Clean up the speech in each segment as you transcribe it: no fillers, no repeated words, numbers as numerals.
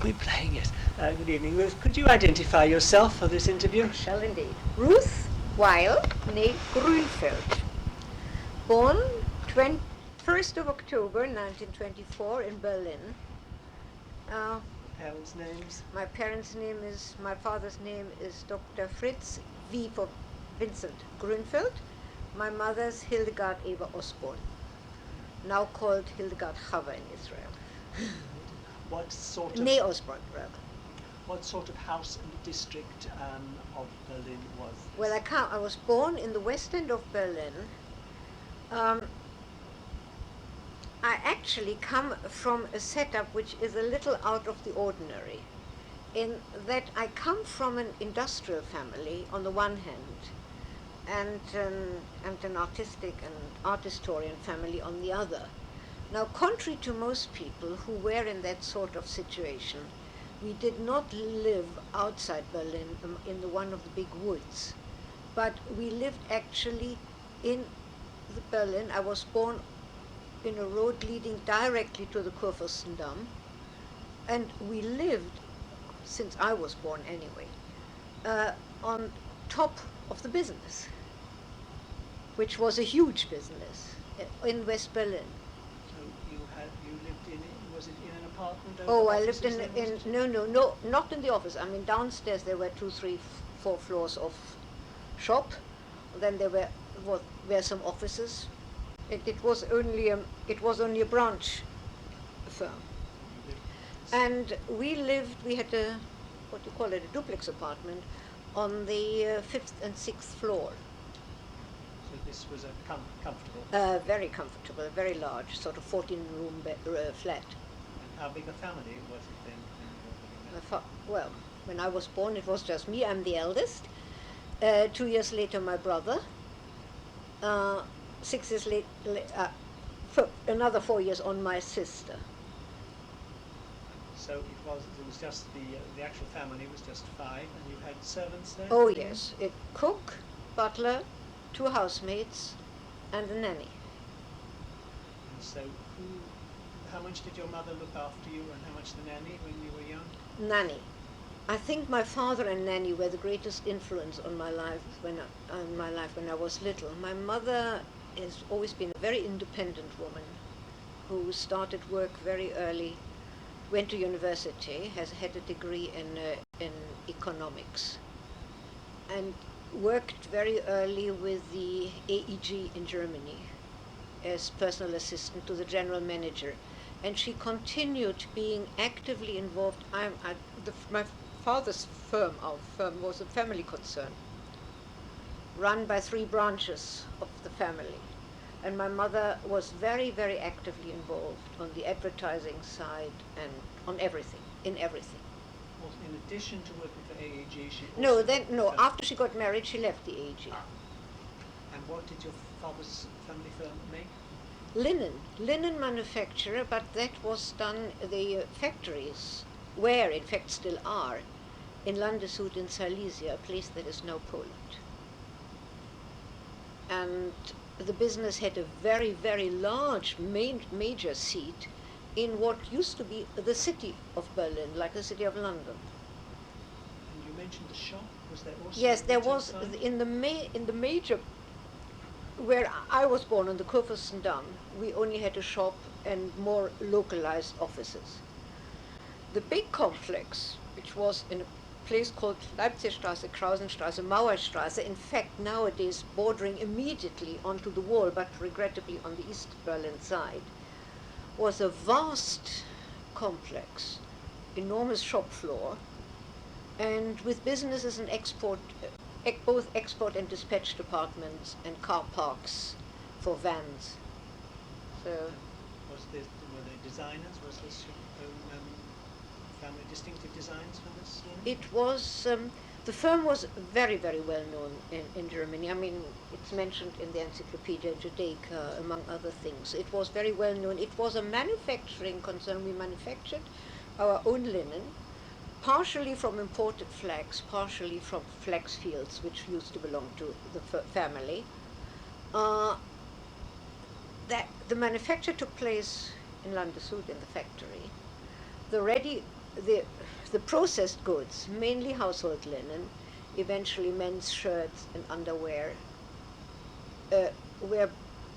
We're playing, yes. Good evening, Ruth. Could you identify yourself for this interview? Shall indeed. Ruth Weyl, née Grünfeld. Born 1st of October 1924 in Berlin. Parents' names? My father's name is Dr. Fritz V. for Vincent Grünfeld. My mother's Hildegard Eva Osborn, now called Hildegard Chava in Israel. What sort of... Née Osborn, rather. What sort of house and district of Berlin was this? Well, I was born in the west end of Berlin. I actually come from a setup which is a little out of the ordinary, in that I come from an industrial family on the one hand, and an artistic and art historian family on the other. Now, contrary to most people who were in that sort of situation, we did not live outside Berlin in one of the big woods, but we lived actually in Berlin. I was born in a road leading directly to the Kurfürstendamm, and we lived, since I was born anyway, on top of the business, which was a huge business in West Berlin. So you lived in, was it in an apartment? Oh, I lived no, not in the office. I mean, downstairs there were 2, 3, 4 floors of shop. Then there were some offices. It was only a branch firm. And we had a, what do you call it, a duplex apartment on the 5th and 6th floor. So this was a comfortable? Very comfortable, very large, sort of 14-room flat. And how big a family was it then? Well, when I was born, it was just me. I'm the eldest. 2 years later, my brother. 6 years later, another 4 years on, my sister. So it was just the actual family was just 5, and you had servants there? Oh yes, a cook, butler, 2 housemates, and a nanny. And so how much did your mother look after you, and how much the nanny when you were young? Nanny. I think my father and nanny were the greatest influence on my life when I was little. My mother has always been a very independent woman who started work very early, went to university, has had a degree in economics, and worked very early with the AEG in Germany as personal assistant to the general manager. And she continued being actively involved. My father's firm, our firm, was a family concern, run by 3 branches of the family. And my mother was very, very actively involved on the advertising side and on everything, in everything. Well, in addition to working for AEG, she also... After she got married, she left the AEG. And what did your father's family firm make? Linen manufacturer, but that was done, the factories, where in fact still are, in Landeshut in Silesia, a place that is now Poland. And the business had a very, very large major seat in what used to be the city of Berlin, like the city of London. And you mentioned the shop. Was there also? Yes, there was in the major. Where I was born on the Kurfürstendamm, we only had a shop and more localized offices. The big complex, which was in a place called Leipzigstraße, Krausenstraße, Mauerstraße, in fact nowadays bordering immediately onto the wall, but regrettably on the East Berlin side, was a vast complex, enormous shop floor, and with businesses and both export and dispatch departments and car parks for vans. So, were there designers? Was this your own family distinctive designs for this? It was, the firm was very, very well known in Germany. I mean, it's mentioned in the Encyclopedia Judaica, among other things. It was very well known. It was a manufacturing concern. We manufactured our own linen, partially from imported flax, partially from flax fields, which used to belong to the family. The manufacture took place in Landeshut in the factory. The ready the the processed goods, mainly household linen, eventually men's shirts and underwear, were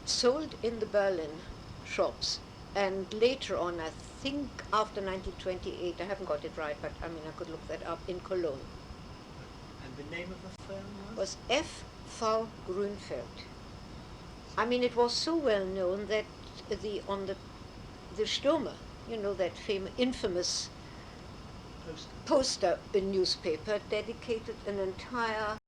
sold in the Berlin shops, and later on, I think after 1928, I haven't got it right, but I mean I could look that up, in Cologne, And the name of the firm was F. V. Grünfeld. I mean, it was so well known that the Stürmer, you know, that infamous poster newspaper, dedicated an entire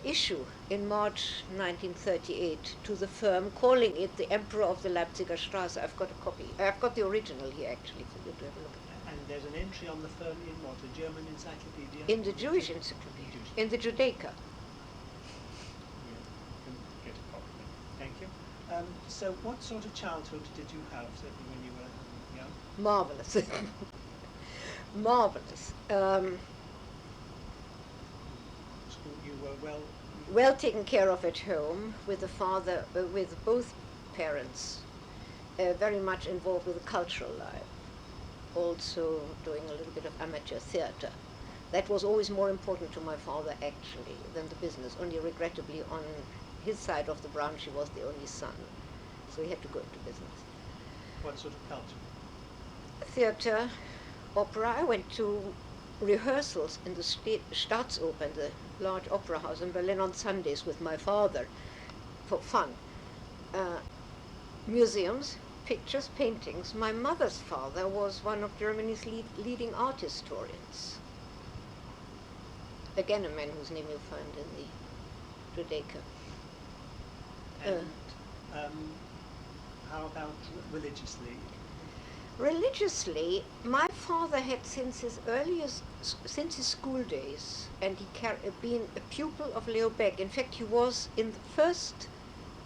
issue in March 1938 to the firm, calling it the Emperor of the Leipziger Straße. I've got a copy. I've got the original here, actually, for you to have a look at. And there's an entry on the firm in what? A German encyclopedia? In the Jewish encyclopedia, in the Judaica. Yeah, can get a copy. Thank you. So what sort of childhood did you have, certainly when you were young? Marvelous. Marvelous. You were Well taken care of at home, with the father, with both parents, very much involved with the cultural life, also doing a little bit of amateur theater. That was always more important to my father, actually, than the business. Only regrettably, on his side of the branch, he was the only son, so he had to go into business. What sort of culture? Theater, opera. I went to rehearsals in the Staatsoper, the large opera house in Berlin, on Sundays with my father for fun. Museums, pictures, paintings. My mother's father was one of Germany's leading art historians. Again, a man whose name you'll find in the Judaica. And how about religiously? Religiously, my father had since his school days, and he been a pupil of Leo Baeck. In fact, he was in the first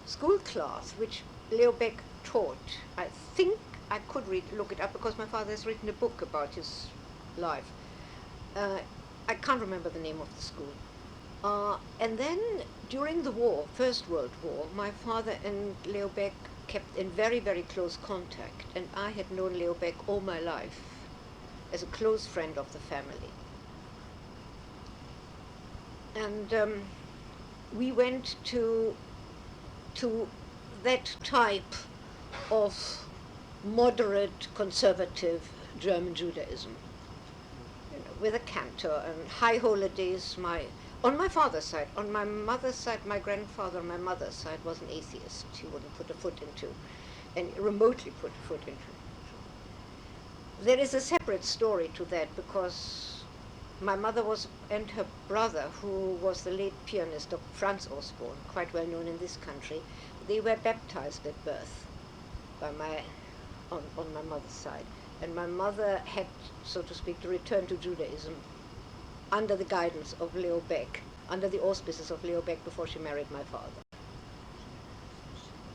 school class which Leo Baeck taught. I think I could look it up, because my father has written a book about his life. I can't remember the name of the school. And then during the war, First World War, my father and Leo Baeck kept in very, very close contact, and I had known Leo Baeck all my life as a close friend of the family. And we went to that type of moderate, conservative German Judaism, you know, with a cantor and high holidays. On my father's side. On my mother's side, my grandfather on my mother's side was an atheist. He wouldn't put a foot into, and remotely put a foot into. There is a separate story to that, because my mother and her brother, who was the late pianist of Franz Osborne, quite well known in this country, they were baptized at birth by on my mother's side. And my mother had, so to speak, to return to Judaism under the guidance of Leo Baeck, under the auspices of Leo Baeck, before she married my father.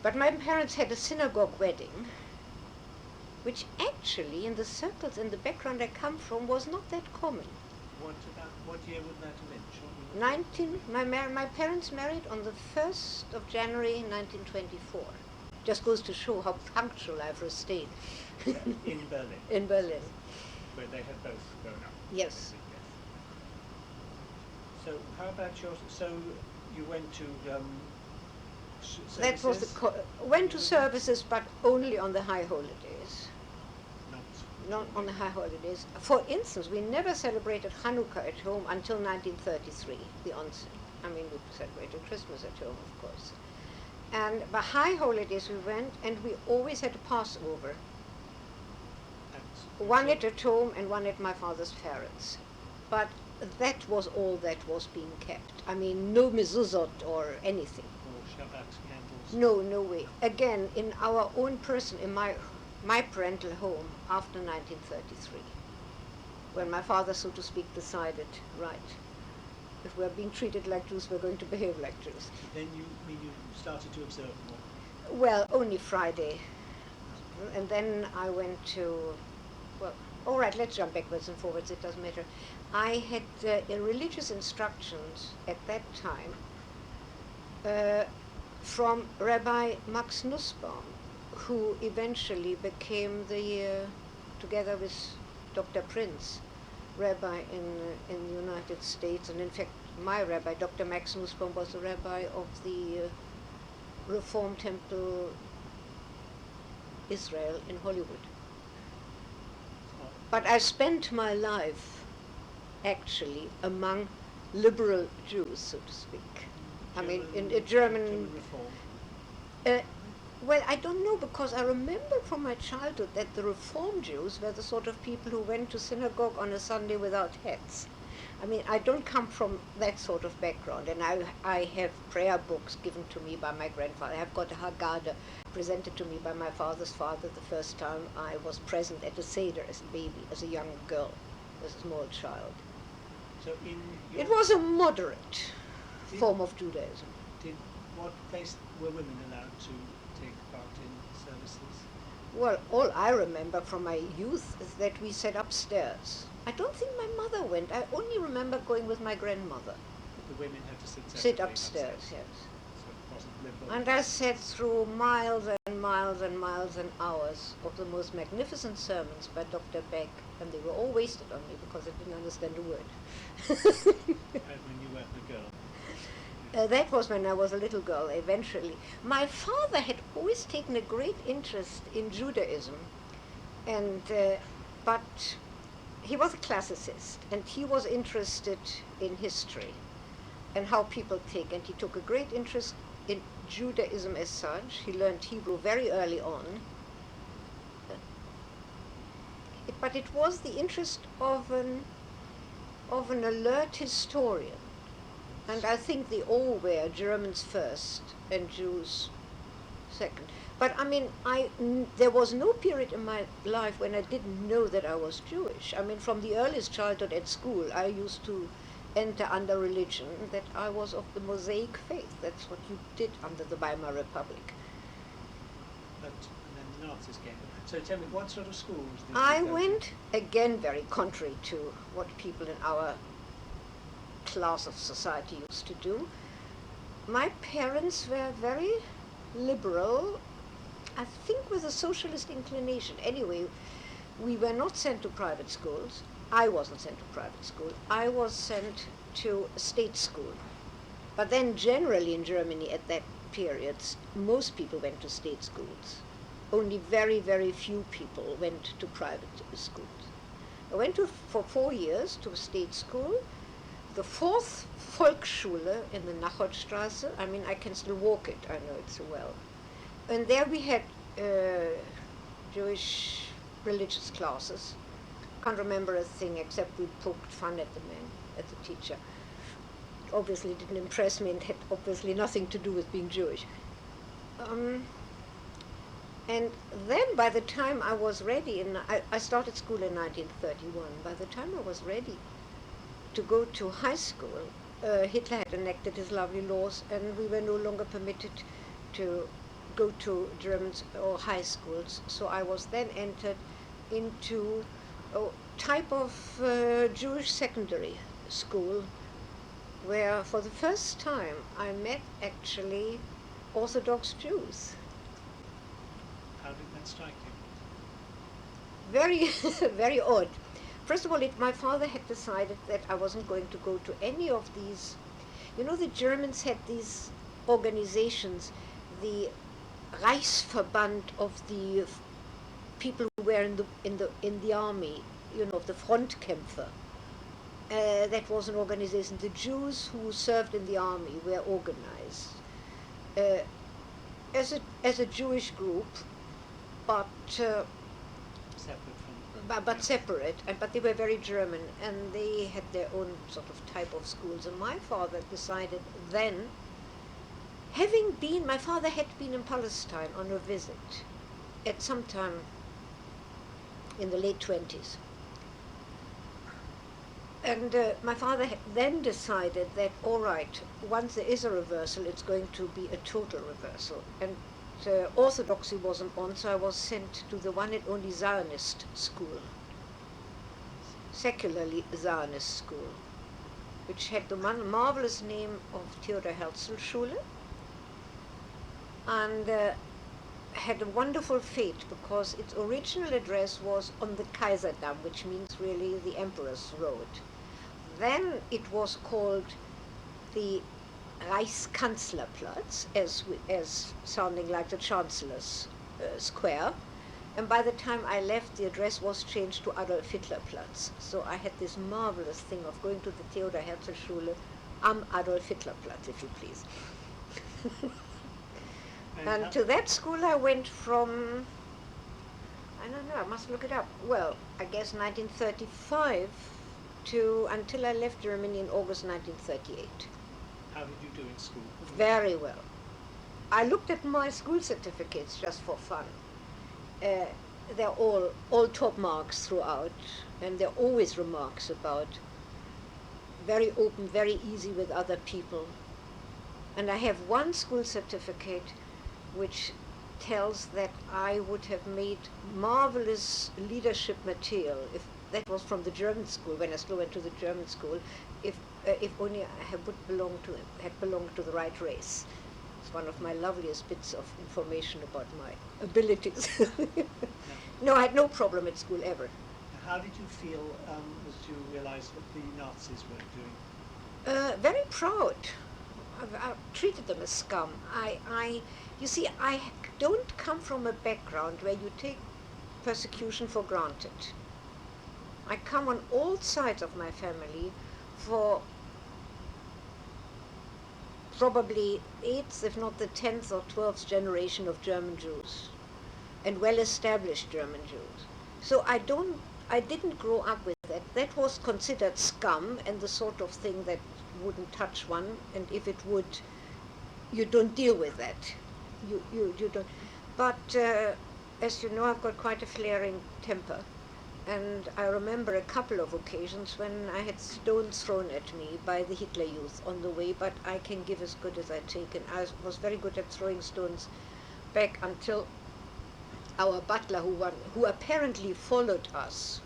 But my parents had a synagogue wedding, which actually, in the circles in the background I come from, was not that common. What year would that have been? My parents married on the 1st of January 1924. Just goes to show how punctual I've stayed. In Berlin? In Berlin. Where they had both grown up? Yes. So how about so you went to services? That was went to services, but only on the high holidays. Not on the high holidays. For instance, we never celebrated Hanukkah at home until 1933, the onset. I mean, we celebrated Christmas at home, of course. And by high holidays we went, and we always had a Passover. One at home and one at my father's parents'. But that was all that was being kept. I mean, no mezuzot or anything. Or Shabbat candles? No way. Again, in our own person, in my parental home, after 1933, when my father, so to speak, decided, right, if we're being treated like Jews, we're going to behave like Jews. Then you started to observe more? Well, only Friday. And then I went to, well, all right, let's jump backwards and forwards, it doesn't matter. I had religious instructions at that time from Rabbi Max Nussbaum, who eventually became together with Dr. Prince, rabbi in the United States, and in fact my rabbi, Dr. Max Nussbaum, was the rabbi of the Reform Temple Israel in Hollywood. But I spent my life actually among liberal Jews, so to speak. I mean, in a German. Reform. Well, I don't know, because I remember from my childhood that the Reform Jews were the sort of people who went to synagogue on a Sunday without hats. I mean, I don't come from that sort of background, and I have prayer books given to me by my grandfather. I have got a Haggadah presented to me by my father's father the first time I was present at a Seder as a baby, as a young girl, as a small child. So it was a moderate form of Judaism. What place were women allowed to take part in services? Well, all I remember from my youth is that we sat upstairs. I don't think my mother went. I only remember going with my grandmother. The women had to sit upstairs, yes. So it wasn't liberal. And I sat through miles and miles and miles and hours of the most magnificent sermons by Dr. Beck, and they were all wasted on me because I didn't understand a word. And when you were a girl? That was when I was a little girl, eventually. My father had always taken a great interest in Judaism, and but he was a classicist, and he was interested in history and how people think, and he took a great interest in Judaism as such. He learned Hebrew very early on. But it was the interest of an alert historian. And I think they all were Germans first and Jews second. But I mean, there was no period in my life when I didn't know that I was Jewish. I mean, from the earliest childhood at school, I used to enter under religion that I was of the Mosaic faith. That's what you did under the Weimar Republic. But then the Nazis came. So tell me, what sort of schools did I you go went, to? again, very contrary to what people in our class of society used to do. My parents were very liberal, I think with a socialist inclination. Anyway, we were not sent to private schools. I wasn't sent to private school. I was sent to state school. But then generally in Germany at that period, most people went to state schools. Only very, very few people went to private schools. I went for 4 years to a state school. The fourth Volksschule in the Nachholstraße. I mean, I can still walk it, I know it so well. And there we had Jewish religious classes. Can't remember a thing except we poked fun at the man, at the teacher. It obviously didn't impress me and had obviously nothing to do with being Jewish. And then by the time I was ready, I started school in 1931, by the time I was ready to go to high school, Hitler had enacted his lovely laws, and we were no longer permitted to go to German or high schools. So I was then entered into a type of Jewish secondary school, where for the first time I met actually Orthodox Jews. How did that strike you? Very, very odd. First of all, my father had decided that I wasn't going to go to any of these. You know, the Germans had these organizations, the Reichsverband of the people who were in the army, you know, the Frontkämpfer. That was an organization. The Jews who served in the army were organized as a Jewish group, but separate, but they were very German, and they had their own sort of type of schools. And my father decided then, my father had been in Palestine on a visit at some time in the late 20s. And my father then decided that, all right, once there is a reversal, it's going to be a total reversal. And Orthodoxy wasn't on, so I was sent to the one and only Zionist school, secularly Zionist school, which had the marvelous name of Theodor Herzl Schule. And had a wonderful fate because its original address was on the Kaiserdamm, which means really the Emperor's Road. Then it was called the Reichskanzlerplatz, as sounding like the Chancellor's Square. And by the time I left, the address was changed to Adolf Hitler Platz. So I had this marvelous thing of going to the Theodor Herzl Schule am Adolf Hitler Platz, if you please. And to that school I went from, I don't know, I must look it up. Well, I guess 1935 to until I left Germany in August 1938. How did you do in school? Very well. I looked at my school certificates just for fun. They're all top marks throughout, and there are always remarks about very open, very easy with other people. And I have one school certificate which tells that I would have made marvelous leadership material if that was from the German school, when I still went to the German school, if only I had belonged to the right race. It's one of my loveliest bits of information about my abilities. No, I had no problem at school ever. How did you feel as you realized what the Nazis were doing? Very proud. I treated them as scum. You see, I don't come from a background where you take persecution for granted. I come on all sides of my family for probably 8th, if not the 10th or 12th generation of German Jews, and well-established German Jews. So I didn't grow up with that. That was considered scum and the sort of thing that wouldn't touch one, and if it would, you don't deal with that. You don't. But as you know, I've got quite a flaring temper. And I remember a couple of occasions when I had stones thrown at me by the Hitler Youth on the way, but I can give as good as I take, and I was very good at throwing stones back until our butler, who apparently followed us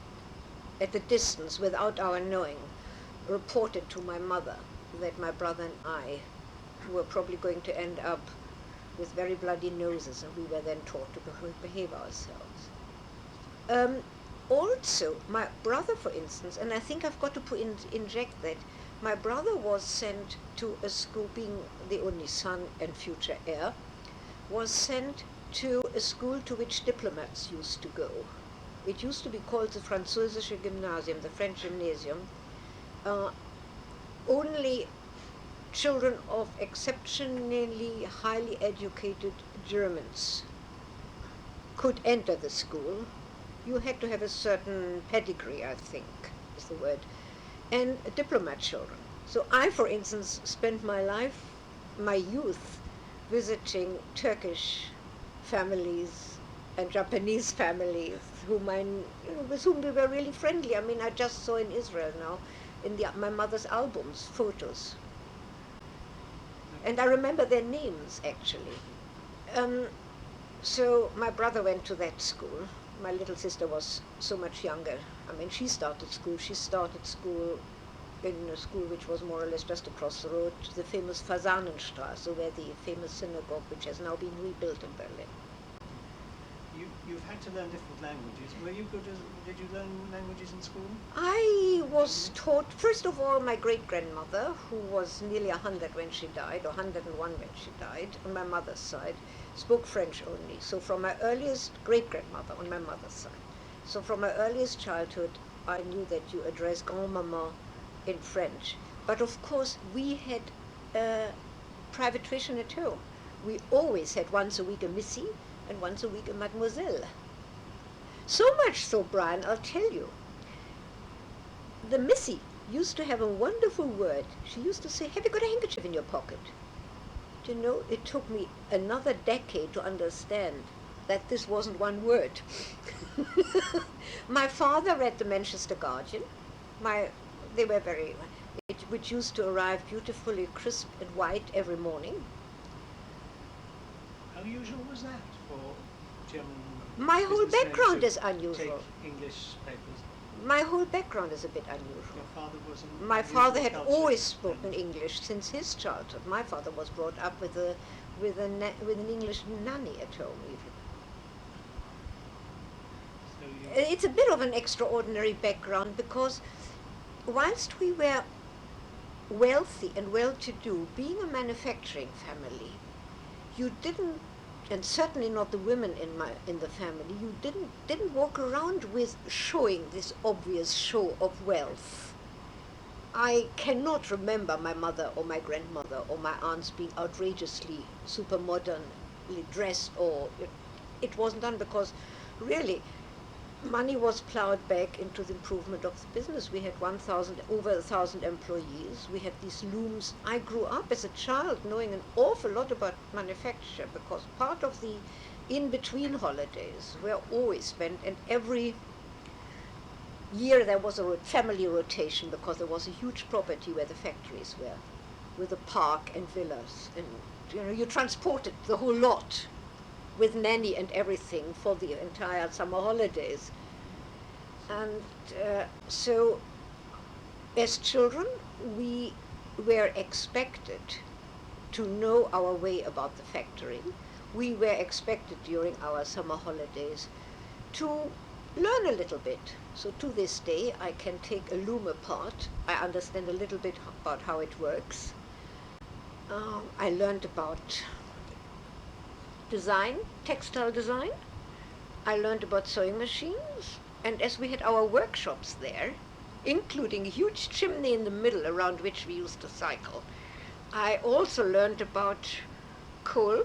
at a distance without our knowing, reported to my mother that my brother and I were probably going to end up with very bloody noses, and we were then taught to behave ourselves. Also, my brother, for instance, and I think I've got to inject that, my brother was sent to a school, being the only son and future heir, was sent to a school to which diplomats used to go. It used to be called the Französische Gymnasium, the French Gymnasium. Only children of exceptionally highly educated Germans could enter the school. You had to have a certain pedigree, I think, is the word, and diplomat children. So I, for instance, spent my youth, visiting Turkish families and Japanese families with whom we were really friendly. I mean, I just saw in Israel now, in my mother's albums, photos. And I remember their names, actually. So my brother went to that school. My little sister was so much younger. I mean, she started school in a school which was more or less just across the road, the famous Fasanenstraße, where the famous synagogue, which has now been rebuilt in Berlin. You've had to learn different languages. Did you learn languages in school? I was taught, first of all, my great-grandmother, who was nearly 100 when she died, or 101 when she died, on my mother's side, spoke French only. So from my earliest great-grandmother on my mother's side. So from my earliest childhood, I knew that you address grand-maman in French. But of course, we had private tuition at home. We always had once a week a missy and once a week a mademoiselle. So much so, Brian, I'll tell you. The missy used to have a wonderful word. She used to say, "Have you got a handkerchief in your pocket?" Do you know, it took me another decade to understand that this wasn't one word. My father read the Manchester Guardian. They were which used to arrive beautifully crisp and white every morning. How usual was that for German? My whole businessmen background to is unusual. Take English papers. My whole background is a bit unusual. Your father was an My father had culture always spoken English since his childhood. My father was brought up with with with an English nanny at home even. So you, It's a bit of an extraordinary background because whilst we were wealthy and well-to-do, being a manufacturing family, you didn't, and certainly not the women in the family, you didn't walk around with showing this obvious show of wealth. I cannot remember my mother or my grandmother or my aunts being outrageously super modernly dressed, or it wasn't done because really money was plowed back into the improvement of the business. We had over 1,000 employees. We had these looms. I grew up as a child knowing an awful lot about manufacture because part of the in-between holidays were always spent, and every year there was a family rotation because there was a huge property where the factories were, with a park and villas, and you transported the whole lot with nanny and everything for the entire summer holidays. And so as children, we were expected to know our way about the factory. We were expected during our summer holidays to learn a little bit. So to this day, I can take a loom apart. I understand a little bit about how it works. I learned about design, textile design. I learned about sewing machines. And as we had our workshops there, including a huge chimney in the middle around which we used to cycle, I also learned about coal,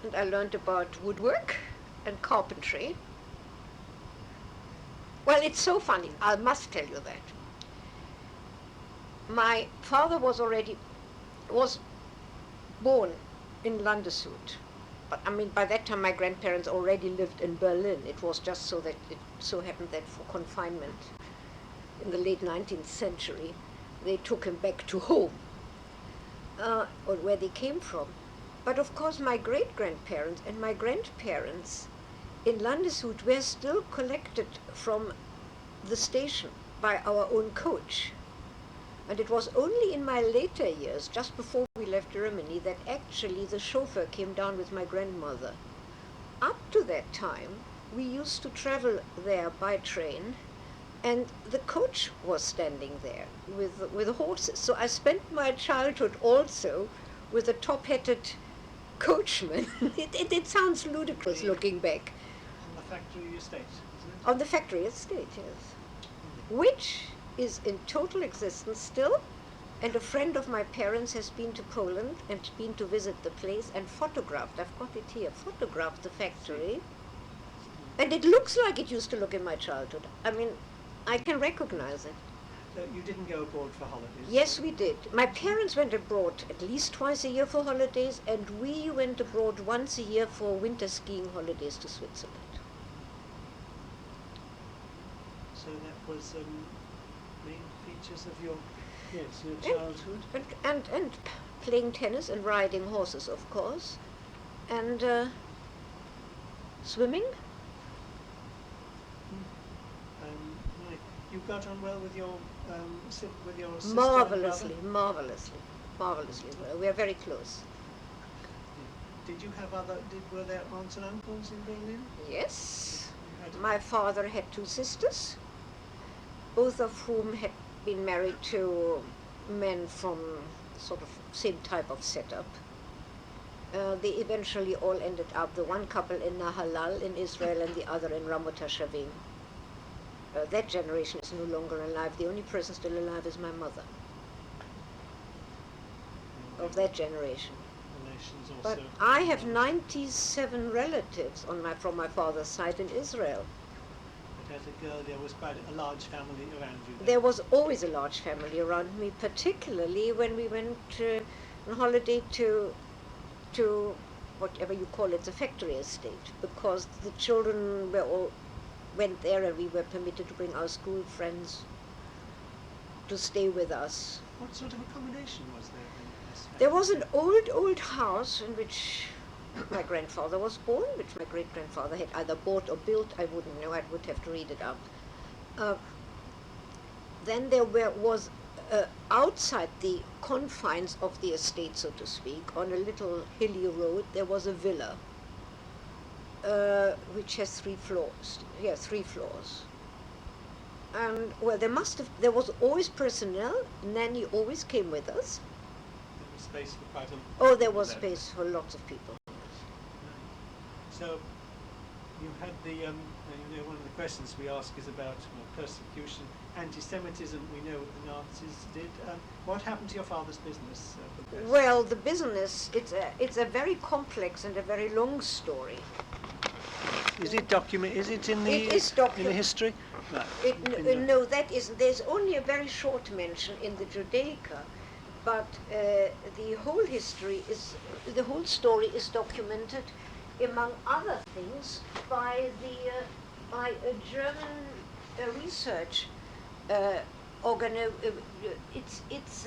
and I learned about woodwork and carpentry. Well, it's so funny, I must tell you that. My father was born in Landeshut. But I mean, by that time my grandparents already lived in Berlin. It was just so that it so happened that for confinement in the late 19th century, they took him back to home, or where they came from. But of course my great-grandparents and my grandparents in Landeshut were still collected from the station by our own coach. And it was only in my later years, just before we left Germany, that actually the chauffeur came down with my grandmother. Up to that time, we used to travel there by train, and the coach was standing there with the horses. So I spent my childhood also with a top-hatted coachman. It sounds ludicrous looking back. on the factory estate, isn't it? On the factory estate, yes. Which is in total existence still, and a friend of my parents has been to Poland and been to visit the place and photographed, I've got it here, photographed the factory, and it looks like it used to look in my childhood. I mean, I can recognize it. So you didn't go abroad for holidays? Yes, we did. My parents went abroad at least twice a year for holidays, and we went abroad once a year for winter skiing holidays to Switzerland. So that was main features of your childhood? And playing tennis and riding horses, of course, and swimming. Right. You got on well with your sister Marvelously, and brother? marvelously well. We are very close. Did you have were there aunts and uncles in Berlin? Yes. You had- My father had two sisters, both of whom had been married to men from sort of same type of setup. They eventually all ended up, the one couple in Nahalal in Israel and the other in Ramot HaShavim. That generation is no longer alive. The only person still alive is my mother, of that generation. Relations also. But I have 97 relatives from my father's side in Israel. But as a girl, there was quite a large family around you. There was always a large family around me, particularly when we went on holiday to whatever you call it, the factory estate, because the children went there and we were permitted to bring our school friends to stay with us. What sort of accommodation was there in this factory? There was an old house in which my grandfather was born, which my great-grandfather had either bought or built. I wouldn't know, I would have to read it up. Then there was outside the confines of the estate, so to speak, on a little hilly road, there was a villa, which has 3 floors. Yeah, 3 floors. And well, there was always personnel. Nanny always came with us. There was space for quite a lot. Oh, there was space for lots of people. So you had the, one of the questions we ask is about persecution, anti-Semitism. We know what the Nazis did. What happened to your father's business? Well, the business, it's a very complex and a very long story. Is it Is it in the? It is in the history? No. No, that isn't. There's only a very short mention in the Judaica, but the whole story is documented, among other things, by a German research it's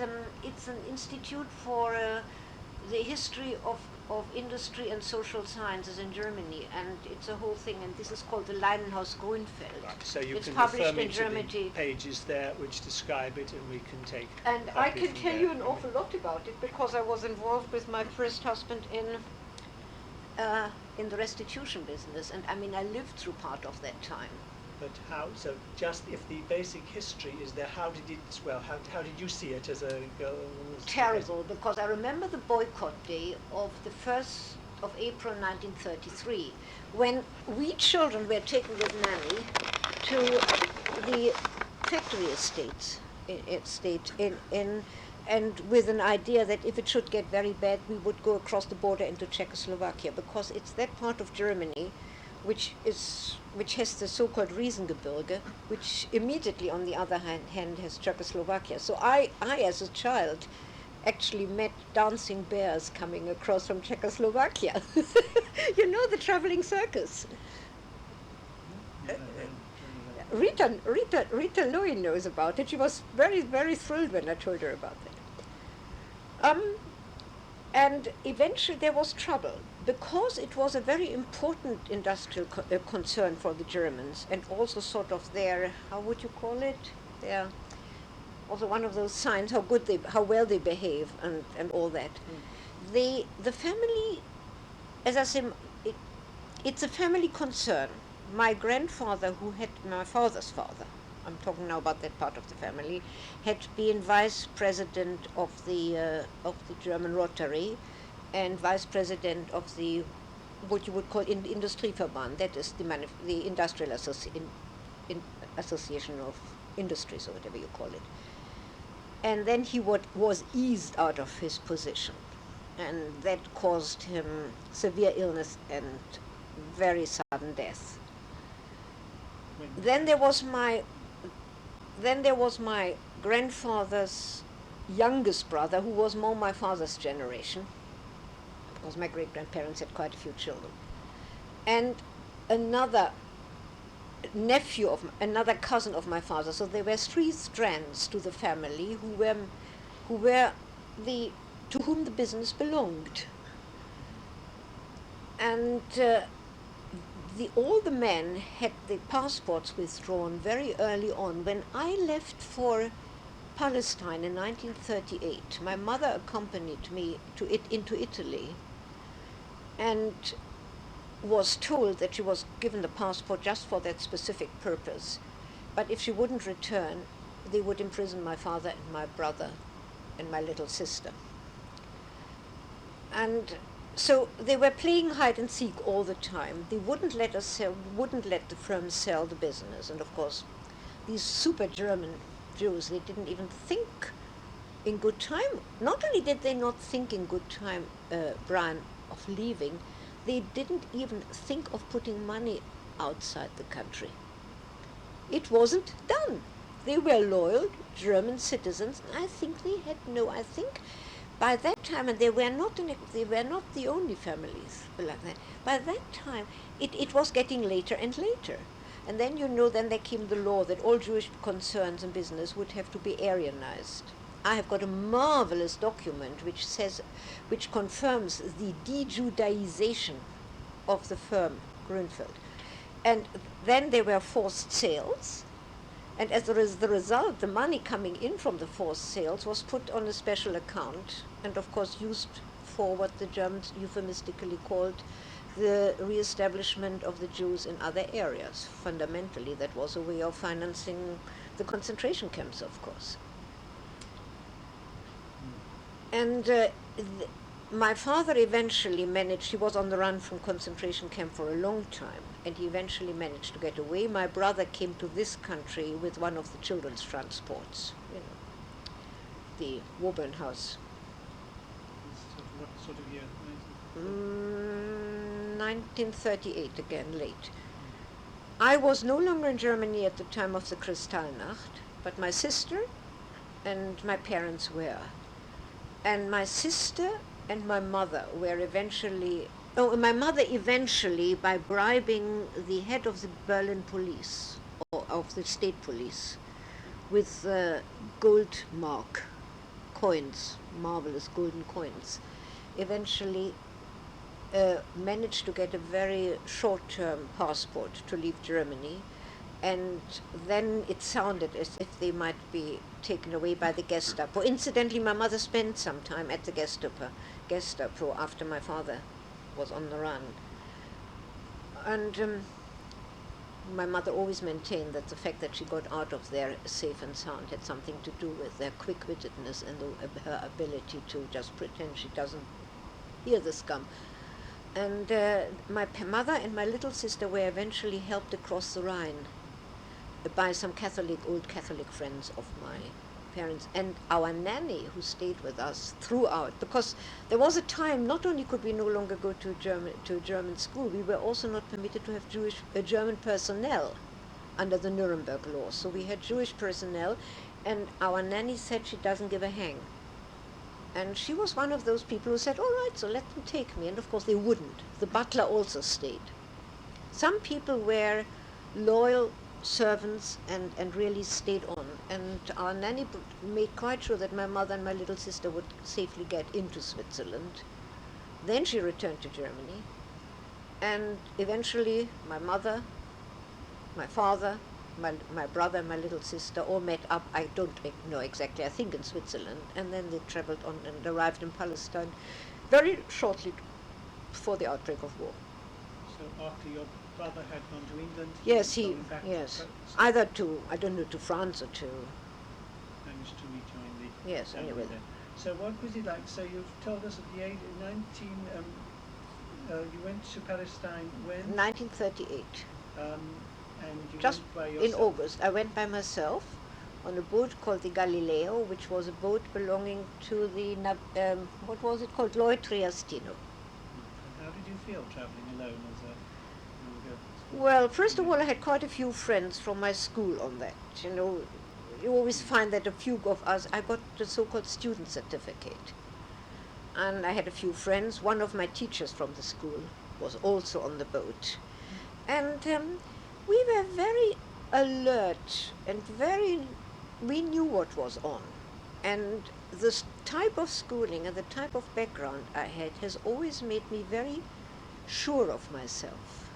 an institute for the history of industry and social sciences in Germany, and it's a whole thing, and this is called the Leinenhaus Grunfeld. Right, so you it's can published refer me in to Germany. the pages there which describe it, and we can take. And I can from tell there. you an awful lot about it, because I was involved with my first husband in the restitution business, and I mean I lived through part of that time. But how? So just if the basic history is there, how did it? Well, how did you see it as a girl? Terrible, because I remember the boycott day of the 1st of April 1933, when we children were taken with Nanny to the factory estates, and with an idea that if it should get very bad, we would go across the border into Czechoslovakia, because it's that part of Germany which has the so-called Riesengebirge, which immediately on the other hand has Czechoslovakia. So I as a child actually met dancing bears coming across from Czechoslovakia. You know, the traveling circus. Rita Louie knows about it. She was very, very thrilled when I told her about that. And eventually there was trouble, because it was a very important industrial concern for the Germans, and also sort of their, how would you call it? Their, also one of those signs how well they behave and all that. The family, as I say, it's a family concern. My grandfather, who had my father's father, I'm talking now about that part of the family, had been vice president of the German Rotary, and vice president of the, what you would call Industrieverband, that is the industrial association of industries, or whatever you call it. And then he was eased out of his position, and that caused him severe illness and very sudden death. Then there was my grandfather's youngest brother, who was more my father's generation, because my great-grandparents had quite a few children, and another another cousin of my father. So there were 3 strands to the family to whom the business belonged. And all the men had the passports withdrawn very early on. When I left for Palestine in 1938, my mother accompanied me into Italy, and was told that she was given the passport just for that specific purpose. But if she wouldn't return, they would imprison my father and my brother and my little sister. And so they were playing hide and seek all the time. They wouldn't let the firm sell the business. And of course, these super German Jews, they didn't even think in good time. Not only did they not think in good time, Brian, of leaving, they didn't even think of putting money outside the country. It wasn't done. They were loyal German citizens. I think by that time, and they were not the only families like that. By that time, it was getting later and later. And then, then there came the law that all Jewish concerns and business would have to be Aryanized. I have got a marvelous document which confirms the de-Judaization of the firm Grunfeld. And then there were forced sales, And as the result, the money coming in from the forced sales was put on a special account and, of course, used for what the Germans euphemistically called the re-establishment of the Jews in other areas. Fundamentally, that was a way of financing the concentration camps, of course. And my father eventually managed, he was on the run from concentration camp for a long time, and he eventually managed to get away. My brother came to this country with one of the children's transports, the Woburn House. What sort of year? 1938, again, late. I was no longer in Germany at the time of the Kristallnacht, but my sister and my parents were. And my sister and my mother were eventually, my mother eventually, by bribing the head of the Berlin police, or of the state police, with gold mark coins, marvelous golden coins, eventually managed to get a very short-term passport to leave Germany. And then it sounded as if they might be taken away by the Gestapo. Incidentally, my mother spent some time at the Gestapo after my father was on the run. And my mother always maintained that the fact that she got out of there safe and sound had something to do with their quick-wittedness and her ability to just pretend she doesn't hear the scum. And my mother and my little sister were eventually helped across the Rhine by some old Catholic friends of my parents, and our nanny who stayed with us throughout, because there was a time not only could we no longer go to a German school, we were also not permitted to have German personnel under the Nuremberg law. So we had Jewish personnel, and our nanny said she doesn't give a hang. And she was one of those people who said, all right, so let them take me. And of course they wouldn't. The butler also stayed. Some people were loyal servants and really stayed on. And our nanny made quite sure that my mother and my little sister would safely get into Switzerland. Then she returned to Germany. And eventually my mother, my father, my brother and my little sister all met up, I don't know exactly, I think in Switzerland, and then they traveled on and arrived in Palestine very shortly before the outbreak of war. So after your brother had gone to England, yes, either I don't know, to France or to... managed to rejoin the... Yes, anyway. So what was it like? So you've told us at the age of 19, you went to Palestine when? 1938. And you just went by yourself? in August. I went by myself on a boat called the Galileo, which was a boat belonging to the, what was it called, Lloyd Triestino. And how did you feel travelling alone as a... Well, first of all, I had quite a few friends from my school on that. You always find that a few of us, I got the so-called student certificate. And I had a few friends. One of my teachers from the school was also on the boat. And we were very alert and we knew what was on. And this type of schooling and the type of background I had has always made me very sure of myself.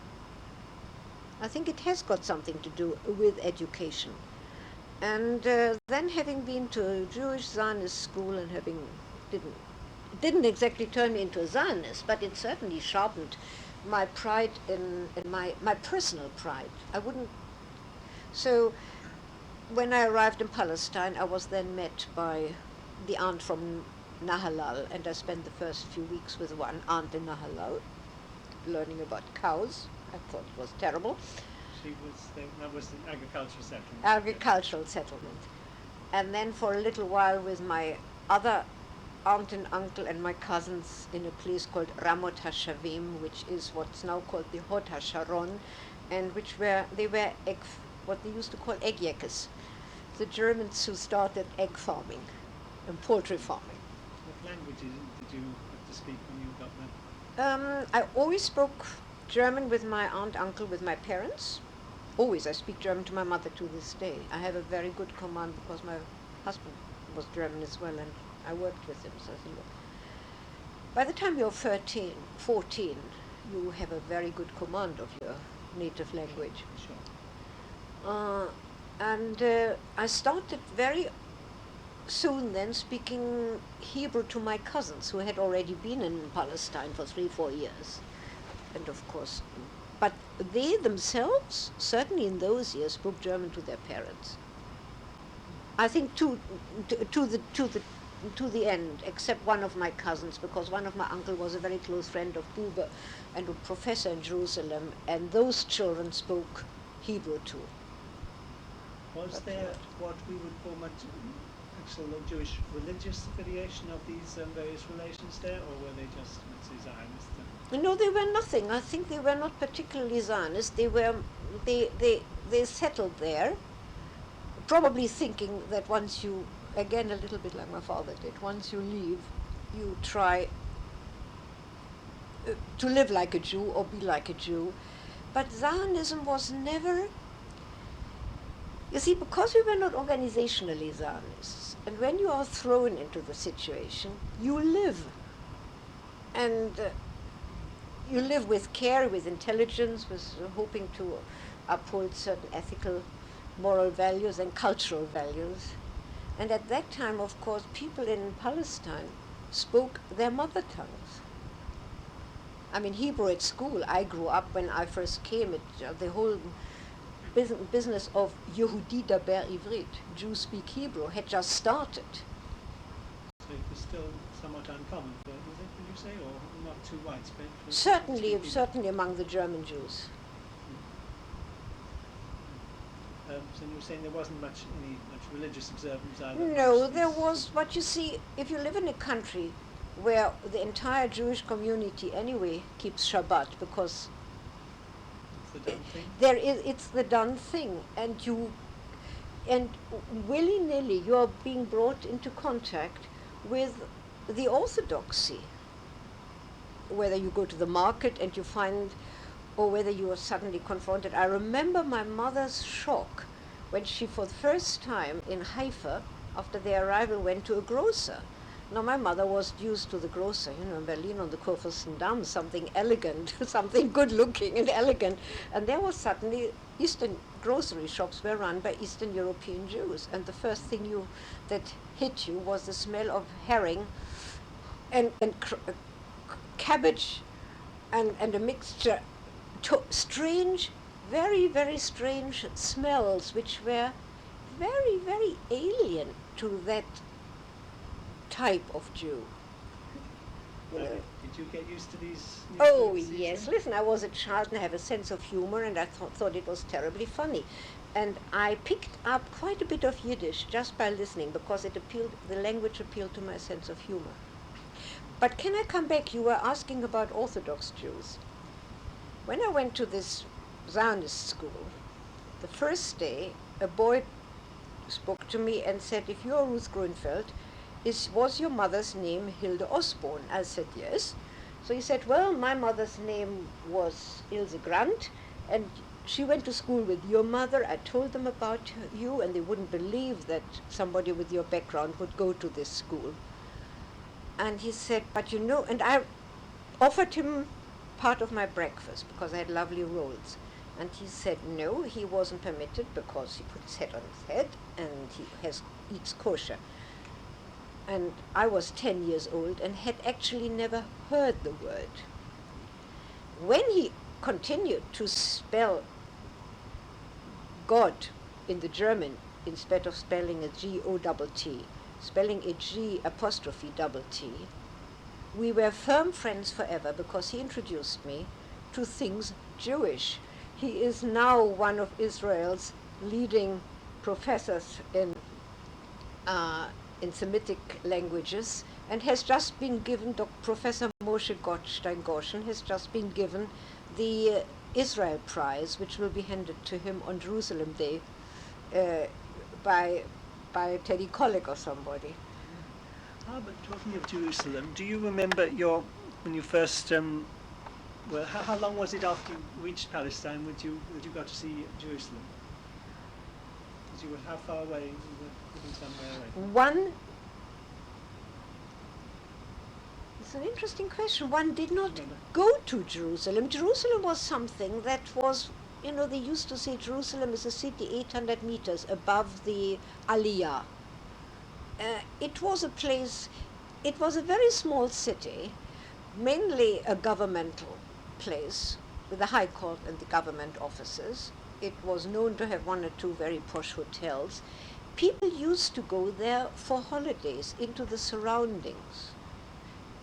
I think it has got something to do with education. And then having been to a Jewish Zionist school and didn't exactly turn me into a Zionist, but it certainly sharpened my pride in my personal pride. So when I arrived in Palestine, I was then met by the aunt from Nahalal, and I spent the first few weeks with one aunt in Nahalal, learning about cows. I thought it was terrible. That was an agricultural settlement. Agricultural settlement. And then for a little while with my other aunt and uncle and my cousins in a place called Ramot HaShavim, which is what's now called the Hod HaSharon, and they were what they used to call egg yakers, the Germans who started egg farming and poultry farming. What languages did you have to speak when you got there? I always spoke German with my aunt, uncle, with my parents. Always. I speak German to my mother to this day. I have a very good command because my husband was German as well, and I worked with him. So by the time you're 13, 14, you have a very good command of your native language. Sure. And I started very soon then speaking Hebrew to my cousins who had already been in Palestine for 3-4 years. And of course, but they themselves, certainly in those years, spoke German to their parents. I think to the end, except one of my cousins, because one of my uncle was a very close friend of Buber and a professor in Jerusalem, and those children spoke Hebrew too. Was there what we would call actual Jewish religious affiliation of these various relations there, or were they just, let's say, Zionist? No, they were nothing. I think they were not particularly Zionist. They settled there, probably thinking that once you, again a little bit like my father did, once you leave, you try to live like a Jew or be like a Jew. But Zionism was never, you see, because we were not organizationally Zionists, and when you are thrown into the situation, you live. And you live with care, with intelligence, with hoping to uphold certain ethical, moral values and cultural values. And at that time, of course, people in Palestine spoke their mother tongues. I mean, Hebrew at school, I grew up when I first came, the whole business of Yehudi daber Ivrit, Jews speak Hebrew, had just started. So it was still somewhat uncommon, was it, would you say, or not too widespread? Certainly among the German Jews. So you were saying there wasn't much religious observance either? No, there was, but you see, if you live in a country where the entire Jewish community anyway keeps Shabbat, because it's the done thing? it's the done thing, and willy-nilly you are being brought into contact with the orthodoxy, whether you go to the market and you find, or whether you are suddenly confronted. I remember my mother's shock when she, for the first time in Haifa, after their arrival, went to a grocer. Now, my mother was used to the grocer, in Berlin on the Kurfürstendamm, something elegant, something good-looking and elegant. And there was suddenly, Eastern grocery shops were run by Eastern European Jews. And the first thing that hit you was the smell of herring and cabbage and a mixture, strange, very, very strange smells, which were very, very alien to that type of Jew. Did you get used to these? Oh, yes. Listen, I was a child and I have a sense of humor, and I thought it was terribly funny. And I picked up quite a bit of Yiddish just by listening, because the language appealed to my sense of humor. But can I come back? You were asking about Orthodox Jews. When I went to this Zionist school, the first day, a boy spoke to me and said, "If you're Ruth Grunfeld, was your mother's name Hilde Osborne?" I said, "Yes." So he said, "Well, my mother's name was Ilse Grant, and she went to school with your mother. I told them about you, and they wouldn't believe that somebody with your background would go to this school." And he said, "But you know," and I offered him part of my breakfast because I had lovely rolls. And he said no, he wasn't permitted because he put his head on his head and he eats kosher. And I was 10 years old and had actually never heard the word. When he continued to spell God in the German, instead of spelling a G-O-T-T, spelling a G''T, we were firm friends forever because he introduced me to things Jewish. He is now one of Israel's leading professors in Semitic languages, and has just been given, Professor Moshe Gottstein-Goshen has just been given the Israel Prize, which will be handed to him on Jerusalem Day by Teddy Kollek or somebody. But talking of Jerusalem, do you remember when you first, how long was it after you reached Palestine that you got to see Jerusalem? How far away? You were living somewhere away. It's an interesting question. One did not go to Jerusalem. Jerusalem was something that was you know, they used to say Jerusalem is a city 800 meters above the Aliyah. It was a place, it was a very small city, mainly a governmental place with the High Court and the government offices. It was known to have one or two very posh hotels. People used to go there for holidays into the surroundings.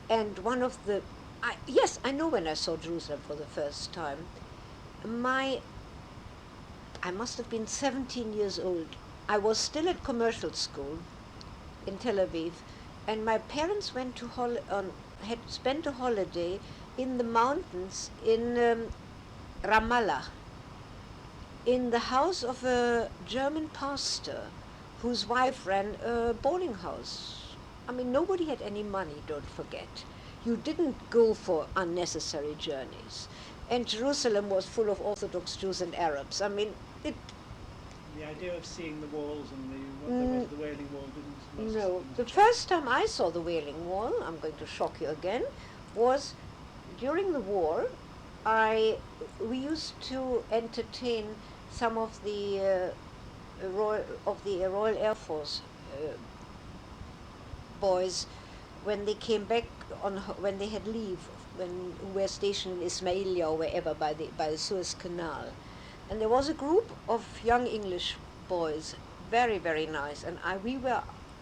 And one of the, yes, I know when I saw Jerusalem for the first time. I must have been 17 years old. I was still at commercial school in Tel Aviv, and my parents went to had spent a holiday in the mountains in Ramallah, in the house of a German pastor whose wife ran a boarding house. I mean, nobody had any money, don't forget. You didn't go for unnecessary journeys. And Jerusalem was full of Orthodox Jews and Arabs. I mean, it... The idea of seeing the walls and the Wailing Wall didn't... No. The first time I saw the Wailing Wall, I'm going to shock you again, was during the war. We used to entertain some of the Royal Air Force boys when they came back when they had leave, when we were stationed in Ismailia or wherever by the Suez Canal, and there was a group of young English boys, very, very nice, and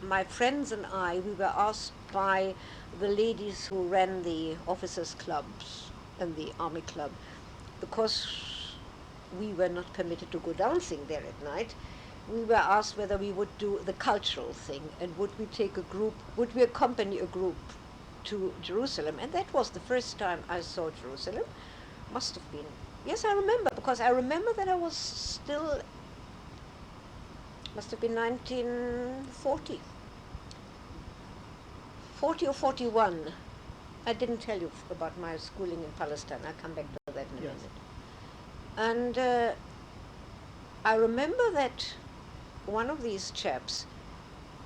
my friends and we were asked by the ladies who ran the officers' clubs and the army club, because we were not permitted to go dancing there at night. We were asked whether we would do the cultural thing and would we accompany a group to Jerusalem. And that was the first time I saw Jerusalem. Must have been, yes, I remember, because I remember that I was still, must have been 1940. 40 or 41. I didn't tell you about my schooling in Palestine. I'll come back to that in a minute. And I remember that one of these chaps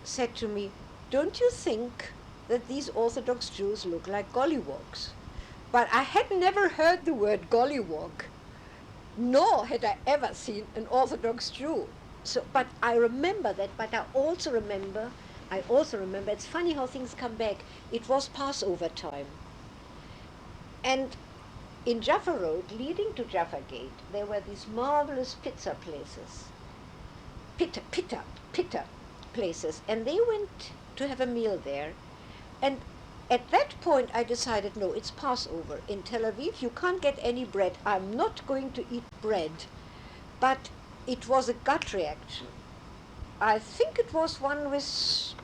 said to me, "Don't you think that these Orthodox Jews look like gollywogs?" But I had never heard the word gollywog, nor had I ever seen an Orthodox Jew. So, but I remember that, but I also remember, it's funny how things come back. It was Passover time. And in Jaffa Road, leading to Jaffa Gate, there were these marvelous pizza places, pita places, and they went to have a meal there. And at that point, I decided, no, it's Passover. In Tel Aviv, you can't get any bread. I'm not going to eat bread. But it was a gut reaction. I think it was one with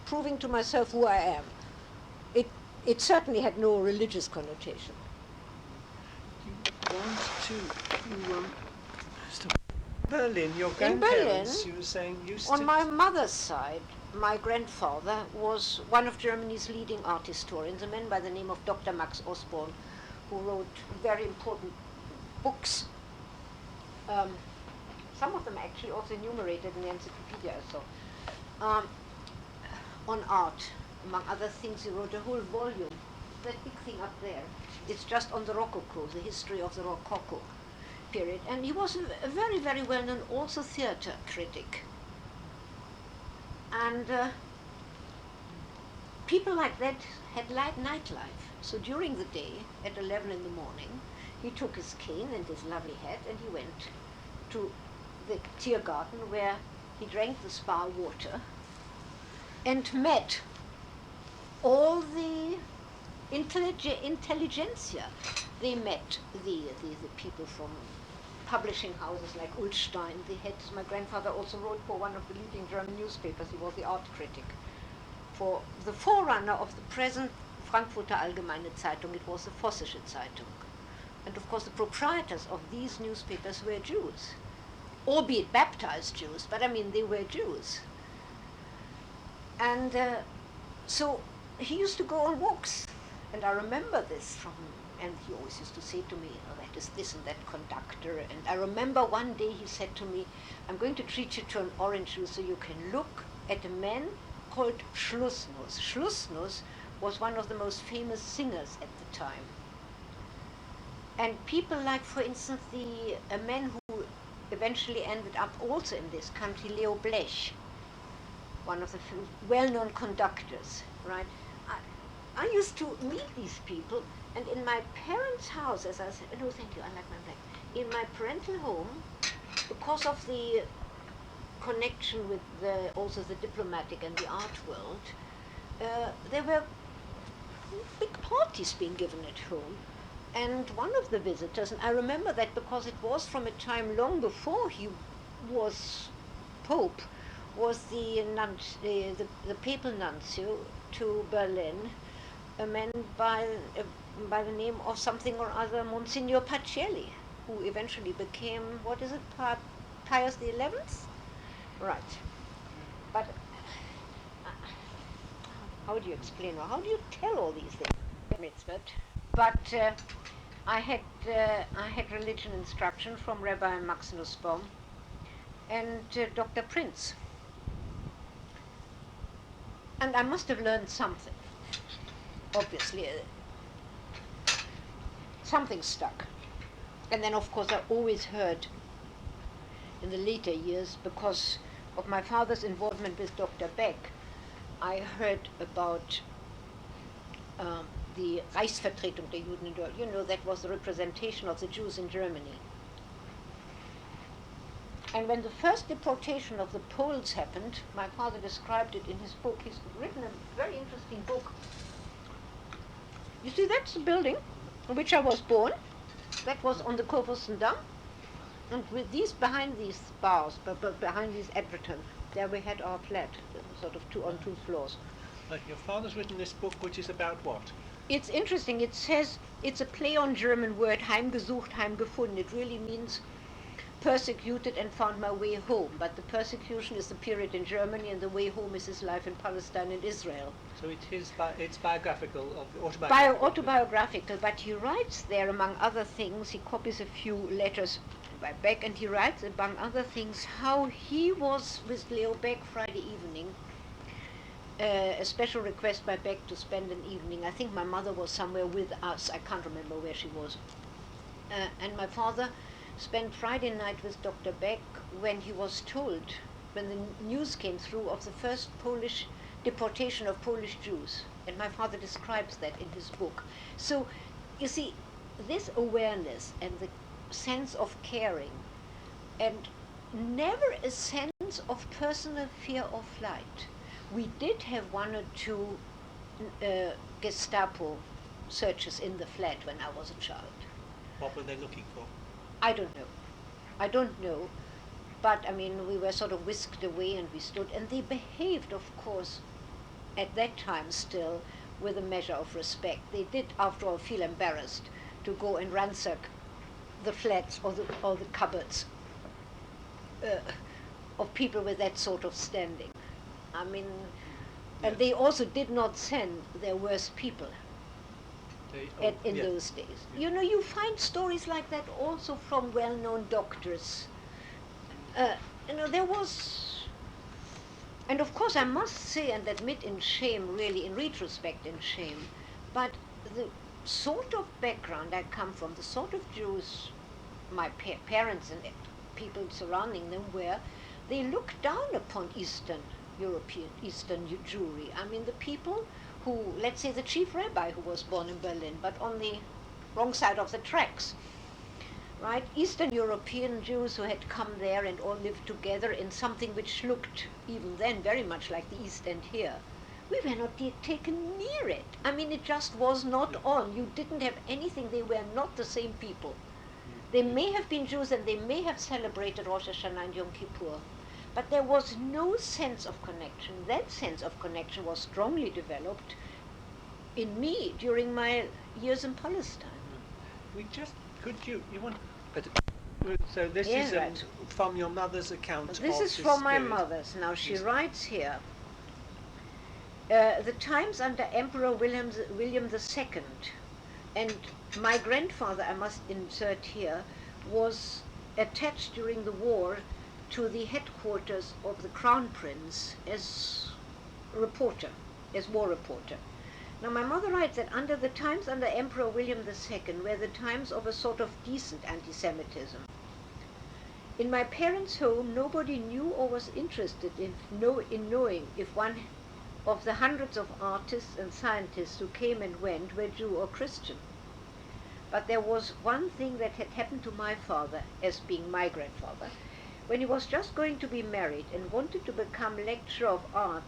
proving to myself who I am. It certainly had no religious connotation. Berlin, your grandparents, you were saying, used on my mother's side, my grandfather was one of Germany's leading art historians, a man by the name of Dr. Max Osborn, who wrote very important books. Some of them actually also enumerated in the encyclopedia, on art. Among other things, he wrote a whole volume. That big thing up there, it's just on the Rococo, the history of the Rococo period. And he was a very, very well-known also theater critic. And people like that had nightlife. So during the day, at 11 in the morning, he took his cane and his lovely hat and he went to the Tiergarten where he drank the spa water and met all the intelligentsia. They met the people from publishing houses like Ullstein. My grandfather also wrote for one of the leading German newspapers. He was the art critic. For the forerunner of the present Frankfurter Allgemeine Zeitung, it was the Vossische Zeitung. And of course the proprietors of these newspapers were Jews, albeit baptized Jews, but I mean they were Jews. And so he used to go on walks, and I remember this and he always used to say to me, oh, that is this and that conductor. And I remember one day he said to me, I'm going to treat you to an orange juice so you can look at a man called Schlussnuss. Schlussnuss was one of the most famous singers at the time. And people like, for instance, a man who eventually ended up also in this country, Leo Blech, one of the well-known conductors, right? I used to meet these people, and in my parents' house, as I said, no, thank you, I like my black. In my parental home, because of the connection with also the diplomatic and the art world, there were big parties being given at home. And one of the visitors, and I remember that because it was from a time long before he was Pope, was the papal nuncio to Berlin, a man by the name of something or other, Monsignor Pacelli, who eventually became, what is it, Pius the 11th? Right. But how do you explain, or how do you tell all these things? But I had religion instruction from Rabbi Max Nussbaum and Dr. Prince. And I must have learned something. Obviously, something stuck. And then, of course, I always heard in the later years, because of my father's involvement with Dr. Beck, I heard about the Reichsvertretung der Juden in Deutschland. You know, that was the representation of the Jews in Germany. And when the first deportation of the Poles happened, my father described it in his book. He's written a very interesting book. You see, that's the building in which I was born. That was on the Kurfürstendamm. And with behind these bars, behind these Edgerton, there we had our flat, sort of on two floors. Your father's written this book, which is about what? It's interesting. It says, it's a play on German word, heimgesucht, heimgefunden. It really means persecuted and found my way home. But the persecution is the period in Germany, and the way home is his life in Palestine and Israel. So it's biographical, autobiographical. Autobiographical, but he writes there, among other things, he copies a few letters by Beck, and he writes, among other things, how he was with Leo Beck Friday evening. A special request by Beck to spend an evening. I think my mother was somewhere with us. I can't remember where she was. And my father spent Friday night with Dr. Beck when he was told, when the news came through of the first Polish deportation of Polish Jews. And my father describes that in his book. So, you see, this awareness and the sense of caring, and never a sense of personal fear or flight. We did have one or two Gestapo searches in the flat when I was a child. What were they looking for? I don't know. But, I mean, we were sort of whisked away and we stood. And they behaved, of course, at that time still, with a measure of respect. They did, after all, feel embarrassed to go and ransack the flats or the cupboards of people with that sort of standing. I mean, and they also did not send their worst people in those days. You know, you find stories like that also from well-known doctors. You know, there was, and of course I must say and admit in shame, really, in retrospect in shame, but the sort of background I come from, the sort of Jews my parents and people surrounding them were, they looked down upon Eastern Jewry. I mean, the people who, let's say the chief rabbi who was born in Berlin, but on the wrong side of the tracks, right? Eastern European Jews who had come there and all lived together in something which looked, even then, very much like the East End here. We were not taken near it. I mean, it just was not on. You didn't have anything. They were not the same people. They may have been Jews and they may have celebrated Rosh Hashanah and Yom Kippur, but there was no sense of connection. That sense of connection was strongly developed in me during my years in Palestine. So this is right. From your mother's account. This is from my mother's. Now she writes here, the times under Emperor William II, and my grandfather, I must insert here, was attached during the war to the headquarters of the Crown Prince as war reporter. Now my mother writes that under the times under Emperor William II were the times of a sort of decent anti-Semitism. In my parents' home, nobody knew or was interested in knowing if one of the hundreds of artists and scientists who came and went were Jew or Christian. But there was one thing that had happened to my father, as being my grandfather, when he was just going to be married and wanted to become lecturer of art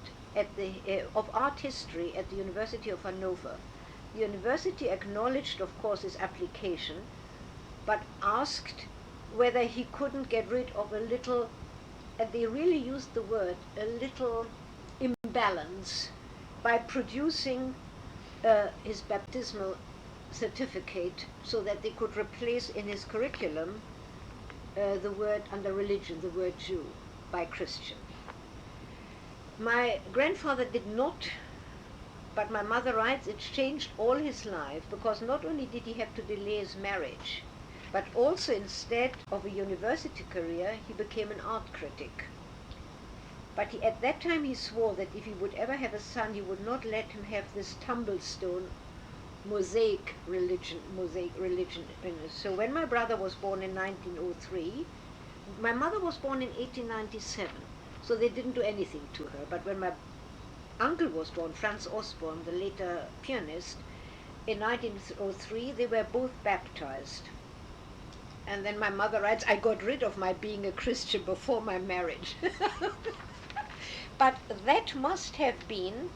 of art history at the University of Hanover. The university acknowledged, of course, his application, but asked whether he couldn't get rid of a little, and they really used the word, a little imbalance by producing his baptismal certificate so that they could replace in his curriculum the word under religion, the word Jew, by Christian. My grandfather did not, but my mother writes it changed all his life, because not only did he have to delay his marriage, but also instead of a university career, he became an art critic. But at that time he swore that if he would ever have a son, he would not let him have this tumblestone mosaic religion. So when my brother was born in 1903, my mother was born in 1897, so they didn't do anything to her. But when my uncle was born, Franz Osborne, the later pianist, in 1903, they were both baptized. And then my mother writes, I got rid of my being a Christian before my marriage. But that must have been,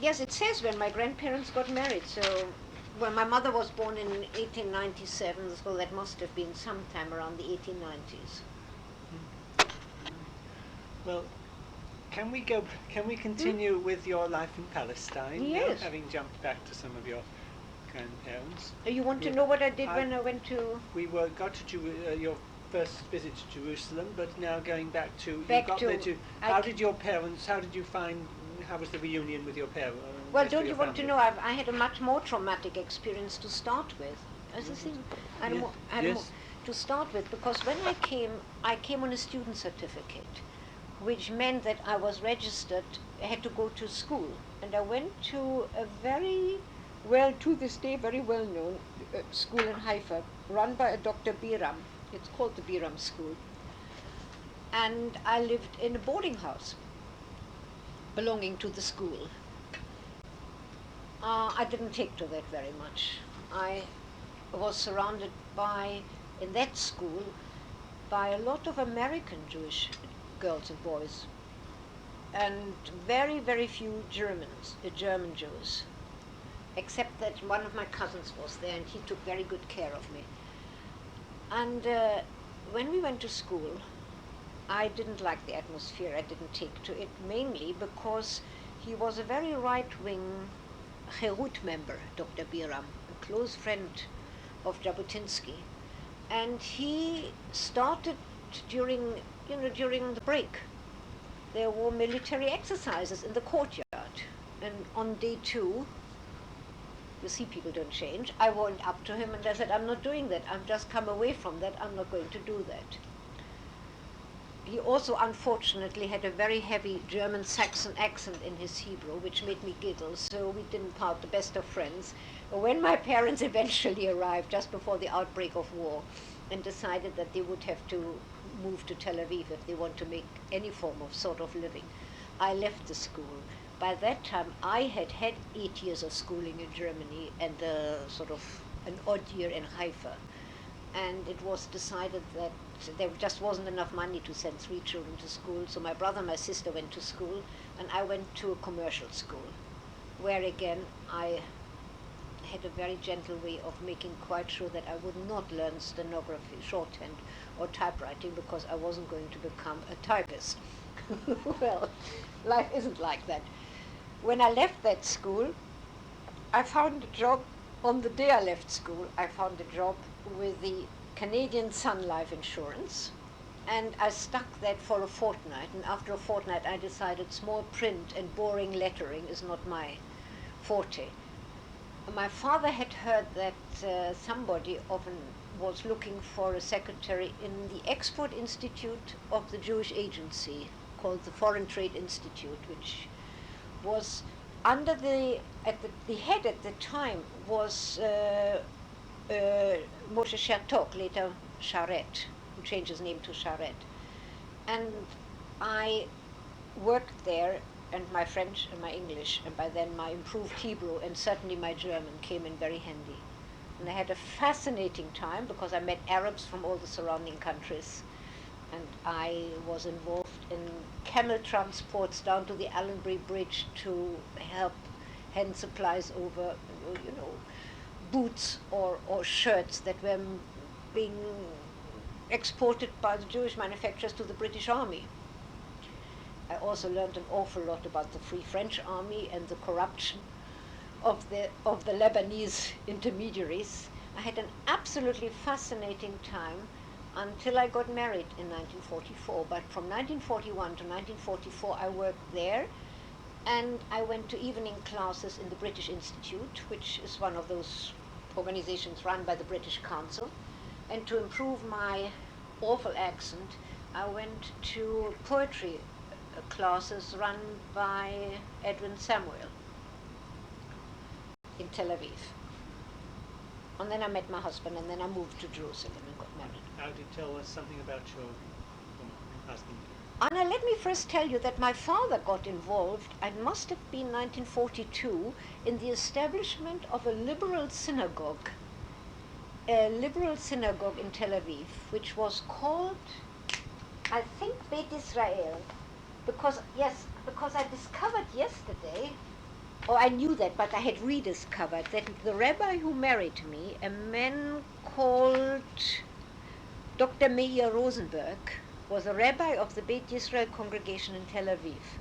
yes, it says when my grandparents got married. So when my mother was born in 1897, so that must have been sometime around the 1890s. Well, can we continue with your life in Palestine? Yes. Now, having jumped back to some of your grandparents. You want to know what I did when I went to? We got to your first visit to Jerusalem, but now going back to how did you find, how was the reunion with your parents? Well, don't you want to know? I had a much more traumatic experience to start with. As a thing, to start with, because when I came on a student certificate, which meant that I was registered, I had to go to school, and I went to a to this day, very well-known school in Haifa, run by a Dr. Biram. It's called the Biram School. And I lived in a boarding house belonging to the school. I didn't take to that very much. I was surrounded in that school, by a lot of American Jewish girls and boys, and very, very few German Jews, except that one of my cousins was there, and he took very good care of me. And when we went to school, I didn't like the atmosphere. I didn't take to it, mainly because he was a very right-wing Herut member, Dr. Biram, a close friend of Jabotinsky. And he started during the break. There were military exercises in the courtyard. And on day 2, you see, people don't change. I went up to him and I said, I'm not doing that. I've just come away from that. I'm not going to do that. He also, unfortunately, had a very heavy German Saxon accent in his Hebrew, which made me giggle, so we didn't part the best of friends. When my parents eventually arrived, just before the outbreak of war, and decided that they would have to move to Tel Aviv if they want to make any form of sort of living, I left the school. By that time, I had had 8 years of schooling in Germany and sort of an odd year in Haifa. And it was decided that there just wasn't enough money to send 3 children to school, so my brother and my sister went to school, and I went to a commercial school, where again I had a very gentle way of making quite sure that I would not learn stenography, shorthand, or typewriting, because I wasn't going to become a typist. Well, life isn't like that. When I left that school, I found a job. On the day I left school, I found a job with the Canadian Sun Life Insurance, and I stuck that for a fortnight, and after a fortnight I decided small print and boring lettering is not my forte. My father had heard that somebody often was looking for a secretary in the Export Institute of the Jewish Agency, called the Foreign Trade Institute, which was under the head at the time was Moshe Chertok, later Charette, who changed his name to Charette. And I worked there, and my French and my English, and by then my improved Hebrew and certainly my German came in very handy. And I had a fascinating time because I met Arabs from all the surrounding countries. And I was involved in camel transports down to the Allenbury Bridge to help hand supplies over, boots or shirts that were being exported by the Jewish manufacturers to the British Army. I also learned an awful lot about the Free French Army and the corruption of the Lebanese intermediaries. I had an absolutely fascinating time until I got married in 1944. But from 1941 to 1944, I worked there, and I went to evening classes in the British Institute, which is one of those organizations run by the British Council. And to improve my awful accent, I went to poetry classes run by Edwin Samuel in Tel Aviv. And then I met my husband, and then I moved to Jerusalem and got married. How do you tell us something about your husband? Anna, let me first tell you that my father got involved, it must have been 1942, in the establishment of a liberal synagogue in Tel Aviv, which was called, I think, Beit Israel. Because I discovered yesterday, or I knew that, but I had rediscovered that the rabbi who married me, a man called Dr. Meir Rosenberg, was a rabbi of the Beit Yisrael congregation in Tel Aviv.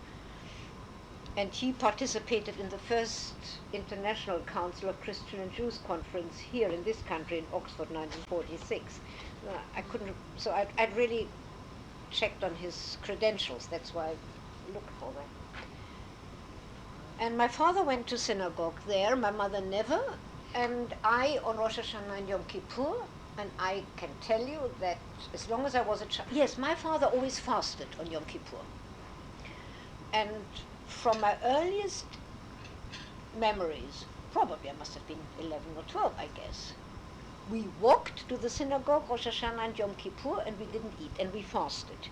And he participated in the first International Council of Christian and Jews conference here in this country in Oxford, 1946. I'd really checked on his credentials. That's why I looked for them. And my father went to synagogue there, my mother never, and I on Rosh Hashanah and Yom Kippur, and I can tell you that as long as I was a child, yes, my father always fasted on Yom Kippur. And from my earliest memories, probably I must have been 11 or 12, I guess, we walked to the synagogue, Rosh Hashanah and Yom Kippur, and we didn't eat, and we fasted.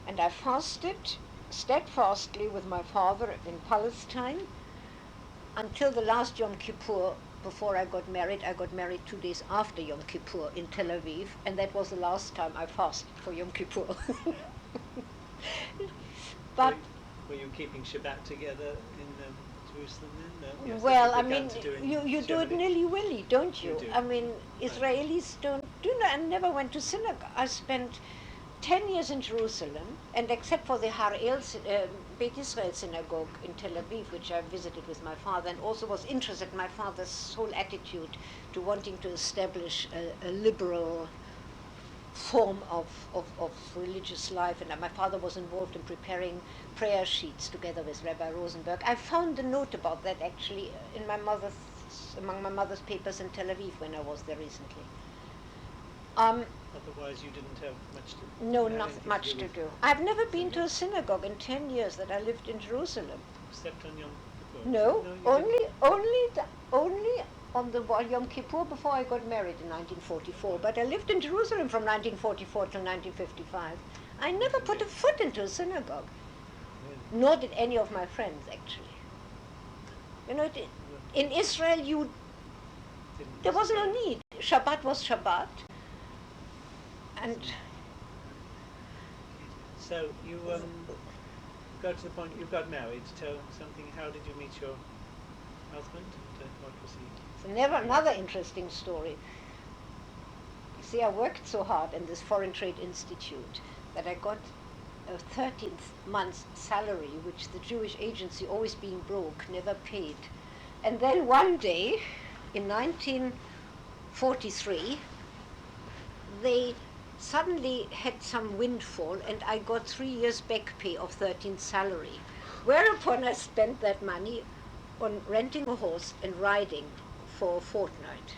And I fasted steadfastly with my father in Palestine until the last Yom Kippur before I got married. I got married 2 days after Yom Kippur in Tel Aviv, and that was the last time I fasted for Yom Kippur. But were you keeping Shabbat together in Jerusalem then? Yes, well, I mean, you do it nilly-willy, don't you? You do. I mean, Israelis don't do that. I never went to synagogue. I spent 10 years in Jerusalem, and except for the Beit Israel synagogue in Tel Aviv, which I visited with my father, and also was interested in my father's whole attitude to wanting to establish a liberal form of religious life, and my father was involved in preparing prayer sheets together with Rabbi Rosenberg. I found a note about that actually among my mother's papers in Tel Aviv when I was there recently. Otherwise you didn't have much to No, not much to do. I've never been to a synagogue in 10 years that I lived in Jerusalem. Except on Yom Kippur? No, you only on the Yom Kippur before I got married in 1944. But I lived in Jerusalem from 1944 till 1955. I never put a foot into a synagogue, nor did any of my friends, actually. You know, in Israel, there was no need. Shabbat was Shabbat. And so you got to the point you got married. Tell something. How did you meet your husband? What was he? it's another interesting story. You see, I worked so hard in this Foreign Trade Institute that I got a 13th month's salary, which the Jewish agency, always being broke, never paid. And then one day, in 1943, they suddenly had some windfall, and I got 3 years back pay of 13th salary. Whereupon I spent that money on renting a horse and riding for a fortnight.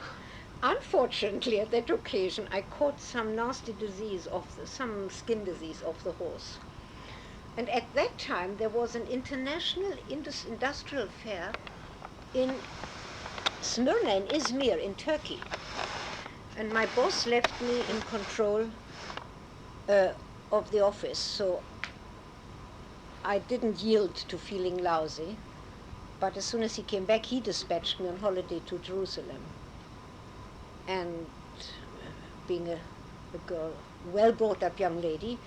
Unfortunately, at that occasion, I caught some nasty disease some skin disease of the horse. And at that time, there was an international industrial fair in Smyrna, in Izmir, in Turkey. And my boss left me in control of the office, so I didn't yield to feeling lousy. But as soon as he came back, he dispatched me on holiday to Jerusalem. And being a girl, well brought up young lady,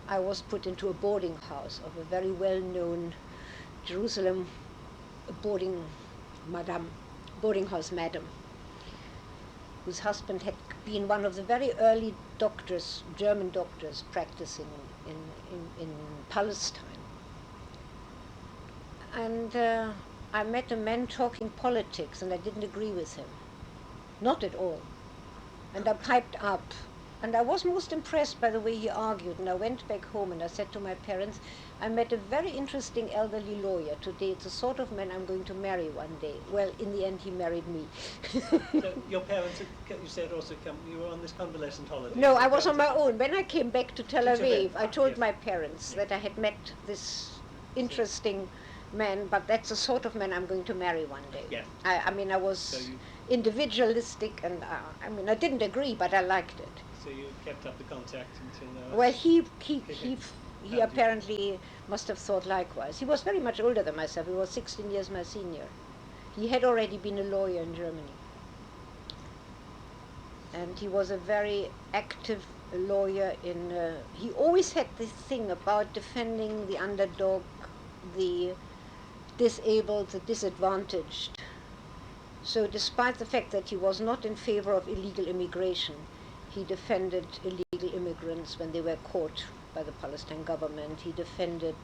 I was put into a boarding house of a very well known Jerusalem boarding house madam, whose husband had been one of the very early doctors, German doctors, practicing in Palestine. And I met a man talking politics, and I didn't agree with him. Not at all. And I piped up. And I was most impressed by the way he argued. And I went back home and I said to my parents, I met a very interesting elderly lawyer today. It's the sort of man I'm going to marry one day. Well, in the end, he married me. So your parents, you said also, you were on this convalescent holiday? No, I was on my own. When I came back to Tel Aviv, I told yes. my parents that I had met this interesting man, but that's the sort of man I'm going to marry one day. Yeah. I mean, I was individualistic, and I didn't agree, but I liked it. So you kept up the contact until... Well, he apparently must have thought likewise. He was very much older than myself. He was 16 years my senior. He had already been a lawyer in Germany. And he was a very active lawyer he always had this thing about defending the underdog, the disabled, the disadvantaged. So despite the fact that he was not in favor of illegal immigration, he defended illegal immigrants when they were caught by the Palestine government. He defended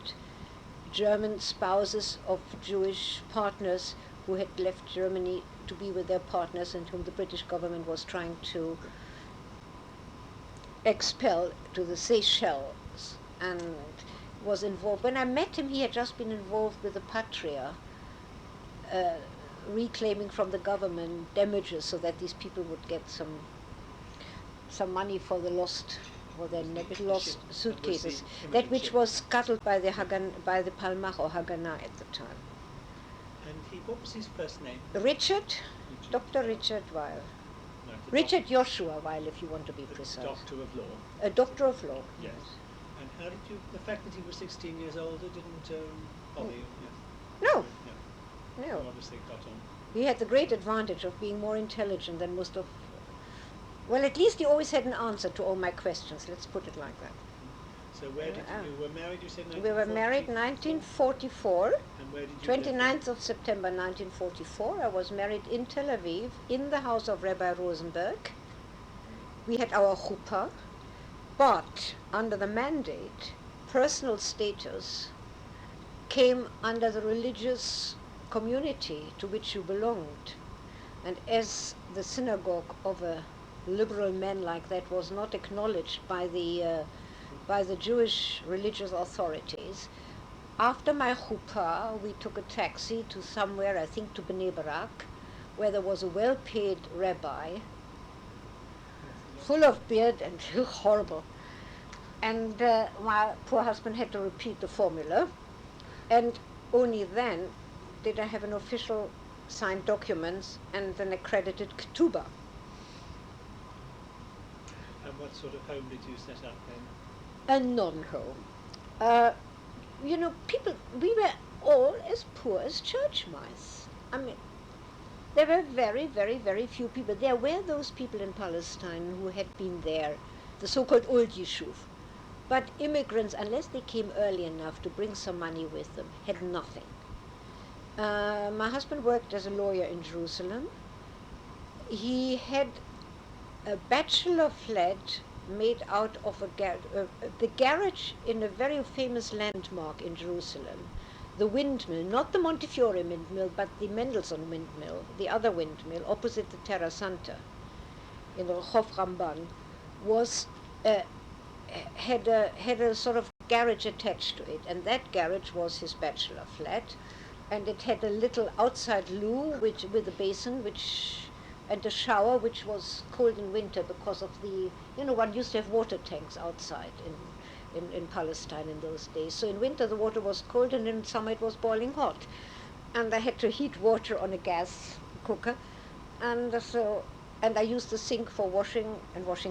German spouses of Jewish partners who had left Germany to be with their partners and whom the British government was trying to expel to the Seychelles, and was involved. When I met him, he had just been involved with the Patria, reclaiming from the government damages so that these people would get some money for the lost suitcases, that which was scuttled by the Palmach or Haganah at the time. And what was his first name? Richard, Dr. Richard Weyl. No, Richard Joshua Weyl, if you want to be precise. Doctor of law. A doctor of law. Yes. And how did the fact that he was 16 years older didn't bother you? Yes. No. No. No. You obviously got on. He had the great advantage of being more intelligent than most of... Well, at least he always had an answer to all my questions, let's put it like that. So where did you were married, you said 1944? We were married 1944. And where did you 29th of September 1944. I was married in Tel Aviv, in the house of Rabbi Rosenberg. We had our chuppah, but under the mandate, personal status came under the religious community to which you belonged. And as the synagogue of a liberal man like that was not acknowledged by the Jewish religious authorities, after my chuppah, we took a taxi to somewhere, I think to Bnei Brak, where there was a well-paid rabbi, full of beard and horrible. And my poor husband had to repeat the formula, and only then did I have an official signed documents and an accredited ketubah. And what sort of home did you set up then? A non-home. We were all as poor as church mice. I mean, there were very, very, very few people. There were those people in Palestine who had been there, the so-called old Yishuv. But immigrants, unless they came early enough to bring some money with them, had nothing. My husband worked as a lawyer in Jerusalem. He had a bachelor flat made out of the garage in a very famous landmark in Jerusalem, the windmill, not the Montefiore windmill, but the Mendelssohn windmill, the other windmill opposite the Terra Santa in the Rehov Ramban, was had a sort of garage attached to it, and that garage was his bachelor flat, and it had a little outside loo with a basin and a shower, which was cold in winter because of one used to have water tanks outside in Palestine in those days. So in winter the water was cold, and in summer it was boiling hot. And I had to heat water on a gas cooker. And I used the sink for washing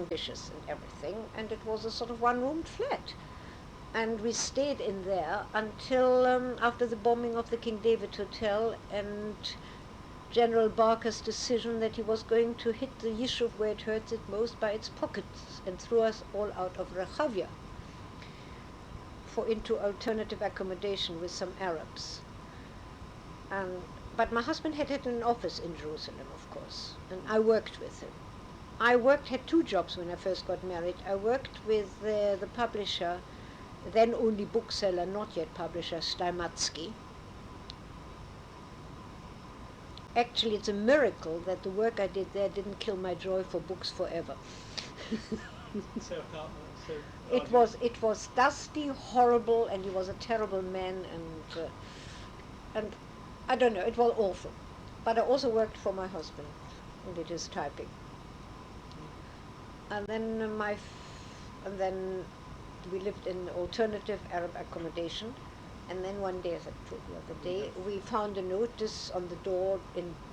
dishes and everything. And it was a sort of one-room flat. And we stayed in there until after the bombing of the King David Hotel and General Barker's decision that he was going to hit the Yishuv where it hurts it most by its pockets and threw us all out of Rehavia into alternative accommodation with some Arabs. But my husband had an office in Jerusalem, of course, and I worked with him. Had 2 jobs when I first got married. I worked with the publisher, then only bookseller, not yet publisher, Steimatsky. Actually, it's a miracle that the work I did there didn't kill my joy for books forever. It was dusty, horrible, and he was a terrible man, and I don't know, it was awful. But I also worked for my husband, and did his typing. And then we lived in alternative Arab accommodation. And then one day, as I told you the other day, we found a notice on the door.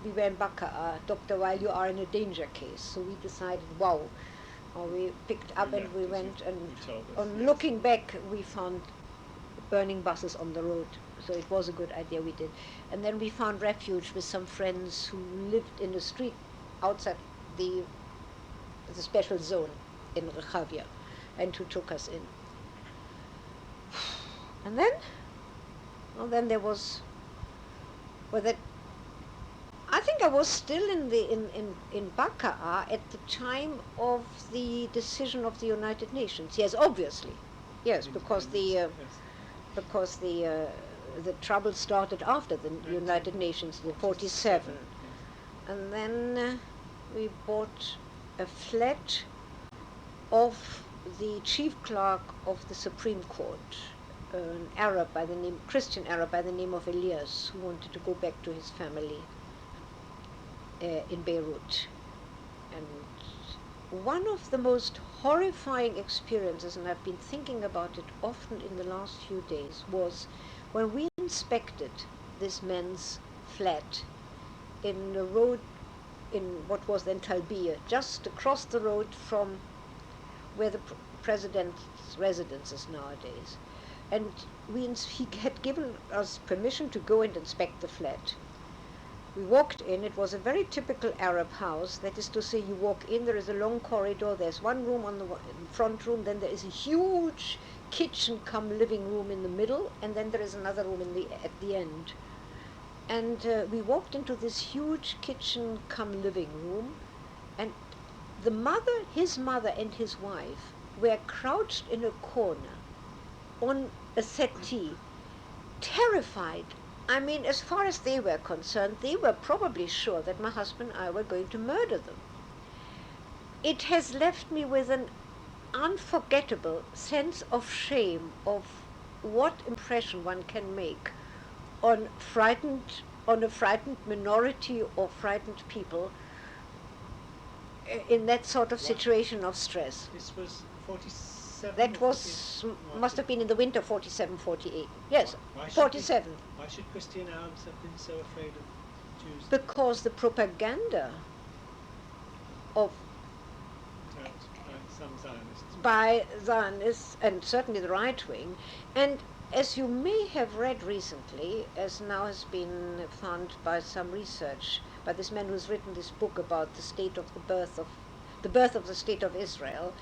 We were in Baka'a, Dr. Weyl, you are in a danger case. So we decided, wow. We picked up and we went, and looking back, we found burning buses on the road. So it was a good idea we did. And then we found refuge with some friends who lived in the street outside the special zone in Rehavia, and who took us in. And then there was, I think I was still in Baka'a at the time of the decision of the United Nations. Yes, obviously, yes, because the trouble started after the United Nations in '47, and then we bought a flat of the chief clerk of the Supreme Court, an Christian Arab by the name of Elias, who wanted to go back to his family in Beirut. And one of the most horrifying experiences, and I've been thinking about it often in the last few days, was when we inspected this man's flat in the road in what was then Talbiya, just across the road from where the president's residence is nowadays. And he had given us permission to go and inspect the flat. We walked in. It was a very typical Arab house. That is to say, you walk in, there is a long corridor, there's one room on the front room, then there is a huge kitchen come living room in the middle, and then there is another room at the end. And we walked into this huge kitchen come living room, and his mother and his wife were crouched in a corner on a settee, terrified. I mean, as far as they were concerned, they were probably sure that my husband and I were going to murder them. It has left me with an unforgettable sense of shame of what impression one can make on a frightened minority or frightened people in that sort of situation of stress. This was 47? That must have been in the winter 47, 48. Yes, 47. Why should Christian Arabs have been so afraid of Jews? Because the propaganda of some Zionists. By Zionists, and certainly the right wing, and as you may have read recently, as now has been found by some research by this man who's written this book about the birth of the state of Israel,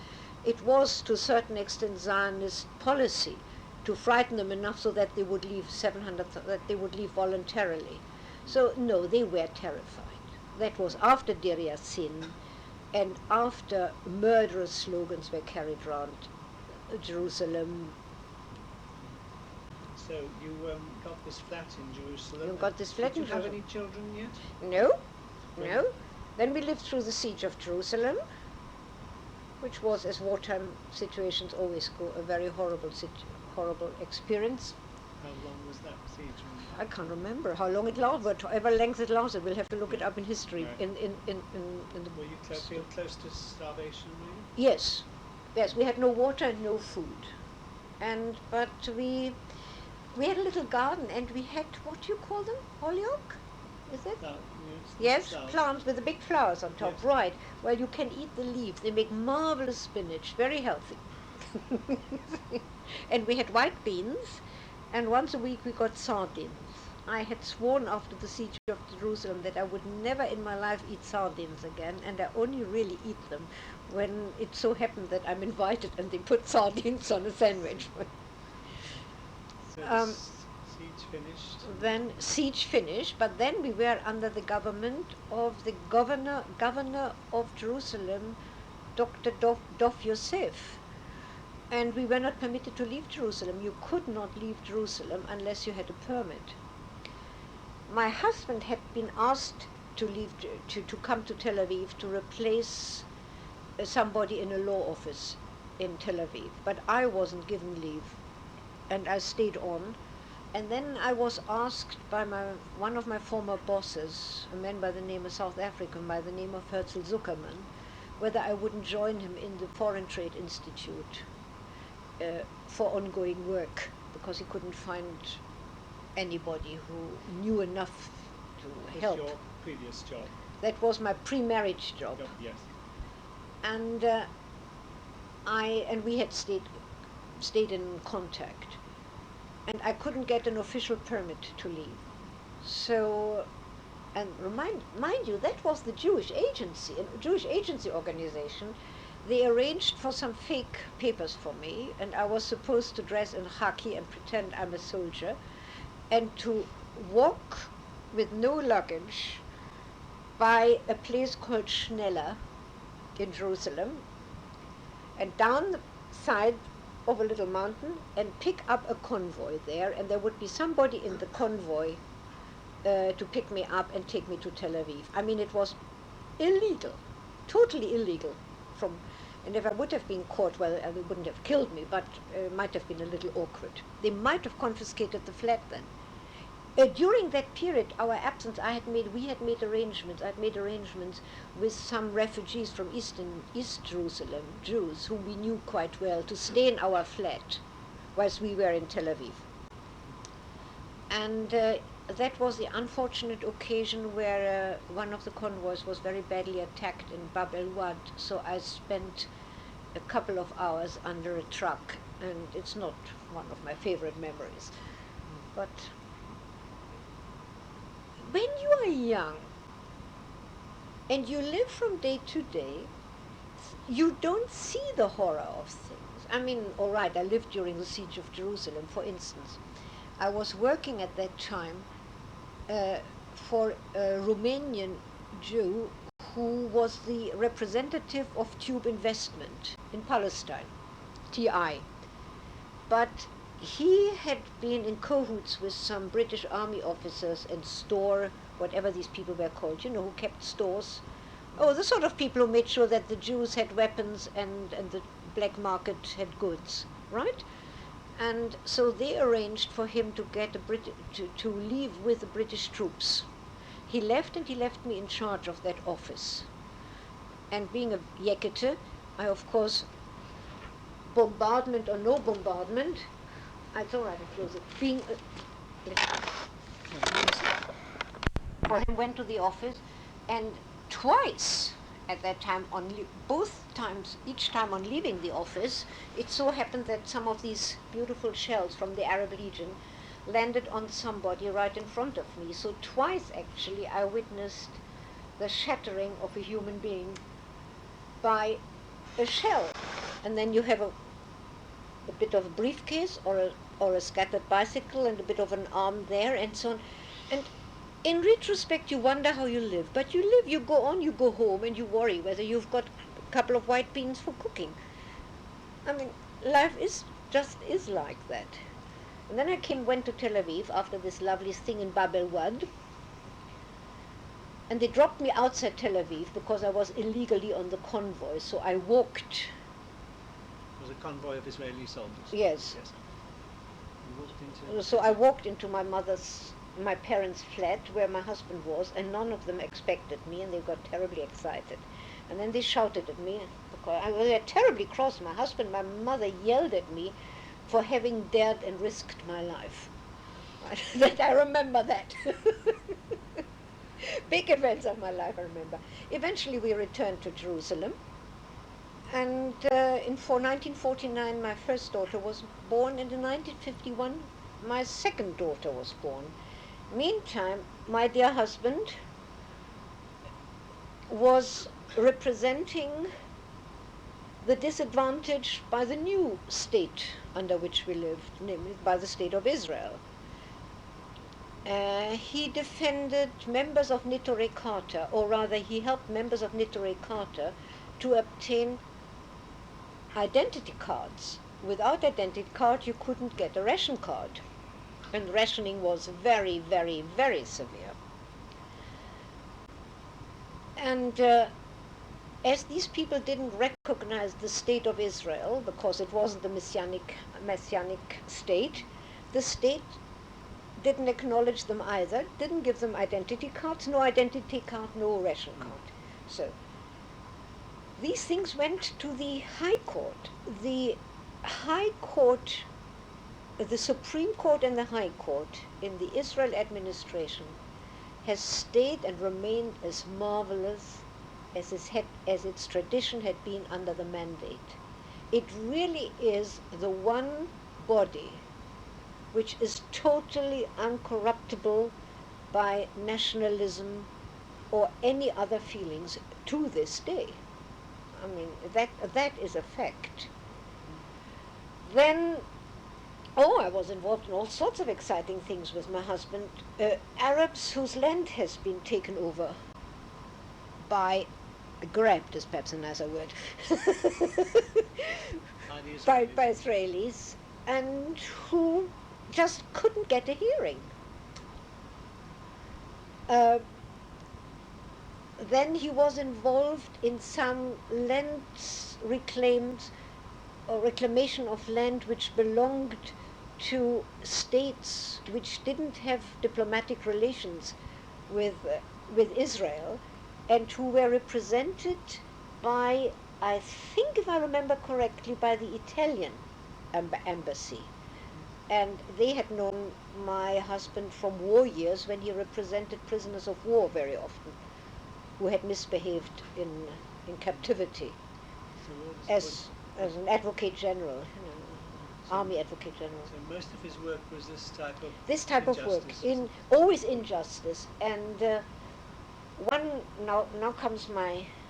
it was to a certain extent Zionist policy to frighten them enough so that they would leave voluntarily. So no, they were terrified. That was after Deir Yassin, and after murderous slogans were carried around Jerusalem. So you got this flat in Jerusalem. You got this flat Did in you have Jerusalem. any children yet? No. Then we lived through the siege of Jerusalem, which was, as wartime situations always go, a very horrible experience. How long was that siege? I can't remember how long it lasted, but however length it lasted, we'll have to look it up in history. Right. In the Were you feel close to starvation, were you? Yes, we had no water and no food. but we had a little garden, and we had, what do you call them? Holyoke? Is it? Yes, flowers. plants with the big flowers on top, Yes. right. Well, you can eat the leaves. They make marvelous spinach, very healthy. And we had white beans, and once a week we got sardines. I had sworn after the siege of Jerusalem that I would never in my life eat sardines again, and I only really eat them when it so happened that I'm invited and they put sardines on a sandwich. So Um, the siege finished. Then siege finished, but then we were under the government of the governor of Jerusalem, Dr. Dov Yosef, and we were not permitted to leave Jerusalem. You could not leave Jerusalem unless you had a permit. My husband had been asked to leave to come to Tel Aviv to replace somebody in a law office in Tel Aviv, but I wasn't given leave, and I stayed on. And then I was asked by one of my former bosses, a man by the name of South African, by the name of Herzl Zuckerman, whether I wouldn't join him in the Foreign Trade Institute for ongoing work, because he couldn't find anybody who knew enough to Was help. your previous job? That was my pre-marriage job. Yes. And we had stayed in contact. And I couldn't get an official permit to leave. So, and mind you, that was the Jewish agency, a Jewish agency organization. They arranged for some fake papers for me, and I was supposed to dress in khaki and pretend I'm a soldier, and to walk with no luggage by a place called Schneller in Jerusalem, and down the side of a little mountain, and pick up a convoy there, and there would be somebody in the convoy to pick me up and take me to Tel Aviv. I mean, it was illegal, totally illegal. And if I would have been caught, well, they wouldn't have killed me, but it might have been a little awkward. They might have confiscated the flat then. During that period, our absence, I had made arrangements with some refugees from East Jerusalem, Jews whom we knew quite well, to stay in our flat whilst we were in Tel Aviv. And that was the unfortunate occasion where one of the convoys was very badly attacked in Bab el Wad, so I spent a couple of hours under a truck, and it's not one of my favorite memories. But when you are young and you live from day to day, you don't see the horror of things. I mean, all right, I lived during the siege of Jerusalem, for instance. I was working at that time for a Romanian Jew who was the representative of Tube Investment in Palestine, TI. But he had been in cahoots with some British army officers and store, whatever these people were called, who kept stores. Oh, the sort of people who made sure that the Jews had weapons and the black market had goods, right? And so they arranged for him to get to leave with the British troops. He left, and he left me in charge of that office. And being a Yekete, I, of course, bombardment or no bombardment, I thought I would close it. For him, went to the office, and twice at that time, each time on leaving the office, it so happened that some of these beautiful shells from the Arab Legion landed on somebody right in front of me. So twice, actually, I witnessed the shattering of a human being by a shell. And then you have a bit of a briefcase or a scattered bicycle and a bit of an arm there and so on. And in retrospect, you wonder how you live. But you live, you go on, you go home, and you worry whether you've got a couple of white beans for cooking. I mean, life is like that. And then I went to Tel Aviv after this lovely thing in Bab el Wad. And they dropped me outside Tel Aviv because I was illegally on the convoy. So I walked. It was a convoy of Israeli soldiers. Yes. You walked into. So I walked into my parents' flat where my husband was, and none of them expected me, and they got terribly excited. And then they shouted at me because I was terribly cross. My husband, my mother yelled at me for having dared and risked my life. That I remember that. Big events of my life, I remember. Eventually, we returned to Jerusalem, and for 1949, my first daughter was born, and in 1951, my second daughter was born. Meantime, my dear husband was representing the disadvantage by the new state under which we lived, namely by the state of Israel. He defended members of Nitorei Carter, or rather he helped members of Nitorei Carter to obtain identity cards. Without identity card, you couldn't get a ration card. And rationing was very, very, very severe. And as these people didn't recognize the state of Israel, because it wasn't the messianic state, the state didn't acknowledge them either, didn't give them identity cards, no identity card, no ration card. So these things went to the High Court. The High Court, the Supreme Court and the High Court in the Israel administration has stayed and remained as marvelous as its tradition had been under the mandate. It really is the one body which is totally uncorruptible by nationalism or any other feelings to this day. I mean, that is a fact. Then, I was involved in all sorts of exciting things with my husband. Arabs whose land has been taken over grabbed is perhaps a nicer word, by Israelis, and who just couldn't get a hearing. Then he was involved in some reclamation of land which belonged to states which didn't have diplomatic relations with Israel, and who were represented by, I think if I remember correctly, by the Italian embassy. And they had known my husband from war years when he represented prisoners of war very often, who had misbehaved in captivity, as an advocate general, army advocate general. So most of his work was this type of work, always injustice. And now comes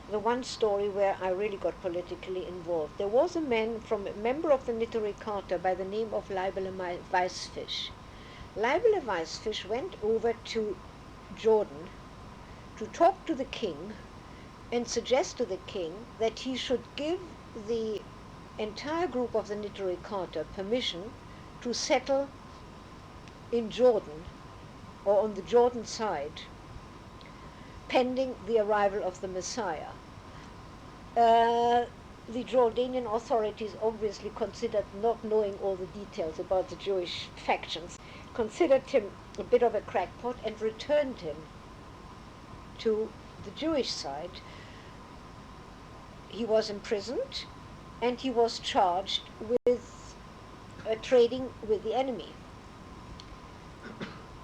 the one story where I really got politically involved. There was a member of the Nitorei Carter by the name of Leibele Weissfisch. Leibele Weissfisch went over to Jordan to talk to the king and suggest to the king that he should give the entire group of the Nitorei Carter permission to settle in Jordan or on the Jordan side, pending the arrival of the Messiah. The Jordanian authorities obviously considered, not knowing all the details about the Jewish factions, considered him a bit of a crackpot and returned him to the Jewish side. He was imprisoned and he was charged with trading with the enemy.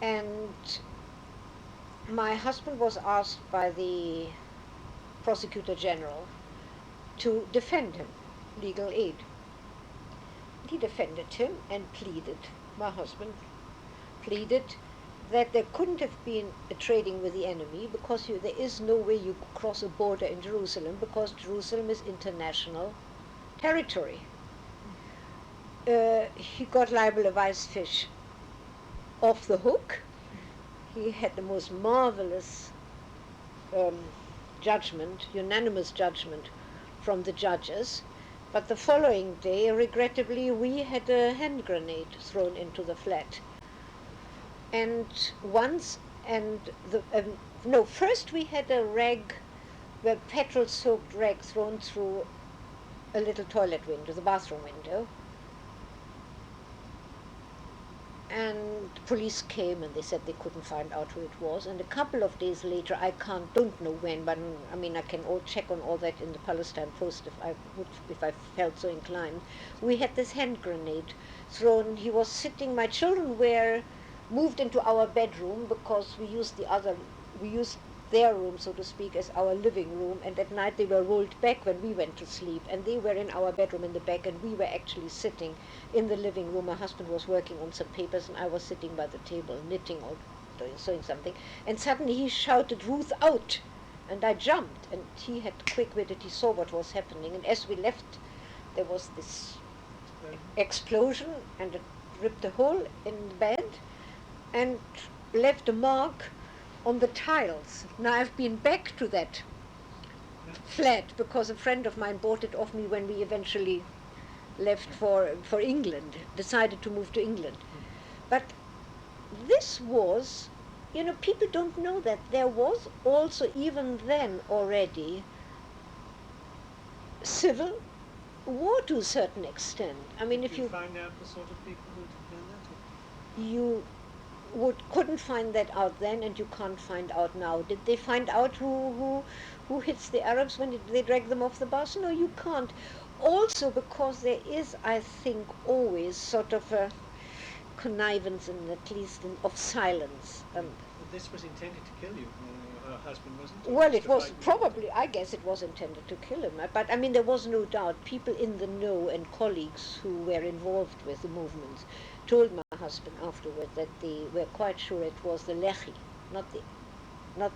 And my husband was asked by the prosecutor general to defend him, legal aid. He defended him and my husband pleaded that there couldn't have been a trading with the enemy because there is no way you could cross a border in Jerusalem, because Jerusalem is international territory. He got Leibele Weissfisch off the hook. He had the most marvelous unanimous judgment from the judges. But the following day, regrettably, we had a hand grenade thrown into the flat. And first we had a petrol-soaked rag thrown through a little toilet window, the bathroom window. And police came and they said they couldn't find out who it was. And a couple of days later, don't know when, but I mean, I can all check on all that in the Palestine Post if I felt so inclined. We had this hand grenade thrown. He was sitting. My children were moved into our bedroom because we used their room, so to speak, as our living room, and at night they were rolled back when we went to sleep, and they were in our bedroom in the back, and we were actually sitting in the living room. My husband was working on some papers, and I was sitting by the table knitting or sewing something, and suddenly he shouted, "Ruth, out!" And I jumped, and he had quick-witted, he saw what was happening, and as we left, there was this explosion, and it ripped a hole in the bed, and left a mark on the tiles. Now I've been back to that flat because a friend of mine bought it off me when we eventually left for England, decided to move to England. But this was, people don't know that there was also even then already civil war to a certain extent. I mean, if you find out the sort of people who'd done that? you couldn't find that out then, and you can't find out now. Did they find out who hits the Arabs when they drag them off the bus? No, you can't. Also because there is, I think, always sort of a connivance, and at least of silence. But this was intended to kill you, her husband, wasn't it? Well, it was probably, I guess it was intended to kill him. But I mean, there was no doubt. People in the know and colleagues who were involved with the movements told my husband afterward that they were quite sure it was the Lehi, not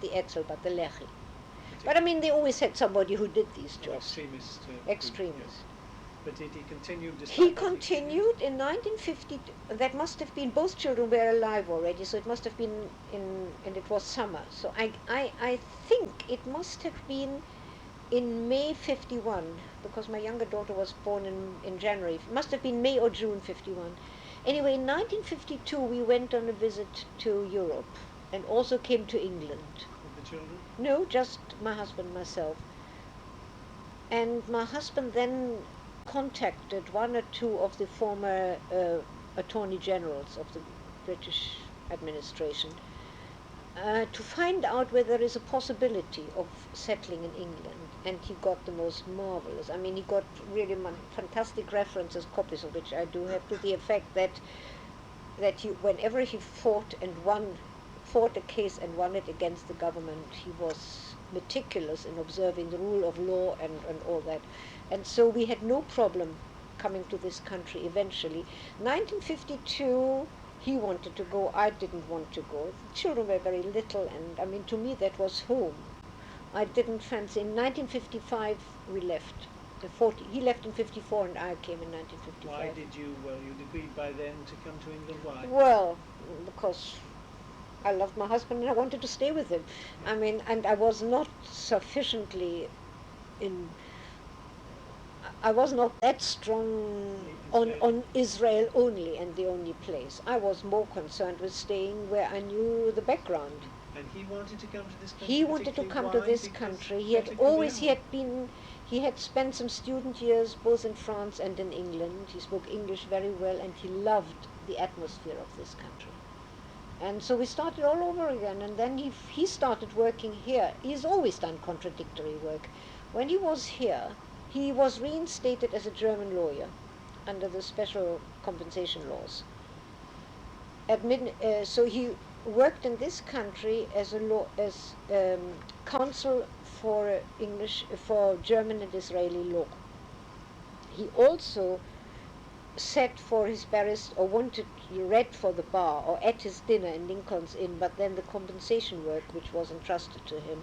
the Etzel, but the Lehi. But I mean, they always had somebody who did these jobs. Extremist. Yes. But did he continue? He continued in 1950. That must have been, both children were alive already, so it must have been and it was summer. So I think it must have been in May 51, because my younger daughter was born in January. It must have been May or June 51. Anyway, in 1952 we went on a visit to Europe and also came to England. With the children? No, just my husband and myself. And my husband then contacted one or two of the former attorney generals of the British administration to find out whether there is a possibility of settling in England. And he got the most marvelous. I mean, he got really fantastic references, copies of which I do have, to the effect that whenever he fought a case and won it against the government, he was meticulous in observing the rule of law and all that. And so we had no problem coming to this country eventually. 1952, he wanted to go, I didn't want to go. The children were very little, and I mean, to me that was home. I didn't fancy. In 1955 we left. He left in 54 and I came in 1955. Why did you, you'd agreed by then to come to England, why? Well, because I loved my husband and I wanted to stay with him. I mean, and I was not sufficiently I was not that strong on Israel only and the only place. I was more concerned with staying where I knew the background. And he wanted to come to this country? He wanted to come to this country. He had spent some student years both in France and in England. He spoke English very well and he loved the atmosphere of this country. And so we started all over again, and then he started working here. He's always done contradictory work. When he was here, he was reinstated as a German lawyer under the special compensation laws. So he worked in this country as counsel for German and Israeli law. He also sat for his barrister, or read for the bar, or at his dinner in Lincoln's Inn, but then the compensation work which was entrusted to him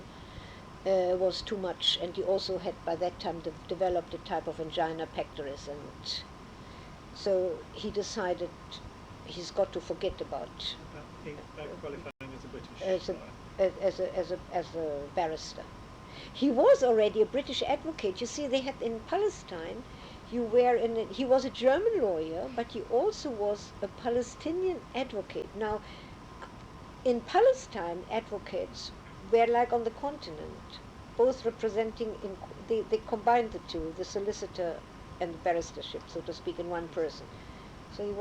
was too much, and he also had by that time developed a type of angina pectoris, and so he decided he's got to forget about qualifying as a British as a barrister. He was already a British advocate. You see, they had in Palestine. He was a German lawyer, but he also was a Palestinian advocate. Now, in Palestine, advocates were like on the continent, both representing, they combined the two, the solicitor and the barristership, so to speak, in one person. So he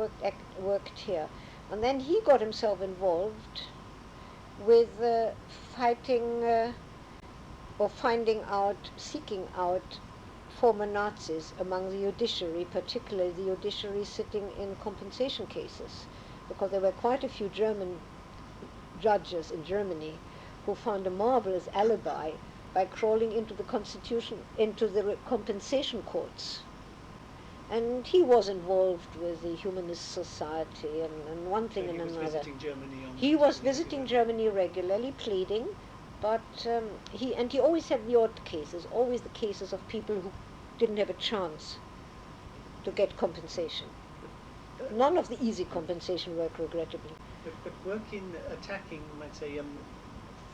worked here. And then he got himself involved with fighting or finding out, seeking out former Nazis among the judiciary, particularly the judiciary sitting in compensation cases, because there were quite a few German judges in Germany who found a marvelous alibi by crawling into the compensation courts. And he was involved with the Humanist Society and one thing and another. He was visiting Germany He was visiting Germany regularly, pleading, but he always had the odd cases, always the cases of people who didn't have a chance to get compensation. None of the easy compensation work, regrettably. But work in attacking, might say,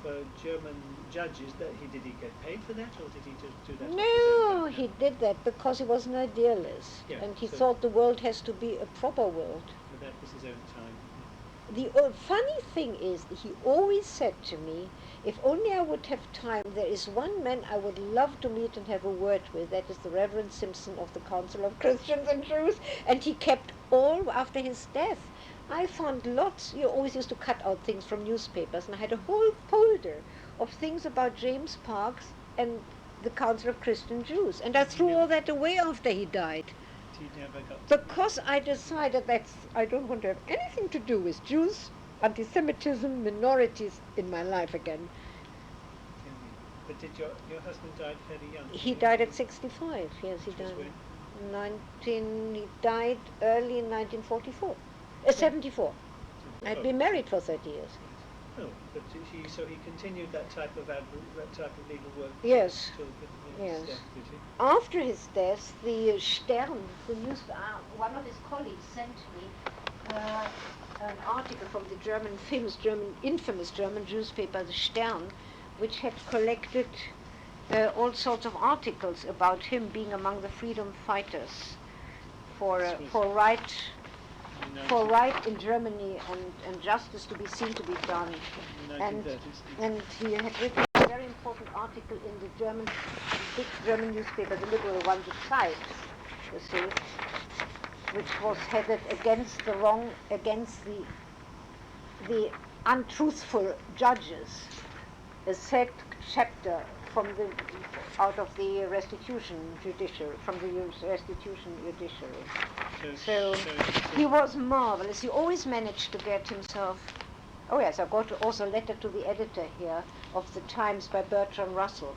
for German judges, did he get paid for that, or did he just do that? No, he did that because he was an idealist, yeah, and he so thought the world has to be a proper world. But that was his own time. The funny thing is, he always said to me, if only I would have time, there is one man I would love to meet and have a word with, that is the Reverend Simpson of the Council of Christians and Jews, and he kept all after his death. I found lots, you always used to cut out things from newspapers, and I had a whole folder of things about James Parks and the Council of Christian Jews, and I threw all that away after he died. He never got Because I decided that I don't want to have anything to do with Jews, anti-Semitism, minorities in my life again. But did your husband died fairly young? He died at 65, yes, he died. He died early in 1944. 74. I'd been married for 30 years. Oh, but he continued that type of legal work. Yes. Till his death, did he? After his death, the Stern, the news, one of his colleagues sent me an article from the infamous German newspaper, the Stern, which had collected all sorts of articles about him being among the freedom fighters for right in Germany and justice to be seen to be done. And he had written a very important article in the big German newspaper, the liberal one, the Zeit, you see, which was headed against the untruthful judges. A sad chapter out of the restitution judiciary, So he was marvelous. He always managed to get himself. Oh yes, I got also a letter to the editor here of the Times by Bertrand Russell.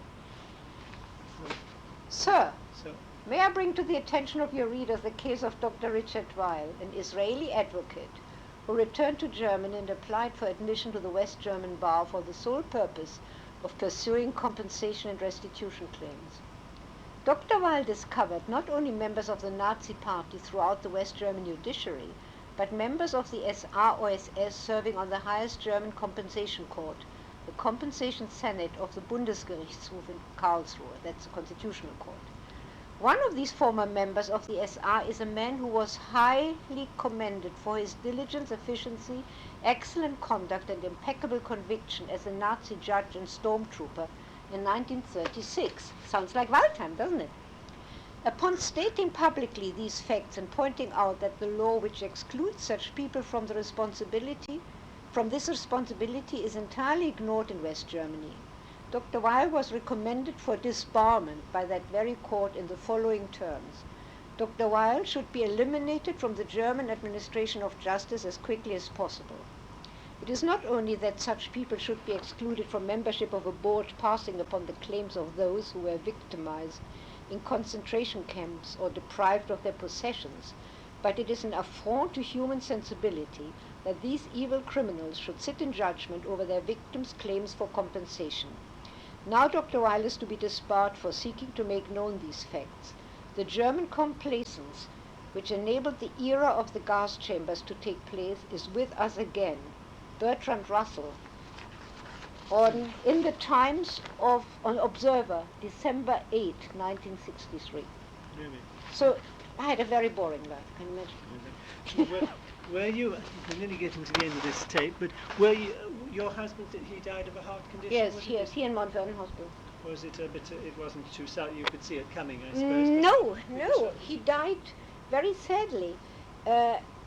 Sir, may I bring to the attention of your readers the case of Dr. Richard Weyl, an Israeli advocate who returned to Germany and applied for admission to the West German bar for the sole purpose of pursuing compensation and restitution claims. Dr. Weyl discovered not only members of the Nazi Party throughout the West German judiciary, but members of the SR or SS serving on the highest German compensation court, the Compensation Senate of the Bundesgerichtshof in Karlsruhe, that's the Constitutional Court. One of these former members of the SR is a man who was highly commended for his diligence, efficiency, excellent conduct, and impeccable conviction as a Nazi judge and stormtrooper in 1936. Sounds like Waldheim, doesn't it? Upon stating publicly these facts and pointing out that the law which excludes such people from this responsibility is entirely ignored in West Germany, Dr. Weyl was recommended for disbarment by that very court in the following terms. Dr. Weyl should be eliminated from the German administration of justice as quickly as possible. It is not only that such people should be excluded from membership of a board passing upon the claims of those who were victimized in concentration camps or deprived of their possessions, but it is an affront to human sensibility that these evil criminals should sit in judgment over their victims' claims for compensation. Now Dr. Weyl is to be disbarred for seeking to make known these facts. The German complacence, which enabled the era of the gas chambers to take place, is with us again. Bertrand Russell, in the Times on Observer, December 8, 1963. Really? So I had a very boring life, can you imagine? Were you, we're nearly getting to the end of this tape, but were you, your husband, he died of a heart condition? Yes, he in Mount Vernon Hospital. Was it a bit, it wasn't too sad, you could see it coming, I suppose? No, he died very sadly.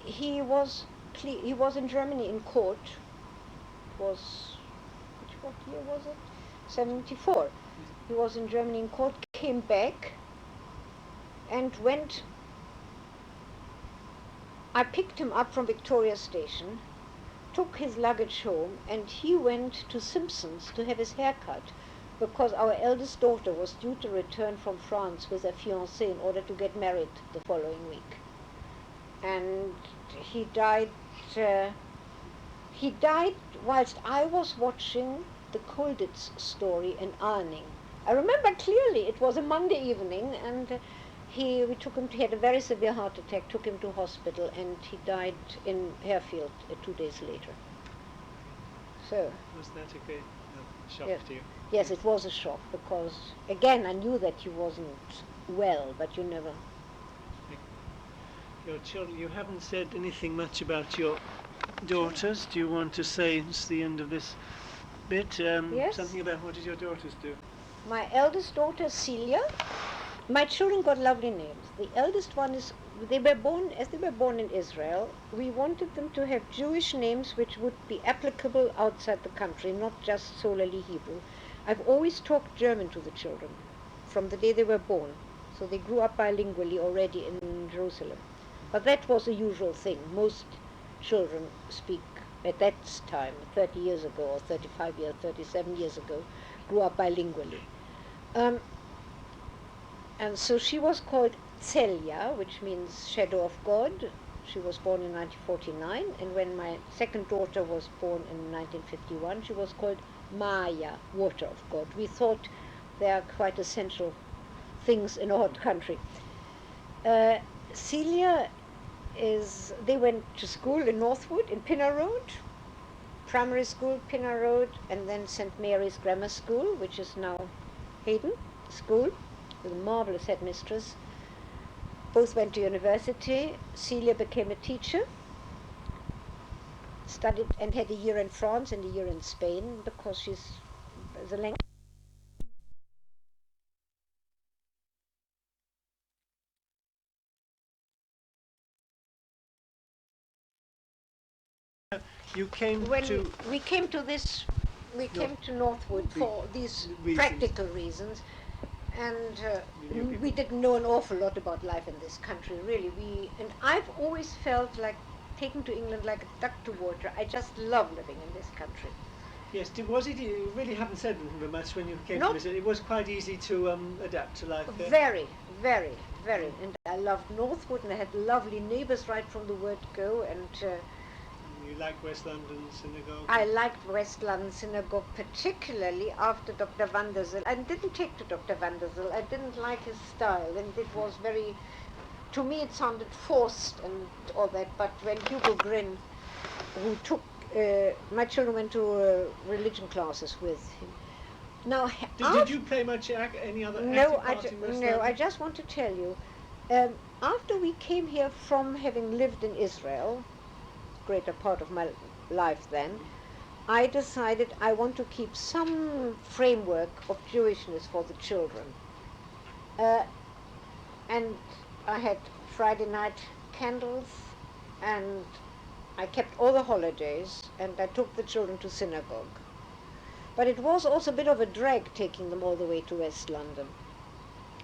He was he was in Germany in court. What year was it? 74. He was in Germany in court, came back, and I picked him up from Victoria Station, took his luggage home, and he went to Simpson's to have his hair cut, because our eldest daughter was due to return from France with her fiancé in order to get married the following week. And he died whilst I was watching the Colditz story in Arning. I remember clearly it was a Monday evening, and he had a very severe heart attack, took him to hospital, and he died in Harefield 2 days later. So Was that a great shock yes. to you? Yes, it was a shock, because again I knew that he wasn't well, but you never. Your children, you haven't said anything much about your daughters. Do you want to say, it's the end of this bit, Yes. something about what did your daughters do? My eldest daughter, Celia. My children got lovely names. The eldest one as they were born in Israel, we wanted them to have Jewish names which would be applicable outside the country, not just solely Hebrew. I've always talked German to the children from the day they were born, so they grew up bilingually already in Jerusalem. But that was a usual thing. Most children speak at that time, 30 years ago, or 35 years, 37 years ago, grew up bilingually. And so she was called Celia, which means shadow of God. She was born in 1949, and when my second daughter was born in 1951, she was called Maya, water of God. We thought they are quite essential things in our country. Celia they went to school in Northwood, in Pinner Road, primary school, Pinner Road, and then St. Mary's Grammar School, which is now Hayden School, with a marvelous headmistress. Both went to university. Celia became a teacher, studied and had a year in France and a year in Spain, because she's the language. You came When to we came to Northwood for these reasons. practical reasons, and we didn't know an awful lot about life in this country, really. And I've always felt like taken to England like a duck to water. I just love living in this country. Yes, was it? You really haven't said very much when you came to visit. It was quite easy to adapt to life there. Very, very, very. And I loved Northwood, and I had lovely neighbours right from the word go. And you like West London Synagogue? I liked West London Synagogue, particularly after Dr. van der Zyl. I didn't take to Dr. van der Zyl. I didn't like his style, and it was very, to me it sounded forced and all that. But when Hugo Grin, who took, my children went to religion classes with him. Now, did you play much any other no, active part in West no, London? I just want to tell you, after we came here from having lived in Israel, greater part of my life then, I decided I want to keep some framework of Jewishness for the children. And I had Friday night candles, and I kept all the holidays, and I took the children to synagogue. But it was also a bit of a drag taking them all the way to West London.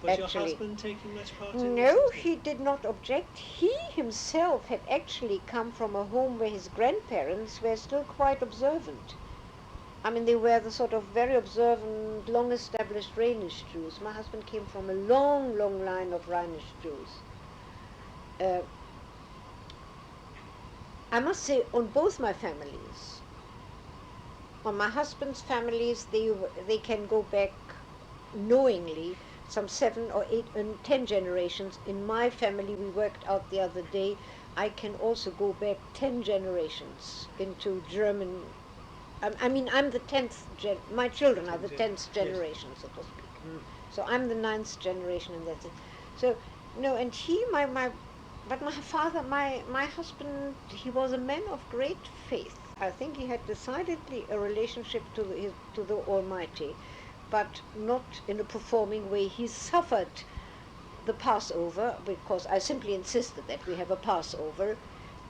Was your husband taking much part in No, this? he did not object. He himself had actually come from a home where his grandparents were still quite observant. I mean, they were the sort of very observant, long-established Rhenish Jews. My husband came from a long, long line of Rhenish Jews. I must say, on both my families, on my husband's families, they can go back knowingly some 7 or 8 and 10 generations. In my family, we worked out the other day, I can also go back 10 generations into German. I mean, I'm the 10th, my children are the 10th generation, so to speak. So I'm the 9th generation, and that's it. So, no, and but my father, my husband, he was a man of great faith. I think he had decidedly a relationship to the Almighty, but not in a performing way. He suffered the Passover, because I simply insisted that we have a Passover,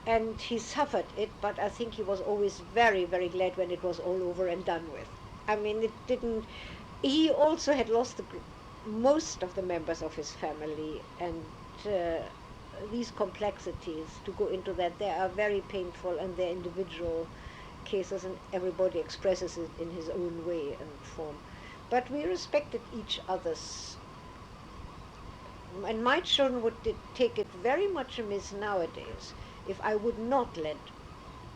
and he suffered it, but I think he was always very, very glad when it was all over and done with. I mean, it didn't. He also had lost most of the members of his family, and these complexities, to go into that, they are very painful, and they're individual cases, and everybody expresses it in his own way and form. But we respected each other's. And my children would take it very much amiss nowadays if I would not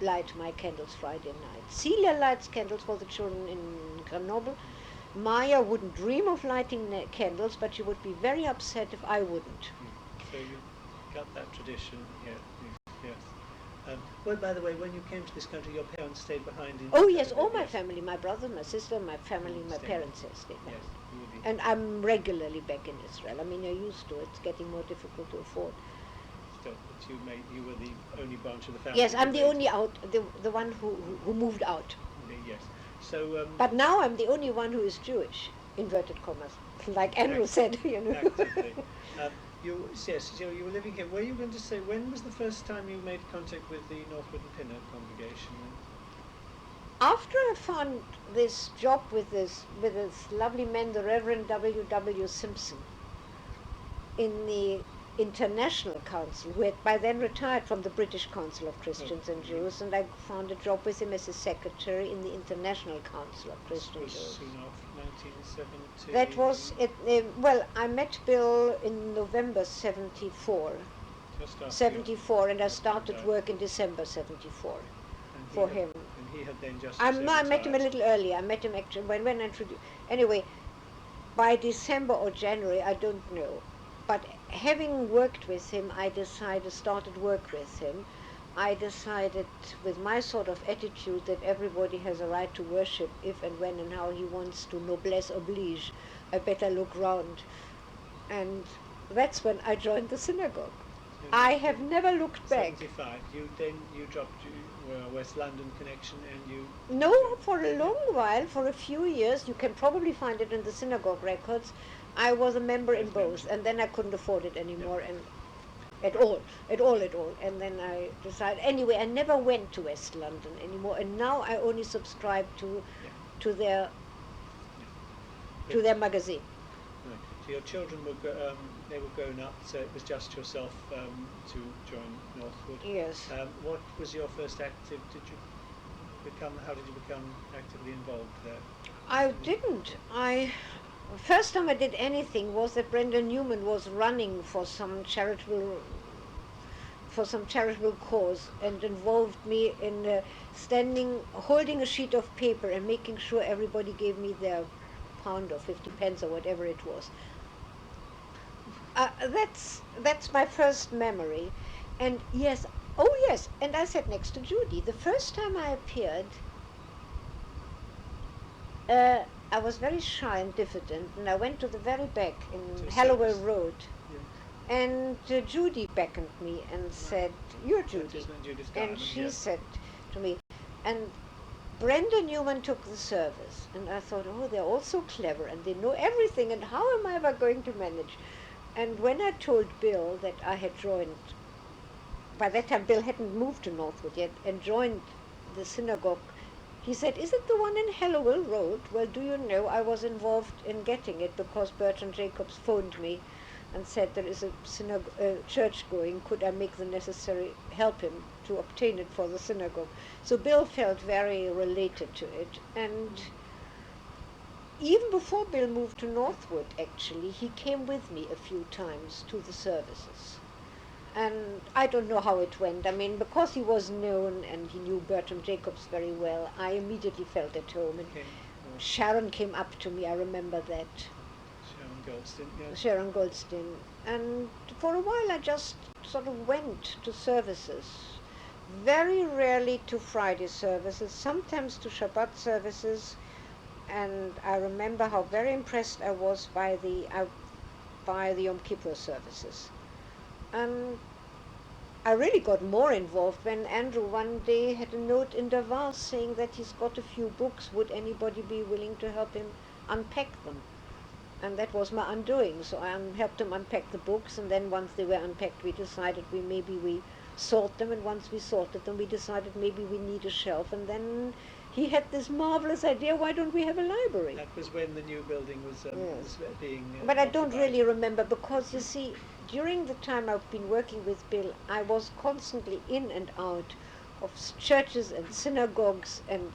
light my candles Friday night. Celia lights candles for the children in Grenoble. Maya wouldn't dream of lighting candles, but she would be very upset if I wouldn't. So you got that tradition, yes. Well, by the way, when you came to this country, your parents stayed behind in Oh yes, Canada, all my yes. family, my brother, my sister, my family, my Stayed. parents have stayed behind. Yes, you would be And I'm regularly back in Israel. I mean, you're used to it. It's getting more difficult to afford. still, but you were the only branch of the family. Yes, I'm the that only the one who moved out. yes. So But now I'm the only one who is Jewish, inverted commas, like Andrew said, you know. actively. Yes, so you were living here. Were you going to say, when was the first time you made contact with the Northwood and Pinner congregation? After I found this job with this lovely man, the Reverend W. Simpson, in the International Council, who had by then retired from the British Council of Christians and Jews, and I found a job with him as a secretary in the International Council of Christian This was Jews. soon after 1970. That was it. Well, I met Bill in November '74. Just after 74, and I after started that. work in December '74 And for had- him. And he had then just I met him a retired. little earlier. I met him actually when I introduced. Anyway, by December or January, I don't know. But having worked with him, started work with him. I decided, with my sort of attitude, that everybody has a right to worship if and when and how he wants to, noblesse oblige. I better look round. And that's when I joined the synagogue. So I have never looked back. 75. You dropped your West London connection and you. No, for a long while, for a few years, you can probably find it in the synagogue records, I was a member in Yes, both, member. and then I couldn't afford it anymore, Yeah. and at all. And then I decided, anyway, I never went to West London anymore, and now I only subscribe to Yeah. to their to Good. their magazine. Right. So your children they were grown up, so it was just yourself to join Northwood. Yes. What was your first active? How did you become actively involved there? I didn't. First time I did anything was that Brenda Newman was running for some charitable cause, and involved me in holding a sheet of paper and making sure everybody gave me their pound or 50 pence or whatever it was. That's my first memory. And yes, and I sat next to Judy. The first time I appeared, I was very shy and diffident, and I went to the very back in To Hallowell service. Road, Yeah. and Judy beckoned me and said, "You're Judy." Advertisement, Judith And Diamond, she yes. said to me, and Brenda Newman took the service, and I thought, oh, they're all so clever, and they know everything, and how am I ever going to manage? And when I told Bill that I had joined, by that time Bill hadn't moved to Northwood yet, and joined the synagogue, he said, "Is it the one in Hallowell Road?" Well, do you know, I was involved in getting it because Bertrand Jacobs phoned me and said there is a church going, could I make the necessary, help him to obtain it for the synagogue. So Bill felt very related to it, and even before Bill moved to Northwood, actually, he came with me a few times to the services. And I don't know how it went. I mean, because he was known and he knew Bertram Jacobs very well, I immediately felt at home. And Okay. Sharon came up to me, I remember that. Sharon Goldstein, yes. Sharon Goldstein. And for a while I just sort of went to services. Very rarely to Friday services, sometimes to Shabbat services. And I remember how very impressed I was by the Yom Kippur services. And I really got more involved when Andrew one day had a note in Davos saying that he's got a few books. Would anybody be willing to help him unpack them? And that was my undoing. So I helped him unpack the books, and then once they were unpacked, we decided we sort them, and once we sorted them, we decided maybe we need a shelf, and then he had this marvelous idea, why don't we have a library? That was when the new building was, Yes. was being But I don't occupied. really remember, because you see, during the time I've been working with Bill, I was constantly in and out of churches and synagogues and